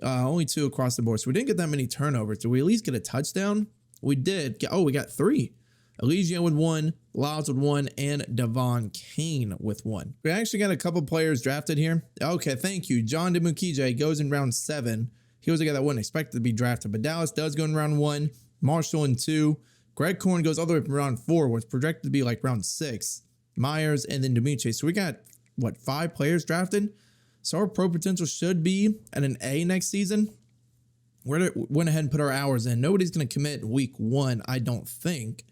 only 2 across the board. So we didn't get that many turnovers. Did we at least get a touchdown? We did. Oh, we got 3. Elijah with 1, Lyles with 1, and Devon Kane with 1. We actually got a couple players drafted here. Okay, thank you. John Demukije goes in round 7. He was a guy that wasn't expected to be drafted, but Dallas does go in round 1. Marshall in 2. Greg Corn goes all the way from round 4, was projected to be like round 6. Myers, and then Demuche. So we got, what, 5 players drafted? So our pro potential should be at an A next season. We went ahead and put our hours in. Nobody's going to commit week 1, I don't think.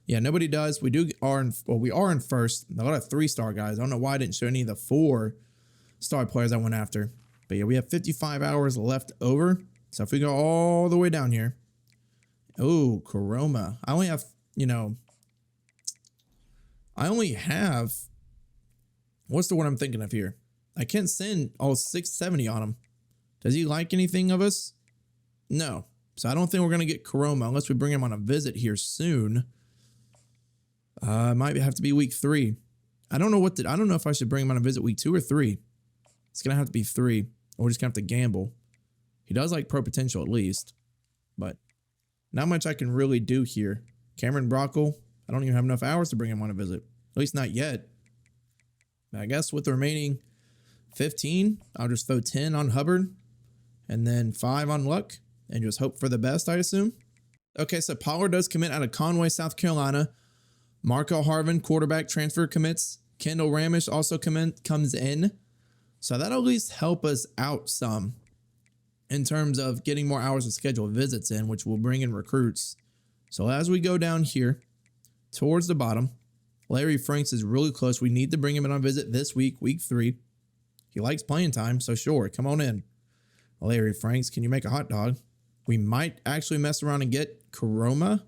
Yeah, nobody does. We are in first. A lot of 3-star guys. I don't know why I didn't show any of the 4-star players I went after. But yeah, we have 55 hours left over. So if we go all the way down here. Oh, Karoma. I only have, what's the word I'm thinking of here? I can't send all 670 on him. Does he like anything of us? No. So I don't think we're going to get Karoma unless we bring him on a visit here soon. Might have to be week 3. I don't know if I should bring him on a visit week 2 or 3. It's going to have to be 3. Or we're just going to have to gamble. He does like pro potential at least. But not much I can really do here. Cameron Brockle, I don't even have enough hours to bring him on a visit. At least not yet. I guess with the remaining 15, I'll just throw 10 on Hubbard. And then 5 on Luck. And just hope for the best, I assume. Okay, so Pollard does commit out of Conway, South Carolina. Marco Harvin, quarterback, transfer commits. Kendall Ramish also comes in. So that'll at least help us out some in terms of getting more hours of scheduled visits in, which will bring in recruits. So as we go down here towards the bottom, Larry Franks is really close. We need to bring him in on a visit this week, week 3. He likes playing time, so sure, come on in. Larry Franks, can you make a hot dog? We might actually mess around and get Karoma.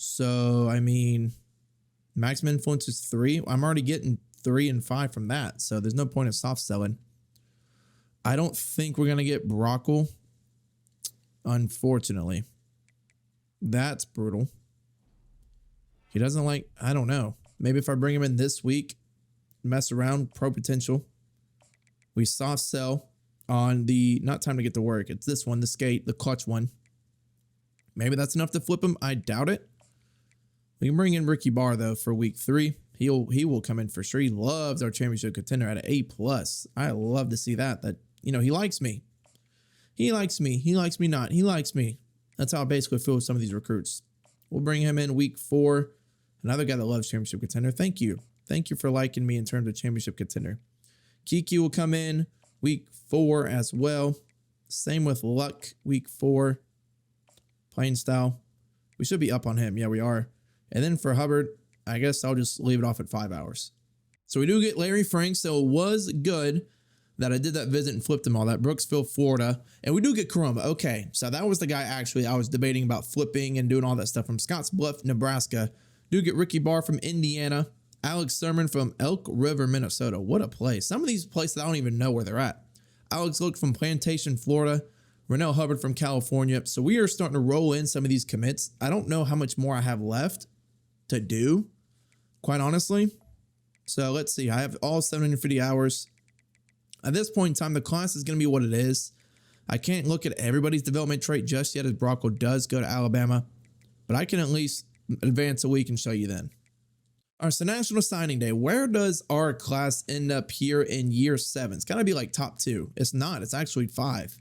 So, I mean, maximum influence is 3. I'm already getting 3 and 5 from that, so there's no point of soft selling. I don't think we're going to get Brockle, unfortunately. That's brutal. He doesn't like, I don't know. Maybe if I bring him in this week, mess around, pro potential. We soft sell on the, not time to get to work. It's this one, the skate, the clutch one. Maybe that's enough to flip him. I doubt it. We can bring in Ricky Barr, though, for week 3. He will come in for sure. He loves our championship contender at an A+. I love to see that. That, he likes me. He likes me. He likes me not. He likes me. That's how I basically feel with some of these recruits. We'll bring him in week 4. Another guy that loves championship contender. Thank you. Thank you for liking me in terms of championship contender. Kiki will come in week 4 as well. Same with Luck, week 4. Playing style. We should be up on him. Yeah, we are. And then for Hubbard, I guess I'll just leave it off at 5 hours. So we do get Larry Franks, so it was good that I did that visit and flipped him all that. Brooksville, Florida. And we do get Karoma. Okay, so that was the guy actually I was debating about flipping and doing all that stuff from Scottsbluff, Nebraska. Do get Ricky Barr from Indiana. Alex Sermon from Elk River, Minnesota. What a place. Some of these places I don't even know where they're at. Alex Look from Plantation, Florida. Rennell Hubbard from California. So we are starting to roll in some of these commits. I don't know how much more I have left to do, quite honestly. So let's see. I have all 750 hours. At this point in time, the class is going to be what it is. I can't look at everybody's development trait just yet as Brockle does go to Alabama, but I can at least advance a week and show you then. All right, so National Signing Day. Where does our class end up here in year 7? It's got to be like top 2. It's not. It's actually 5.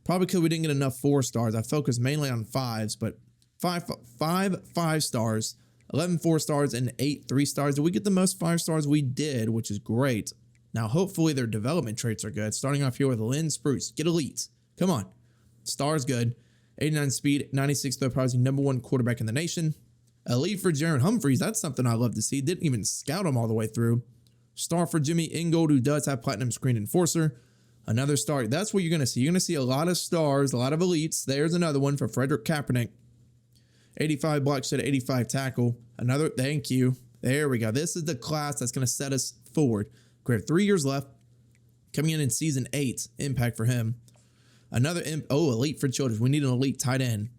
Probably because we didn't get enough 4 stars. I focused mainly on 5s, but 5 stars, 11 4 stars, and 8 3 stars. Did we get the most 5 stars? We did, which is great. Now, hopefully their development traits are good. Starting off here with Lynn Spruce. Get elite. Come on. Star's good. 89 speed, 96 throw power, #1 quarterback in the nation. Elite for Jaron Humphreys. That's something I love to see. Didn't even scout him all the way through. Star for Jimmy Ingold, who does have Platinum Screen Enforcer. Another star. That's what you're going to see. You're going to see a lot of stars, a lot of elites. There's another one for Frederick Kaepernick. 85 block shed, 85 tackle. Another, thank you. There we go. This is the class that's going to set us forward. We have 3 years left. Coming in season 8. Impact for him. Another, elite for Childress. We need an elite tight end.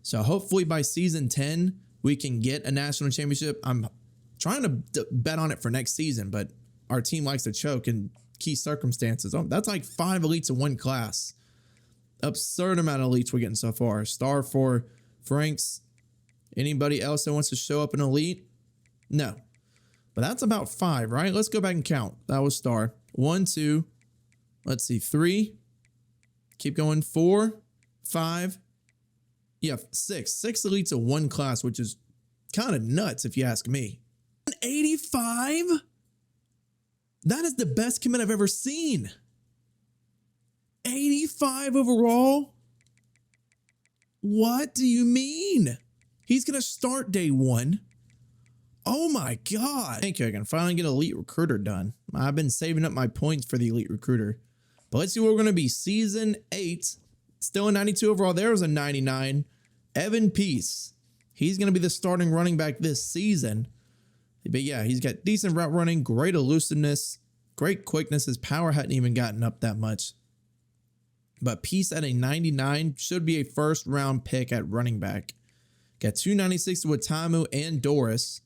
So hopefully by season 10, we can get a national championship. I'm trying to bet on it for next season, but our team likes to choke in key circumstances. That's like 5 elites in one class. Absurd amount of elites we're getting so far. Star for Franks. Anybody else that wants to show up an elite? No. But that's about 5, right? Let's go back and count. That was star. 1, 2. Let's see. 3. Keep going. 4, 5. Yeah, 6. 6 elites in one class, which is kind of nuts if you ask me. 85? That is the best commit I've ever seen. 85 overall? What do you mean? He's going to start day 1. Oh my God. Thank you. I can finally get Elite Recruiter done. I've been saving up my points for the Elite Recruiter. But let's see what we're going to be. Season 8. Still a 92 overall. There was a 99. Evan Peace. He's going to be the starting running back this season. But yeah, he's got decent route running, great elusiveness, great quickness. His power hadn't even gotten up that much. But Peace at a 99 should be a first round pick at running back. Got 296 with Tamu and Doris.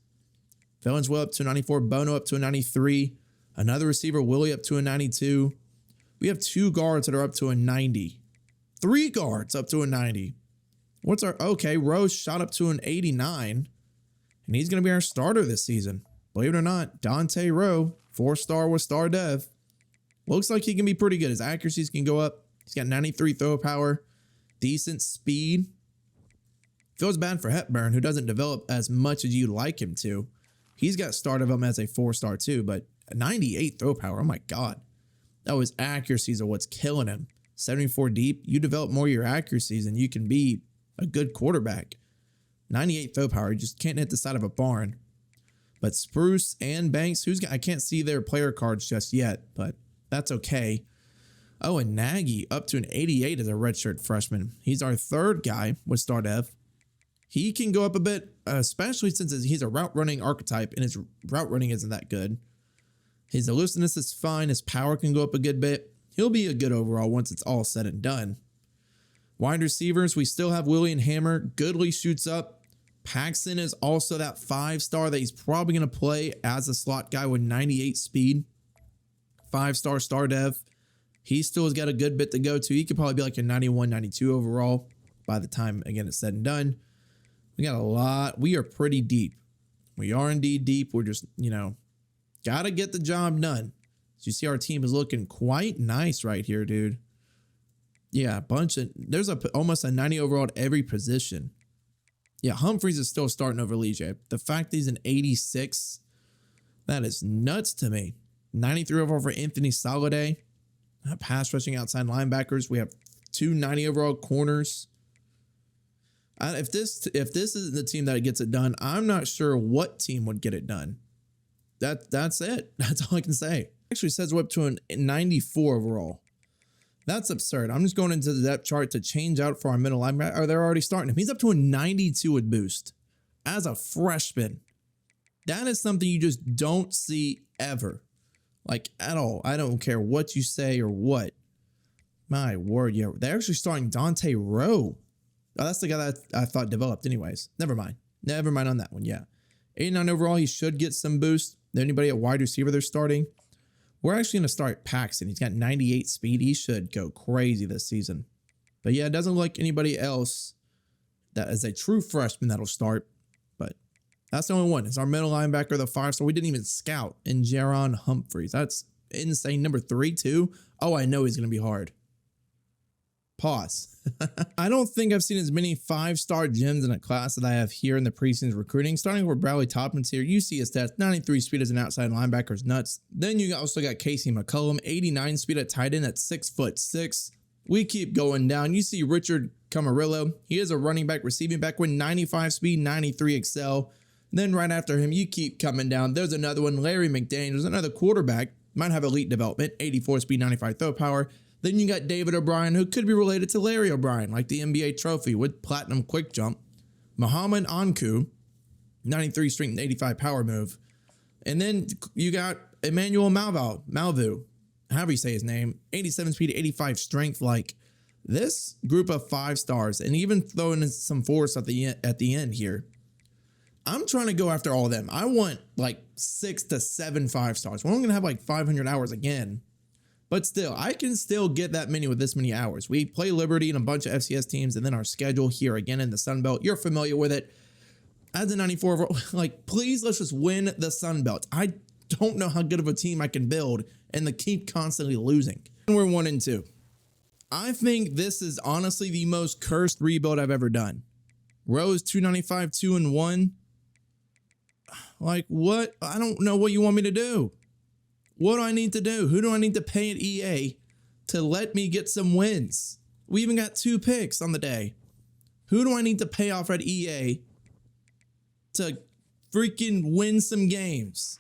Valenzuela up to a 94. Bono up to a 93. Another receiver, Willie, up to a 92. We have 2 guards that are up to a 90. 3 guards up to a 90. What's our... Okay, Rose shot up to an 89. And he's going to be our starter this season. Believe it or not, Dante Rowe, 4-star with star dev. Looks like he can be pretty good. His accuracies can go up. He's got 93 throw power. Decent speed. Feels bad for Hepburn, who doesn't develop as much as you'd like him to. He's got start of him as a 4-star too, but a 98 throw power. Oh my God. That was accuracies are what's killing him. 74 deep. You develop more of your accuracies and you can be a good quarterback. 98 throw power. You just can't hit the side of a barn. But Spruce and Banks, I can't see their player cards just yet, but that's okay. Oh, and Nagy up to an 88 as a redshirt freshman. He's our 3rd guy with star dev. He can go up a bit, especially since he's a route running archetype and his route running isn't that good. His elusiveness is fine. His power can go up a good bit. He'll be a good overall once it's all said and done. Wide receivers, we still have Willie and Hammer. Goodley shoots up. Paxton is also that 5-star that he's probably going to play as a slot guy with 98 speed. 5-star star dev. He still has got a good bit to go to. He could probably be like a 91, 92 overall by the time, again, it's said and done. We got a lot. We are pretty deep. We are indeed deep. We're just, got to get the job done. As you see, our team is looking quite nice right here, dude. Yeah, there's almost a 90 overall at every position. Yeah, Humphreys is still starting over Lige. The fact that he's an 86, that is nuts to me. 93 overall for Anthony Soliday. Pass rushing outside linebackers. We have 2 90 overall corners. If this is the team that gets it done, I'm not sure what team would get it done. That's it. That's all I can say. Actually says we're up to a 94 overall. That's absurd. I'm just going into the depth chart to change out for our middle linebacker. They're already starting him. He's up to a 92 with boost as a freshman. That is something you just don't see ever. Like at all. I don't care what you say or what. My word. Yeah, they're actually starting Dante Rowe. Oh, that's the guy that I thought developed anyways. Never mind. Never mind on that one. Yeah. 89 overall. He should get some boost. Anybody at wide receiver they're starting? We're actually going to start Paxton. He's got 98 speed. He should go crazy this season. But yeah, it doesn't look like anybody else that is a true freshman that'll start. But that's the only one. It's our middle linebacker, the 5-star. We didn't even scout in Jaron Humphreys. That's insane. Number 3 too. Oh, I know he's going to be hard. Pause. I don't think I've seen as many 5-star gems in a class that I have here in the preseason recruiting. Starting with Bradley Toppins here, you see his stats, 93 speed as an outside linebacker is nuts. Then you also got Casey McCullum, 89 speed at tight end at 6'6". We keep going down. You see Richard Camarillo. He is a running back, receiving back with 95 speed, 93 excel. Then right after him, you keep coming down. There's another one, Larry McDaniels, another quarterback. Might have elite development, 84 speed, 95 throw power. Then you got David O'Brien, who could be related to Larry O'Brien, like the NBA trophy with platinum quick jump. Muhammad Anku, 93 strength, 85 power move. And then you got Emmanuel Malvu, however you say his name, 87 speed, 85 strength. Like, this group of 5 stars, and even throwing in some force at the end here. I'm trying to go after all of them. I want like 6 to 7 5 stars. We're only going to have like 500 hours again. But still, I can still get that many with this many hours. We play Liberty and a bunch of FCS teams, and then our schedule here again in the Sun Belt. You're familiar with it. As a 94 overall, like, please, let's just win the Sun Belt. I don't know how good of a team I can build and to keep constantly losing. And we're 1-2. I think this is honestly the most cursed rebuild I've ever done. Rose 295, 2-1. Like, what? I don't know what you want me to do. What do I need to do? Who do I need to pay at EA to let me get some wins? We even got 2 picks on the day. Who do I need to pay off at EA to freaking win some games?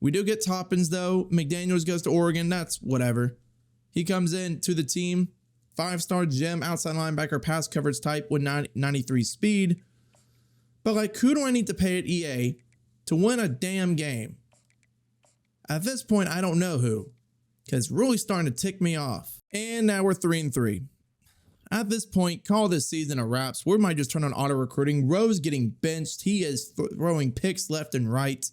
We do get Toppins, though. McDaniels goes to Oregon. That's whatever. He comes in to the team. 5-star gem, outside linebacker, pass coverage type with 93 speed. But, like, who do I need to pay at EA to win a damn game? At this point, I don't know who, because it's really starting to tick me off. And now we're 3-3. At this point, call this season a wraps. We might just turn on auto recruiting. Rose getting benched. He is throwing picks left and right.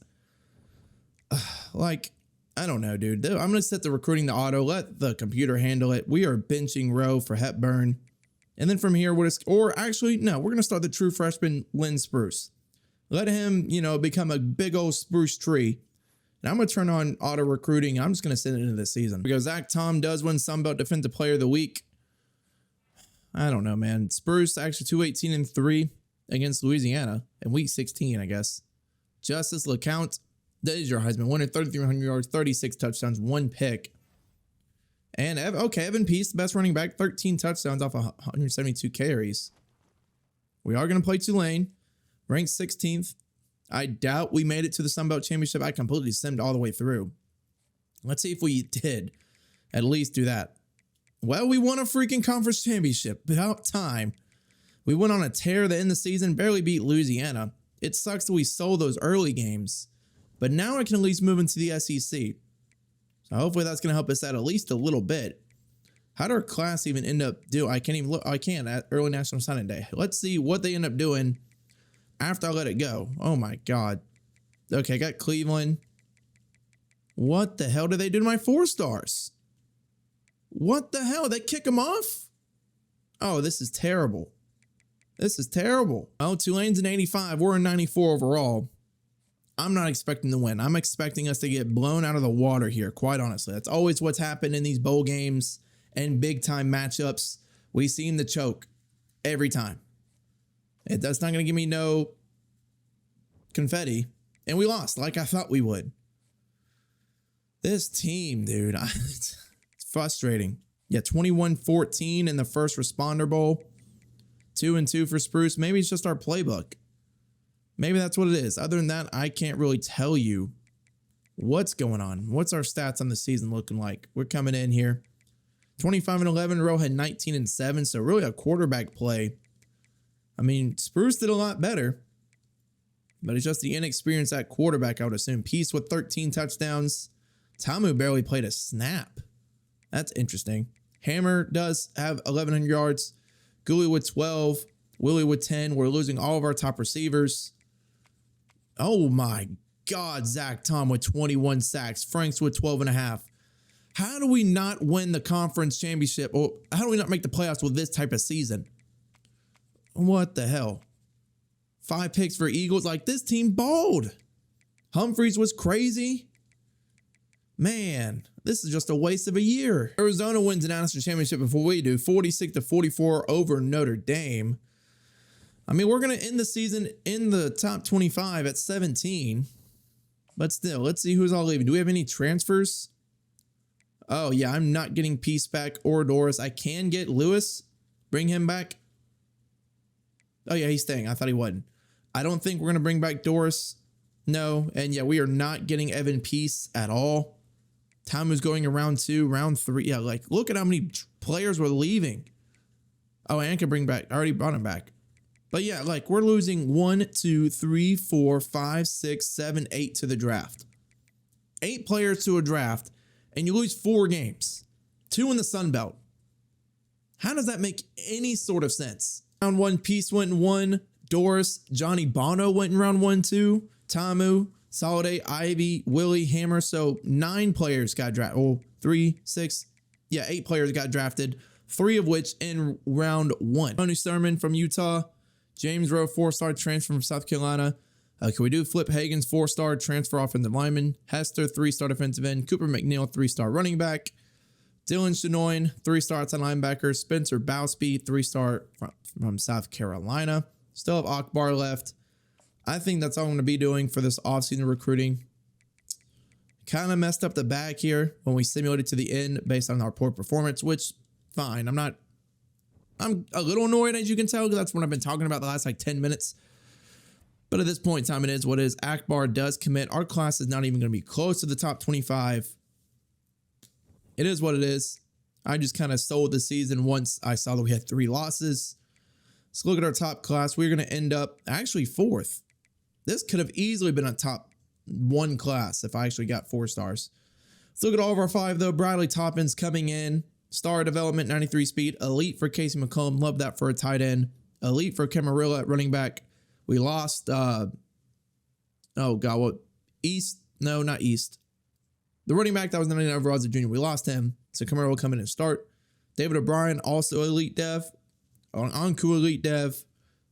Like, I don't know, dude. I'm going to set the recruiting to auto. Let the computer handle it. We are benching Rowe for Hepburn. And then from here, we're just, or actually, no, we're going to start the true freshman, Lynn Spruce. Let him, become a big old spruce tree. And I'm going to turn on auto recruiting. I'm just going to send it into this season. Because Zach Tom does win Sunbelt Defensive Player of the Week. I don't know, man. Spruce actually 218-3 against Louisiana in week 16, I guess. Justice LeCount, that is your Heisman winner. 3,300 yards, 36 touchdowns, 1 pick. And Evan Peace, the best running back, 13 touchdowns off of 172 carries. We are going to play Tulane, ranked 16th. I doubt we made it to the Sun Belt Championship. I completely simmed all the way through. Let's see if we did at least do that. Well, we won a freaking conference championship. About time. We went on a tear to end the season, barely beat Louisiana. It sucks that we sold those early games, but now I can at least move into the SEC. So hopefully that's going to help us out at least a little bit. How did our class even end up doing? I can't even look. I can't at early National Signing Day. Let's see what they end up doing after I let it go. Oh my God. Okay, got Cleveland. What the hell did they do to my 4 stars? What the hell? They kick them off? Oh, this is terrible. This is terrible. Oh, Tulane's an 85. We're a 94 overall. I'm not expecting to win. I'm expecting us to get blown out of the water here, quite honestly. That's always what's happened in these bowl games and big-time matchups. We seem to choke every time. That's not going to give me no confetti. And we lost like I thought we would. This team, dude, it's frustrating. Yeah, 21-14 in the First Responder Bowl. 2-2 for Spruce. Maybe it's just our playbook. Maybe that's what it is. Other than that, I can't really tell you what's going on. What's our stats on the season looking like? We're coming in here. 25-11. Rowe had 19-7. So really a quarterback play. I mean, Spruce did a lot better. But it's just the inexperience at quarterback, I would assume. Peace with 13 touchdowns. Tamu barely played a snap. That's interesting. Hammer does have 1,100 yards. Gooley with 12. Willie with 10. We're losing all of our top receivers. Oh my God, Zach Tom with 21 sacks. Franks with 12.5. How do we not win the conference championship? Or how do we not make the playoffs with this type of season? What the hell? 5 picks for Eagles. Like, this team balled. Humphreys was crazy. Man, this is just a waste of a year. Arizona wins the national championship before we do. 46-44 over Notre Dame. I mean, we're going to end the season in the top 25 at 17. But still, let's see who's all leaving. Do we have any transfers? Oh, yeah, I'm not getting Peace back or Doris. I can get Lewis. Bring him back. Oh, yeah, he's staying. I thought he wasn't. I don't think we're going to bring back Doris. No. And yeah, we are not getting Evan Peace at all. Tamu's going in round 2, round 3. Yeah, like, look at how many players we're leaving. Oh, and I can bring back. I already brought him back. But yeah, like, we're losing 1, 2, 3, 4, 5, 6, 7, 8 to the draft. 8 players to a draft, and you lose 4 games. 2 in the Sun Belt. How does that make any sort of sense? Round 1, Peace went in 1. Doris, Johnny Bono went in round 1, 2. Tamu, Soliday, Ivy, Willie, Hammer. So 9 players got drafted. Oh, 3, 6. Yeah, 8 players got drafted. 3 of which in round 1. Tony Sermon from Utah. James Rowe, 4-star transfer from South Carolina. Can we do Flip Hagens, 4-star transfer offensive lineman. Hester, 3-star defensive end. Cooper McNeil, 3-star running back. Dylan Shanoin, 3-star outside linebacker. Spencer Bowsby, 3-star from South Carolina. Still have Akbar left. I think that's all I'm going to be doing for this offseason recruiting. Kind of messed up the back here when we simulated to the end based on our poor performance, which, fine. I'm a little annoyed, as you can tell, because that's what I've been talking about the last, like, 10 minutes. But at this point in time, it is what it is. Akbar does commit. Our class is not even going to be close to the top 25. It is what it is. I just kind of sold the season once I saw that we had 3 losses. Let's look at our top class. We're going to end up actually 4th. This could have easily been a top 1 class if I actually got 4 stars. Let's look at all of our 5, though. Bradley Toppins coming in. Star development, 93 speed. Elite for Casey McCollum. Love that for a tight end. Elite for Camarilla at running back. We lost, oh God, what? East? No, not East. The running back that was 99 overall as a junior. We lost him. So Camarilla will come in and start. David O'Brien, also elite dev. Anku elite dev.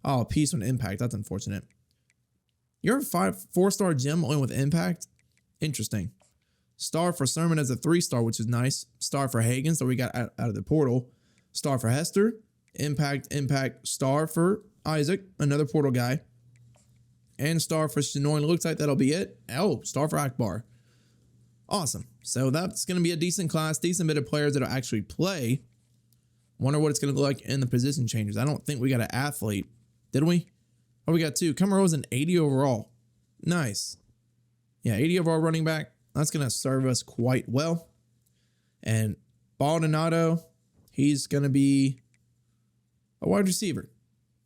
Oh, Peace on impact. That's unfortunate. You're a 4-star gem only with impact? Interesting. Star for Sermon as a 3-star, which is nice. Star for Hagen, so we got out of the portal. Star for Hester. Impact. Star for Isaac, another portal guy. And star for Shanoin. Looks like that'll be it. Oh, star for Akbar. Awesome. So that's going to be a decent class, decent bit of players that'll actually play. Wonder what it's going to look like in the position changes. I don't think we got an athlete. Did we? Oh, we got 2. Camaro was an 80 overall. Nice. Yeah, 80 overall running back. That's going to serve us quite well. And Baldonado, he's going to be a wide receiver.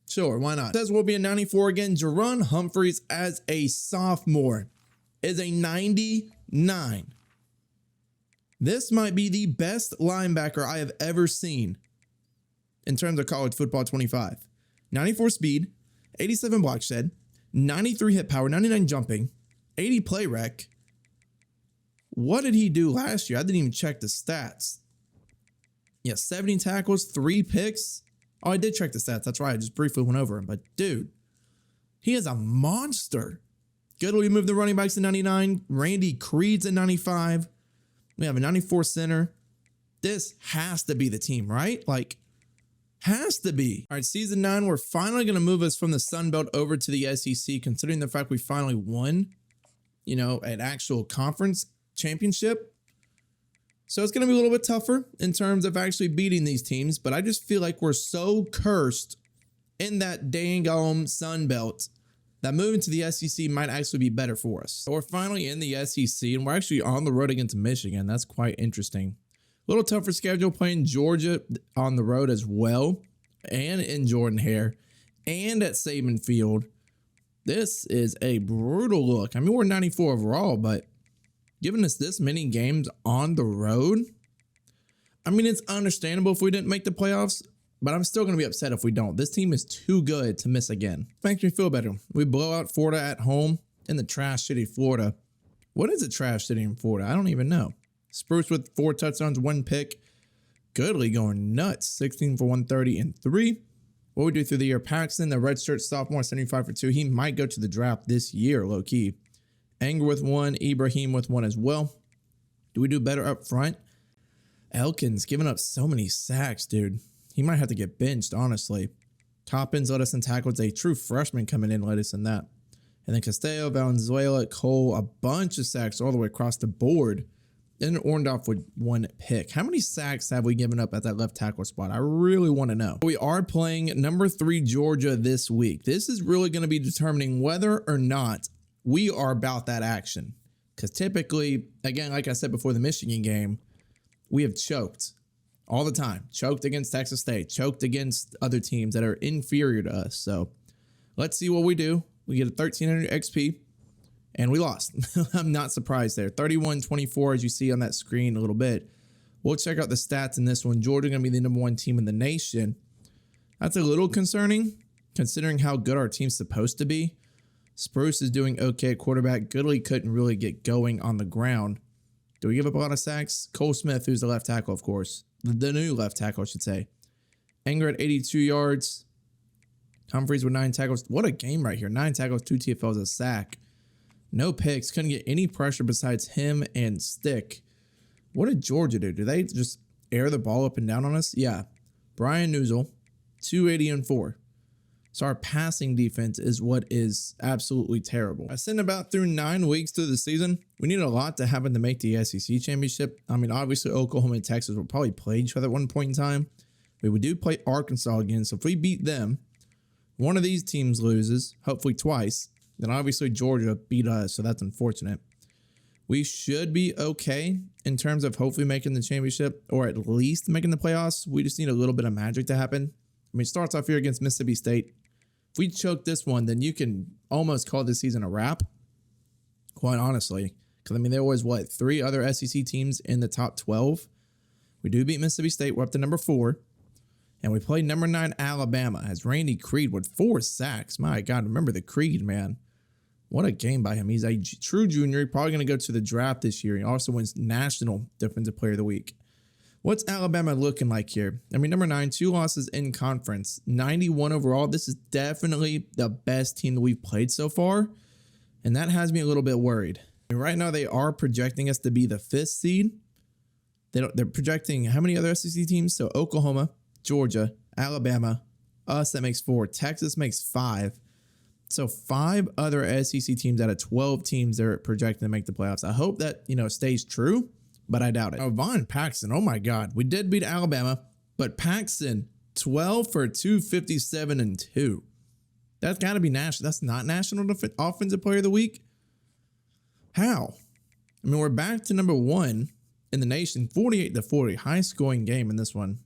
Sure, why not? Says we'll be a 94 again. Jerron Humphreys as a sophomore is a 99. This might be the best linebacker I have ever seen in terms of college football 25. 94 speed, 87 block shed, 93 hit power, 99 jumping, 80 play rec. What did he do last year? I didn't even check the stats. Yeah, 70 tackles, 3 picks. Oh, I did check the stats. That's right. I just briefly went over him. But, dude, he is a monster. Good. We moved the running backs to 99. Randy Creed's at 95. We have a 94 center. This has to be the team, right? Like, has to be. All right, season 9, we're finally going to move us from the Sun Belt over to the SEC, considering the fact we finally won, you know, an actual conference championship. So it's going to be a little bit tougher in terms of actually beating these teams, but I just feel like we're so cursed in that dang Sun Belt that moving to the SEC might actually be better for us. So we're finally in the SEC, and we're actually on the road against Michigan. That's quite interesting. A little tougher schedule, playing Georgia on the road as well, and in Jordan-Hare, and at Saban Field. This is a brutal look. I mean, we're 94 overall, but giving us this many games on the road, I mean, it's understandable if we didn't make the playoffs, but I'm still going to be upset if we don't. This team is too good to miss again. Makes me feel better. We blow out Florida at home in the trash city, Florida. What is a trash city in Florida? I don't even know. Spruce with 4 touchdowns, 1 pick. Goodly going nuts. 16 for 130 and 3. What we do through the year? Paxton, the redshirt sophomore, 75 for 2. He might go to the draft this year, low key. Anger with 1, Ibrahim with 1 as well. Do we do better up front? Elkins giving up so many sacks, dude. He might have to get benched, honestly. Toppins led us in tackles. A true freshman coming in led us in that. And then Castillo, Valenzuela, Cole, a bunch of sacks all the way across the board. And Orndorff with 1 pick. How many sacks have we given up at that left tackle spot? I really want to know. We are playing number 3 Georgia this week. This is really going to be determining whether or not we are about that action. Because typically, again, like I said before the Michigan game, we have choked all the time. Choked against Texas State. Choked against other teams that are inferior to us. So let's see what we do. We get a 1300 XP. And we lost. I'm not surprised there. 31-24, as you see on that screen a little bit. We'll check out the stats in this one. Georgia going to be the #1 team in the nation. That's a little concerning, considering how good our team's supposed to be. Spruce is doing okay at quarterback. Goodley couldn't really get going on the ground. Do we give up a lot of sacks? Cole Smith, who's the left tackle, of course. The new left tackle, I should say. Anger at 82 yards. Humphreys with 9 tackles. What a game right here. 9 tackles, 2 TFLs, a sack. No picks. Couldn't get any pressure besides him and Stick. What did Georgia do? Do they just air the ball up and down on us? Yeah. Brian Newsel, 280-4. So our passing defense is what is absolutely terrible. I said about through 9 weeks through the season, we need a lot to happen to make the SEC championship. I mean, obviously Oklahoma and Texas will probably play each other at one point in time. But we do play Arkansas again. So if we beat them, one of these teams loses, hopefully twice. Then obviously Georgia beat us, so that's unfortunate. We should be okay in terms of hopefully making the championship or at least making the playoffs. We just need a little bit of magic to happen. I mean, it starts off here against Mississippi State. If we choke this one, then you can almost call this season a wrap, quite honestly. Because, I mean, there was, 3 other SEC teams in the top 12. We do beat Mississippi State. We're up to number 4. And we play number 9 Alabama as Randy Creed with 4 sacks. My God, remember the Creed, man. What a game by him. He's a true junior. Probably going to go to the draft this year. He also wins National Defensive Player of the Week. What's Alabama looking like here? I mean, number 9, 2 losses in conference. 91 overall. This is definitely the best team that we've played so far. And that has me a little bit worried. And right now, they are projecting us to be the 5th seed. They're projecting how many other SEC teams? So Oklahoma, Georgia, Alabama, us, that makes 4. Texas makes 5. So 5 other SEC teams out of 12 teams they're projecting to make the playoffs. I hope that, stays true, but I doubt it. Oh, Von Paxson, oh my God. We did beat Alabama, but Paxson, 12 for 257 and 2. That's got to be national. That's not National Offensive Player of the Week. How? I mean, we're back to number 1 in the nation, 48-40. High scoring game in this one.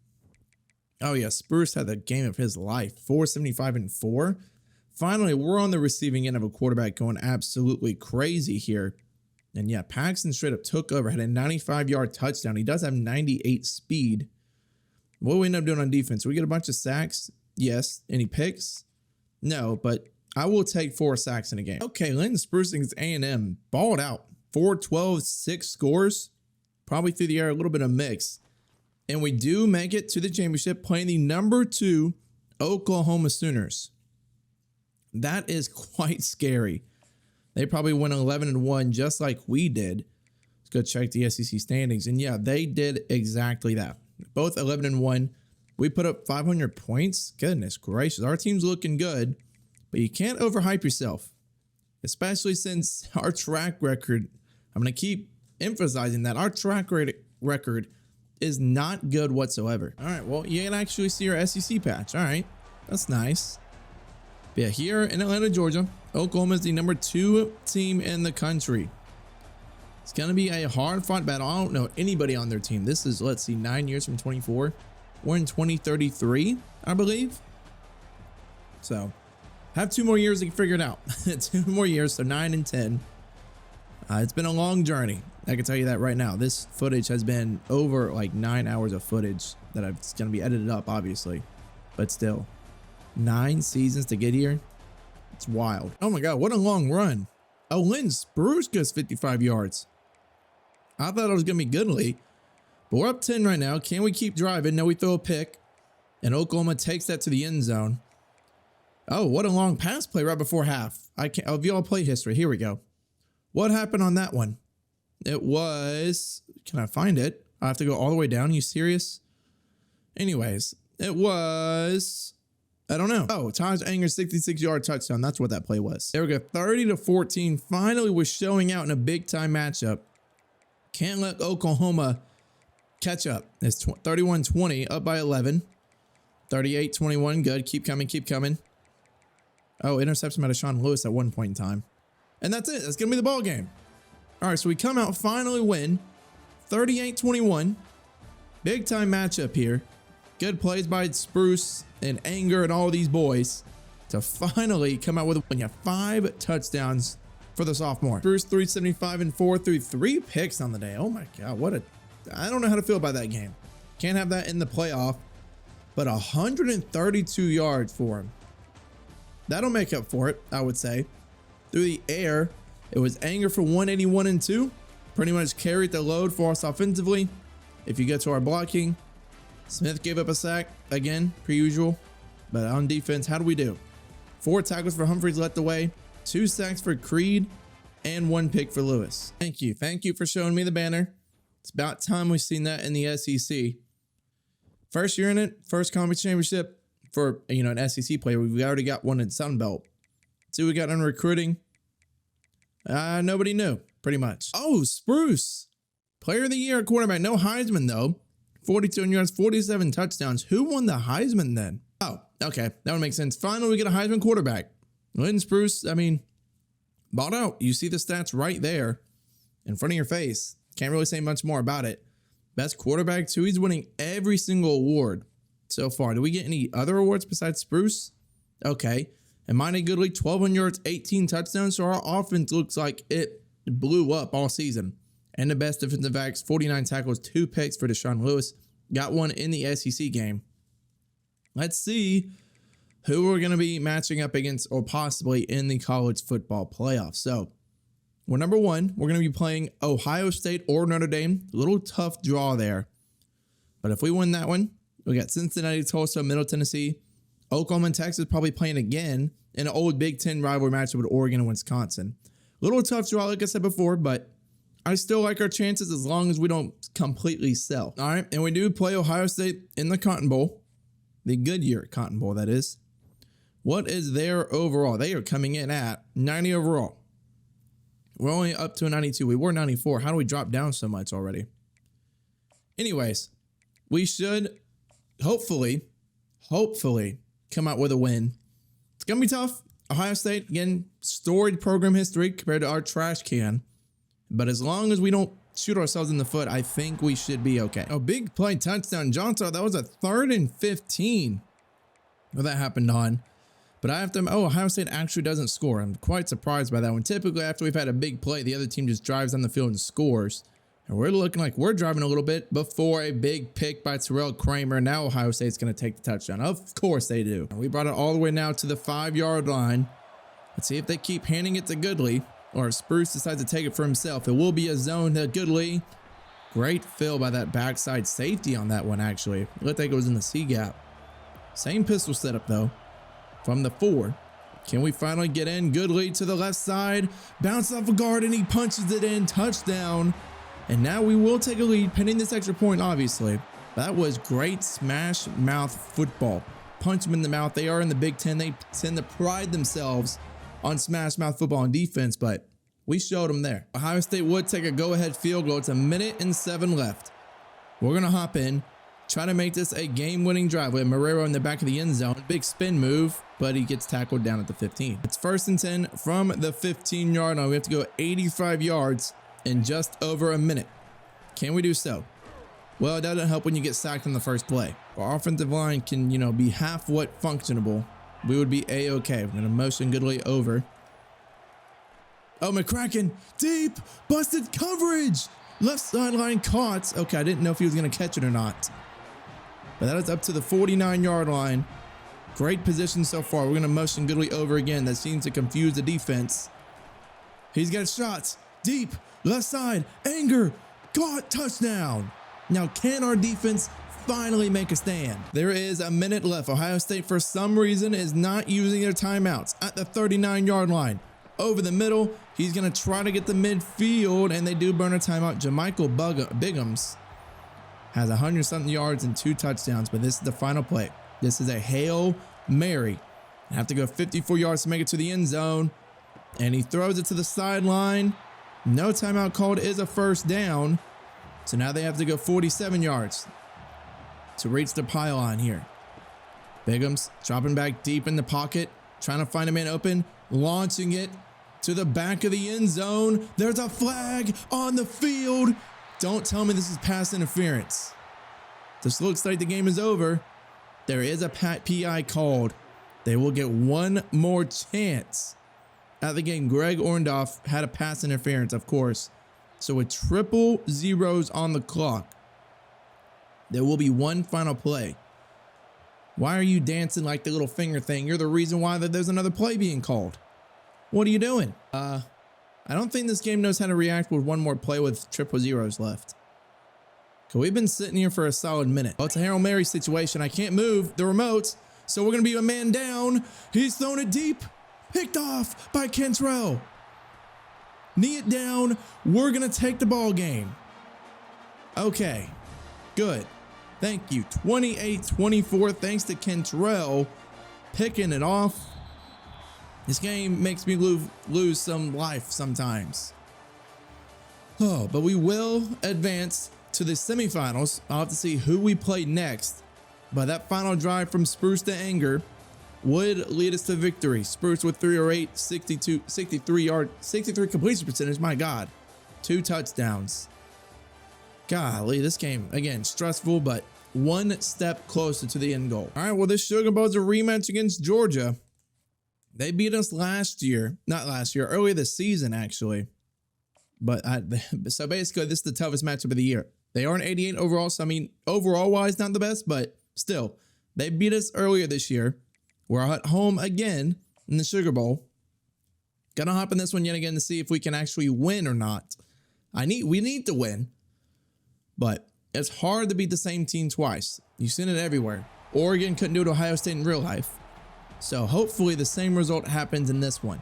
Oh yeah, Spruce had the game of his life, 475 and 4. Finally, we're on the receiving end of a quarterback going absolutely crazy here. And yeah, Paxton straight up took over, had a 95-yard touchdown. He does have 98 speed. What do we end up doing on defense? We get a bunch of sacks. Yes. Any picks? No, but I will take 4 sacks in a game. Okay, Linton Spruce against A&M balled out. 4-12, 6 scores. Probably through the air, a little bit of mix. And we do make it to the championship playing the number 2 Oklahoma Sooners. That is quite scary. They probably went 11-1 just like we did. Let's go check the SEC standings. And yeah, they did exactly that. Both 11-1. We put up 500 points. Goodness gracious. Our team's looking good. But you can't overhype yourself. Especially since our track record, I'm going to keep emphasizing that our track record is not good whatsoever. All right, well, you can actually see our SEC patch. All right, that's nice. But yeah, here in Atlanta, Georgia, Oklahoma is the number 2 team in the country. It's going to be a hard-fought battle. I don't know anybody on their team. This is, let's see, 9 years from 24. We're in 2033, I believe. So, have 2 more years to figure it out. 2 more years, so 9 and 10. It's been a long journey. I can tell you that right now. This footage has been over like 9 hours of footage that it's going to be edited up, obviously. But still, 9 seasons to get here. It's wild. Oh my God, what a long run. Oh, Lynn Spruce gets 55 yards. I thought it was going to be Goodley. But we're up 10 right now. Can we keep driving? No, we throw a pick. And Oklahoma takes that to the end zone. Oh, what a long pass play right before half. I can't. I'll view all play history. Here we go. What happened on that one? It was, can I find it? I have to go all the way down. Are you serious? Anyways, it was, I don't know. Oh, Taj Anger 66-yard touchdown. That's what that play was. There we go. 30-14. Finally, we're showing out in a big time matchup. Can't let Oklahoma catch up. It's 31-20, up by 11. 38-21, good. Keep coming, keep coming. Oh, interception by Deshaun Lewis at one point in time. And that's it. That's going to be the ball game. All right, so we come out, finally win. 38-21. Big time matchup here. Good plays by Spruce and Anger and all these boys to finally come out with a win. Yeah, 5 touchdowns for the sophomore. Spruce 375 and 4 through 3 picks on the day. Oh my God, I don't know how to feel about that game. Can't have that in the playoff, but 132 yards for him. That'll make up for it, I would say. Through the air, it was Anger for 181 and 2. Pretty much carried the load for us offensively. If you get to our blocking, Smith gave up a sack, again, per usual. But on defense, how do we do? 4 tackles for Humphries led the way, 2 sacks for Creed, and 1 pick for Lewis. Thank you. Thank you for showing me the banner. It's about time we've seen that in the SEC. First year in it, first conference championship for, an SEC player. We've already got one in Sun Belt. 2 we got on recruiting. Nobody knew, pretty much. Oh, Spruce. Player of the year at quarterback. No Heisman, though. 42 yards, 47 touchdowns. Who won the Heisman then? Oh, okay. That would make sense. Finally, we get a Heisman quarterback. Lynn Spruce, bought out. You see the stats right there in front of your face. Can't really say much more about it. Best quarterback, too. He's winning every single award so far. Do we get any other awards besides Spruce? Okay. And Monty Goodley, 1,200 yards, 18 touchdowns. So our offense looks like it blew up all season. And the best defensive backs, 49 tackles, 2 picks for Deshaun Lewis. Got one in the SEC game. Let's see who we're going to be matching up against or possibly in the college football playoffs. So, we're number 1. We're going to be playing Ohio State or Notre Dame. A little tough draw there. But if we win that one, we got Cincinnati, Tulsa, Middle Tennessee. Oklahoma and Texas probably playing again in an old Big Ten rivalry matchup with Oregon and Wisconsin. A little tough draw, like I said before, but I still like our chances as long as we don't completely sell. All right, and we do play Ohio State in the Cotton Bowl. The Goodyear Cotton Bowl, that is. What is their overall? They are coming in at 90 overall. We're only up to a 92. We were 94. How do we drop down so much already? Anyways, we should hopefully come out with a win. It's going to be tough. Ohio State, again, storied program history compared to our trash can. But as long as we don't shoot ourselves in the foot, I think we should be okay. Oh, big play touchdown. Johnson, that was a 3rd and 15. Well, that happened on. But I have to, Ohio State actually doesn't score. I'm quite surprised by that one. Typically, after we've had a big play, the other team just drives on the field and scores. And we're looking like we're driving a little bit before a big pick by Terrell Kramer. Now Ohio State's going to take the touchdown. Of course they do. We brought it all the way now to the 5-yard line. Let's see if they keep handing it to Goodley. Or if Spruce decides to take it for himself. It will be a zone to Goodley. Great fill by that backside safety on that one, actually. It looked like it was in the C gap. Same pistol setup, though. From the 4. Can we finally get in? Goodley to the left side. Bounce off a guard, and he punches it in. Touchdown. And now we will take a lead, pending this extra point, obviously. That was great smash mouth football. Punch them in the mouth. They are in the Big Ten. They tend to pride themselves on smash mouth football on defense, but we showed them there. Ohio State would take a go-ahead field goal. It's 1:07 left. We're going to hop in, try to make this a game-winning drive. We have Marrero in the back of the end zone. Big spin move, but he gets tackled down at the 15. It's 1st and 10 from the 15-yard line. We have to go 85 yards in just over a minute. Can we do so? Well, it doesn't help when you get sacked on the first play. Our offensive line can, be half what functionable. We would be A-okay. We're going to motion Goodley over. Oh, McCracken, deep, busted coverage. Left sideline caught. Okay, I didn't know if he was going to catch it or not. But that is up to the 49-yard line. Great position so far. We're going to motion Goodley over again. That seems to confuse the defense. He's got shots. Deep, left side, Anger, caught, touchdown. Now, can our defense finally make a stand? There is a minute left. Ohio State, for some reason, is not using their timeouts at the 39-yard line. Over the middle, he's going to try to get the midfield, and they do burn a timeout. Jamichael Biggums has 100-something yards and 2 touchdowns, but this is the final play. This is a Hail Mary. I have to go 54 yards to make it to the end zone, and he throws it to the sideline. No timeout called is a first down. So now they have to go 47 yards to reach the pylon here. Bigham's dropping back deep in the pocket, trying to find a man open, launching it to the back of the end zone. There's a flag on the field. Don't tell me this is pass interference. This looks like the game is over. There is a PI called. They will get one more chance at the game. Greg Orndorff had a pass interference, of course. So with triple zeros on the clock, there will be one final play. Why are you dancing like the little finger thing? You're the reason why there's another play being called. What are you doing? I don't think this game knows how to react with one more play with triple zeros left. Cause we've been sitting here for a solid minute. Oh, it's a Hail Mary situation. I can't move the remote. So we're going to be a man down. He's thrown it deep. Picked off by Kentrell. Knee it down. We're going to take the ball game. Okay, good. Thank you. 28-24. Thanks to Kentrell picking it off. This game makes me lose some life sometimes. Oh, but we will advance to the semifinals. I'll have to see who we play next. But that final drive from Spruce to Anger would lead us to victory. Spruce with 308, 63 completion percentage. My God, 2 touchdowns. Golly, this game, again, stressful, but one step closer to the end goal. All right, well, this Sugar Bowl is a rematch against Georgia. They beat us earlier this season, actually. But so basically, this is the toughest matchup of the year. They are an 88 overall, so I mean, overall wise, not the best, but still, they beat us earlier this year. We're at home again in the Sugar Bowl. Gonna hop in this one yet again to see if we can actually win or not. We need to win, but it's hard to beat the same team twice. You've seen it everywhere. Oregon couldn't do it to Ohio State in real life. So hopefully the same result happens in this one,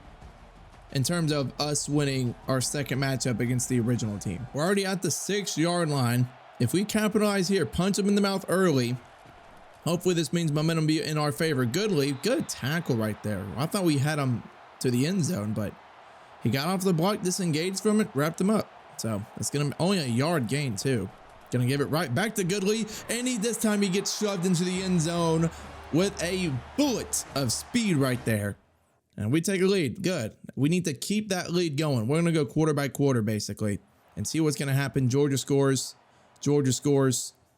in terms of us winning our second matchup against the original team. We're already at the 6-yard line. If we capitalize here, punch them in the mouth early, hopefully this means momentum be in our favor. Good tackle right there. I thought we had him to the end zone, but he got off the block, disengaged from it, wrapped him up. So it's gonna be only a yard gain too. Gonna give it right back to Goodley, and this time he gets shoved into the end zone with a bullet of speed right there. And we take a lead. Good. We need to keep that lead going. We're going to go quarter by quarter, basically, and see what's going to happen. Georgia scores,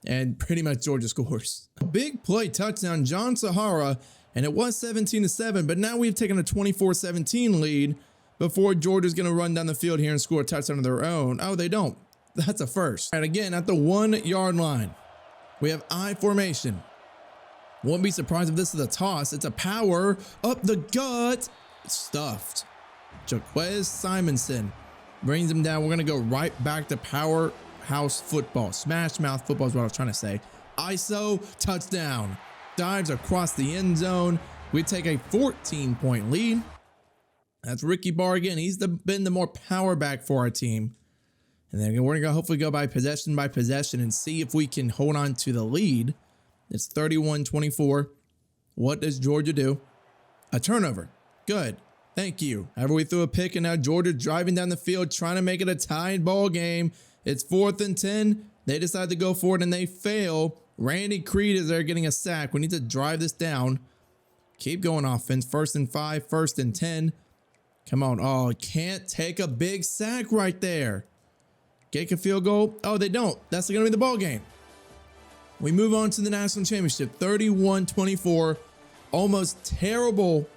and pretty much Georgia scores. A big play touchdown, John Sahara, and it was 17-7, but now we've taken a 24-17 lead before Georgia's going to run down the field here and score a touchdown of their own. Oh, they don't. That's a first. And again, at the 1-yard line, we have I formation. Won't be surprised if this is a toss. It's a power up the gut. Stuffed. Jaquez Simonson brings him down. We're going to go right back to powerhouse football. Smash mouth football is what I was trying to say. ISO, touchdown. Dives across the end zone. We take a 14-point lead. That's Ricky Barr again. He's been the more power back for our team. And then we're going to hopefully go by possession and see if we can hold on to the lead. It's 31-24. What does Georgia do? A turnover. Good. Thank you. However, we threw a pick, and now Georgia driving down the field, trying to make it a tied ball game. It's 4th and 10. They decide to go for it, and they fail. Randy Creed is there getting a sack. We need to drive this down. Keep going offense. 1st and 5, 1st and 10. Come on. Oh, can't take a big sack right there. Get a field goal. Oh, they don't. That's going to be the ball game. We move on to the national championship, 31-24. Almost terrible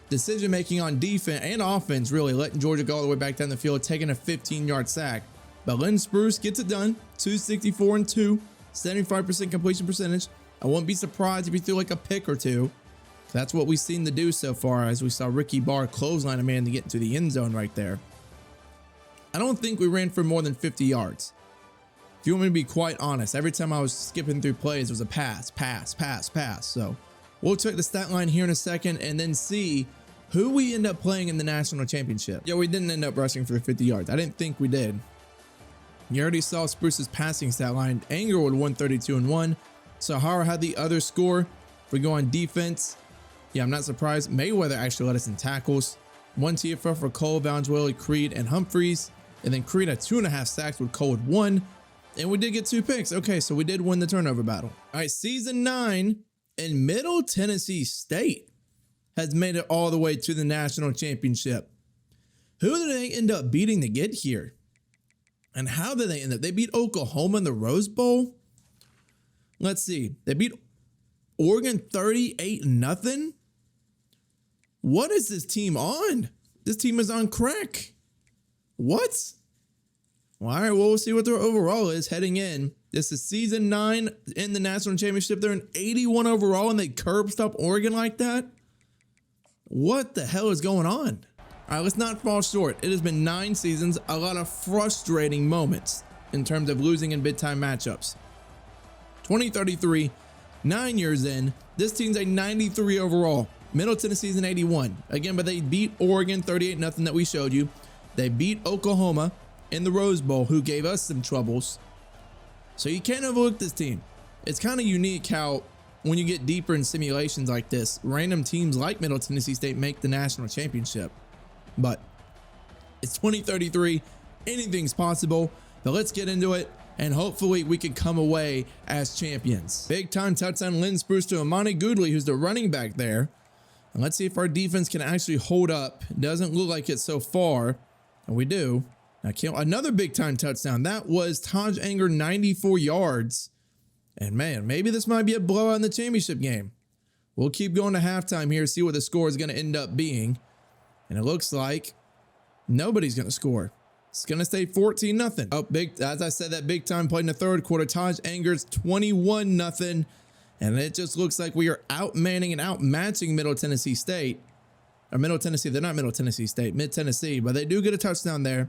decision making on defense and offense, really letting Georgia go all the way back down the field, taking a 15-yard sack. But Lynn Spruce gets it done, 264-2, 75% completion percentage. I wouldn't be surprised if he threw like a pick or two. That's what we've seen to do so far, as we saw Ricky Barr clothesline a man to get into the end zone right there. I don't think we ran for more than 50 yards. If you want me to be quite honest, every time I was skipping through plays, it was a pass. So we'll check the stat line here in a second and then see who we end up playing in the national championship. Yeah, we didn't end up rushing for 50 yards. I didn't think we did. You already saw Spruce's passing stat line. Angerwood 132-1. Sahara had the other score. If we go on defense, yeah, I'm not surprised. Mayweather actually led us in tackles. 1 TFL for Cole, Valenzuela, Creed, and Humphreys. And then Creed had 2.5 sacks with Cole with 1. And we did get 2 picks. Okay, so we did win the turnover battle. All right, season 9 and Middle Tennessee State has made it all the way to the national championship. Who did they end up beating to get here? And how did they end up? They beat Oklahoma in the Rose Bowl. Let's see. They beat Oregon 38-0. What is this team on? This team is on crack. What? Well, all right, well, we'll see what their overall is heading in. This is season 9 in the national championship. They're an 81 overall and they curb stop Oregon like that? What the hell is going on? All right, let's not fall short. It has been 9 seasons, a lot of frustrating moments in terms of losing in big-time matchups. 2033, 9 years in, this team's a 93 overall. Middle Tennessee's an 81. Again, but they beat Oregon 38-0 that we showed you. They beat Oklahoma in the Rose Bowl, who gave us some troubles. So you can't overlook this team. It's kind of unique how when you get deeper in simulations like this, random teams like Middle Tennessee State make the national championship. But it's 2033, anything's possible, but let's get into it, and hopefully we can come away as champions. Big time touchdown, Lynn Spruce to Amani Goodley, who's the running back there. And let's see if our defense can actually hold up. Doesn't look like it so far, and we do. Now, another big time touchdown. That was Taj Anger, 94 yards. And man, maybe this might be a blowout in the championship game. We'll keep going to halftime here, see what the score is going to end up being. And it looks like nobody's going to score. It's going to stay 14-0. Oh, as I said, that big time play in the third quarter. Taj Anger's 21-0. And it just looks like we are outmanning and outmatching Middle Tennessee State. Or Middle Tennessee, they're not Middle Tennessee State, Mid-Tennessee. But they do get a touchdown there.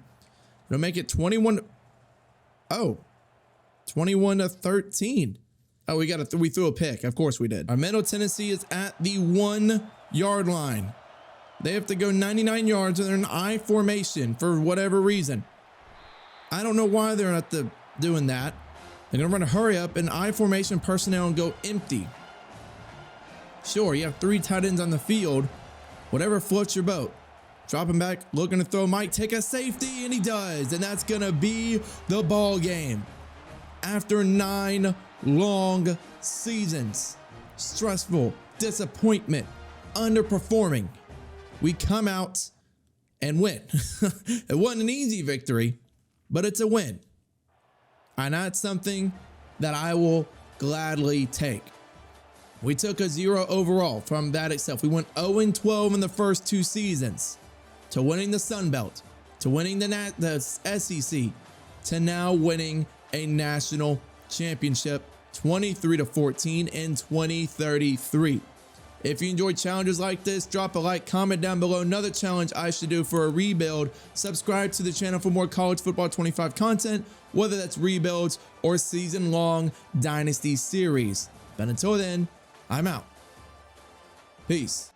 It'll make it 21. Oh, 21-13. Oh, we threw a pick. Of course we did. Our Middle Tennessee is at the 1-yard line. They have to go 99 yards and they're in I formation for whatever reason. I don't know why they're not doing that. They're going to run a hurry up in I formation personnel and go empty. Sure, you have 3 tight ends on the field. Whatever floats your boat. Dropping back, looking to throw, might take a safety, and he does. And that's going to be the ball game. After 9 long seasons, stressful, disappointment, underperforming, we come out and win. It wasn't an easy victory, but it's a win. And that's something that I will gladly take. We took a 0 overall from that itself. We went 0-12 in the first 2 seasons. To winning the Sun Belt, to winning the SEC, to now winning a national championship, 23-14 in 2033. If you enjoy challenges like this, drop a like, comment down below another challenge I should do for a rebuild. Subscribe to the channel for more College Football 25 content, whether that's rebuilds or season-long Dynasty series. But until then, I'm out. Peace.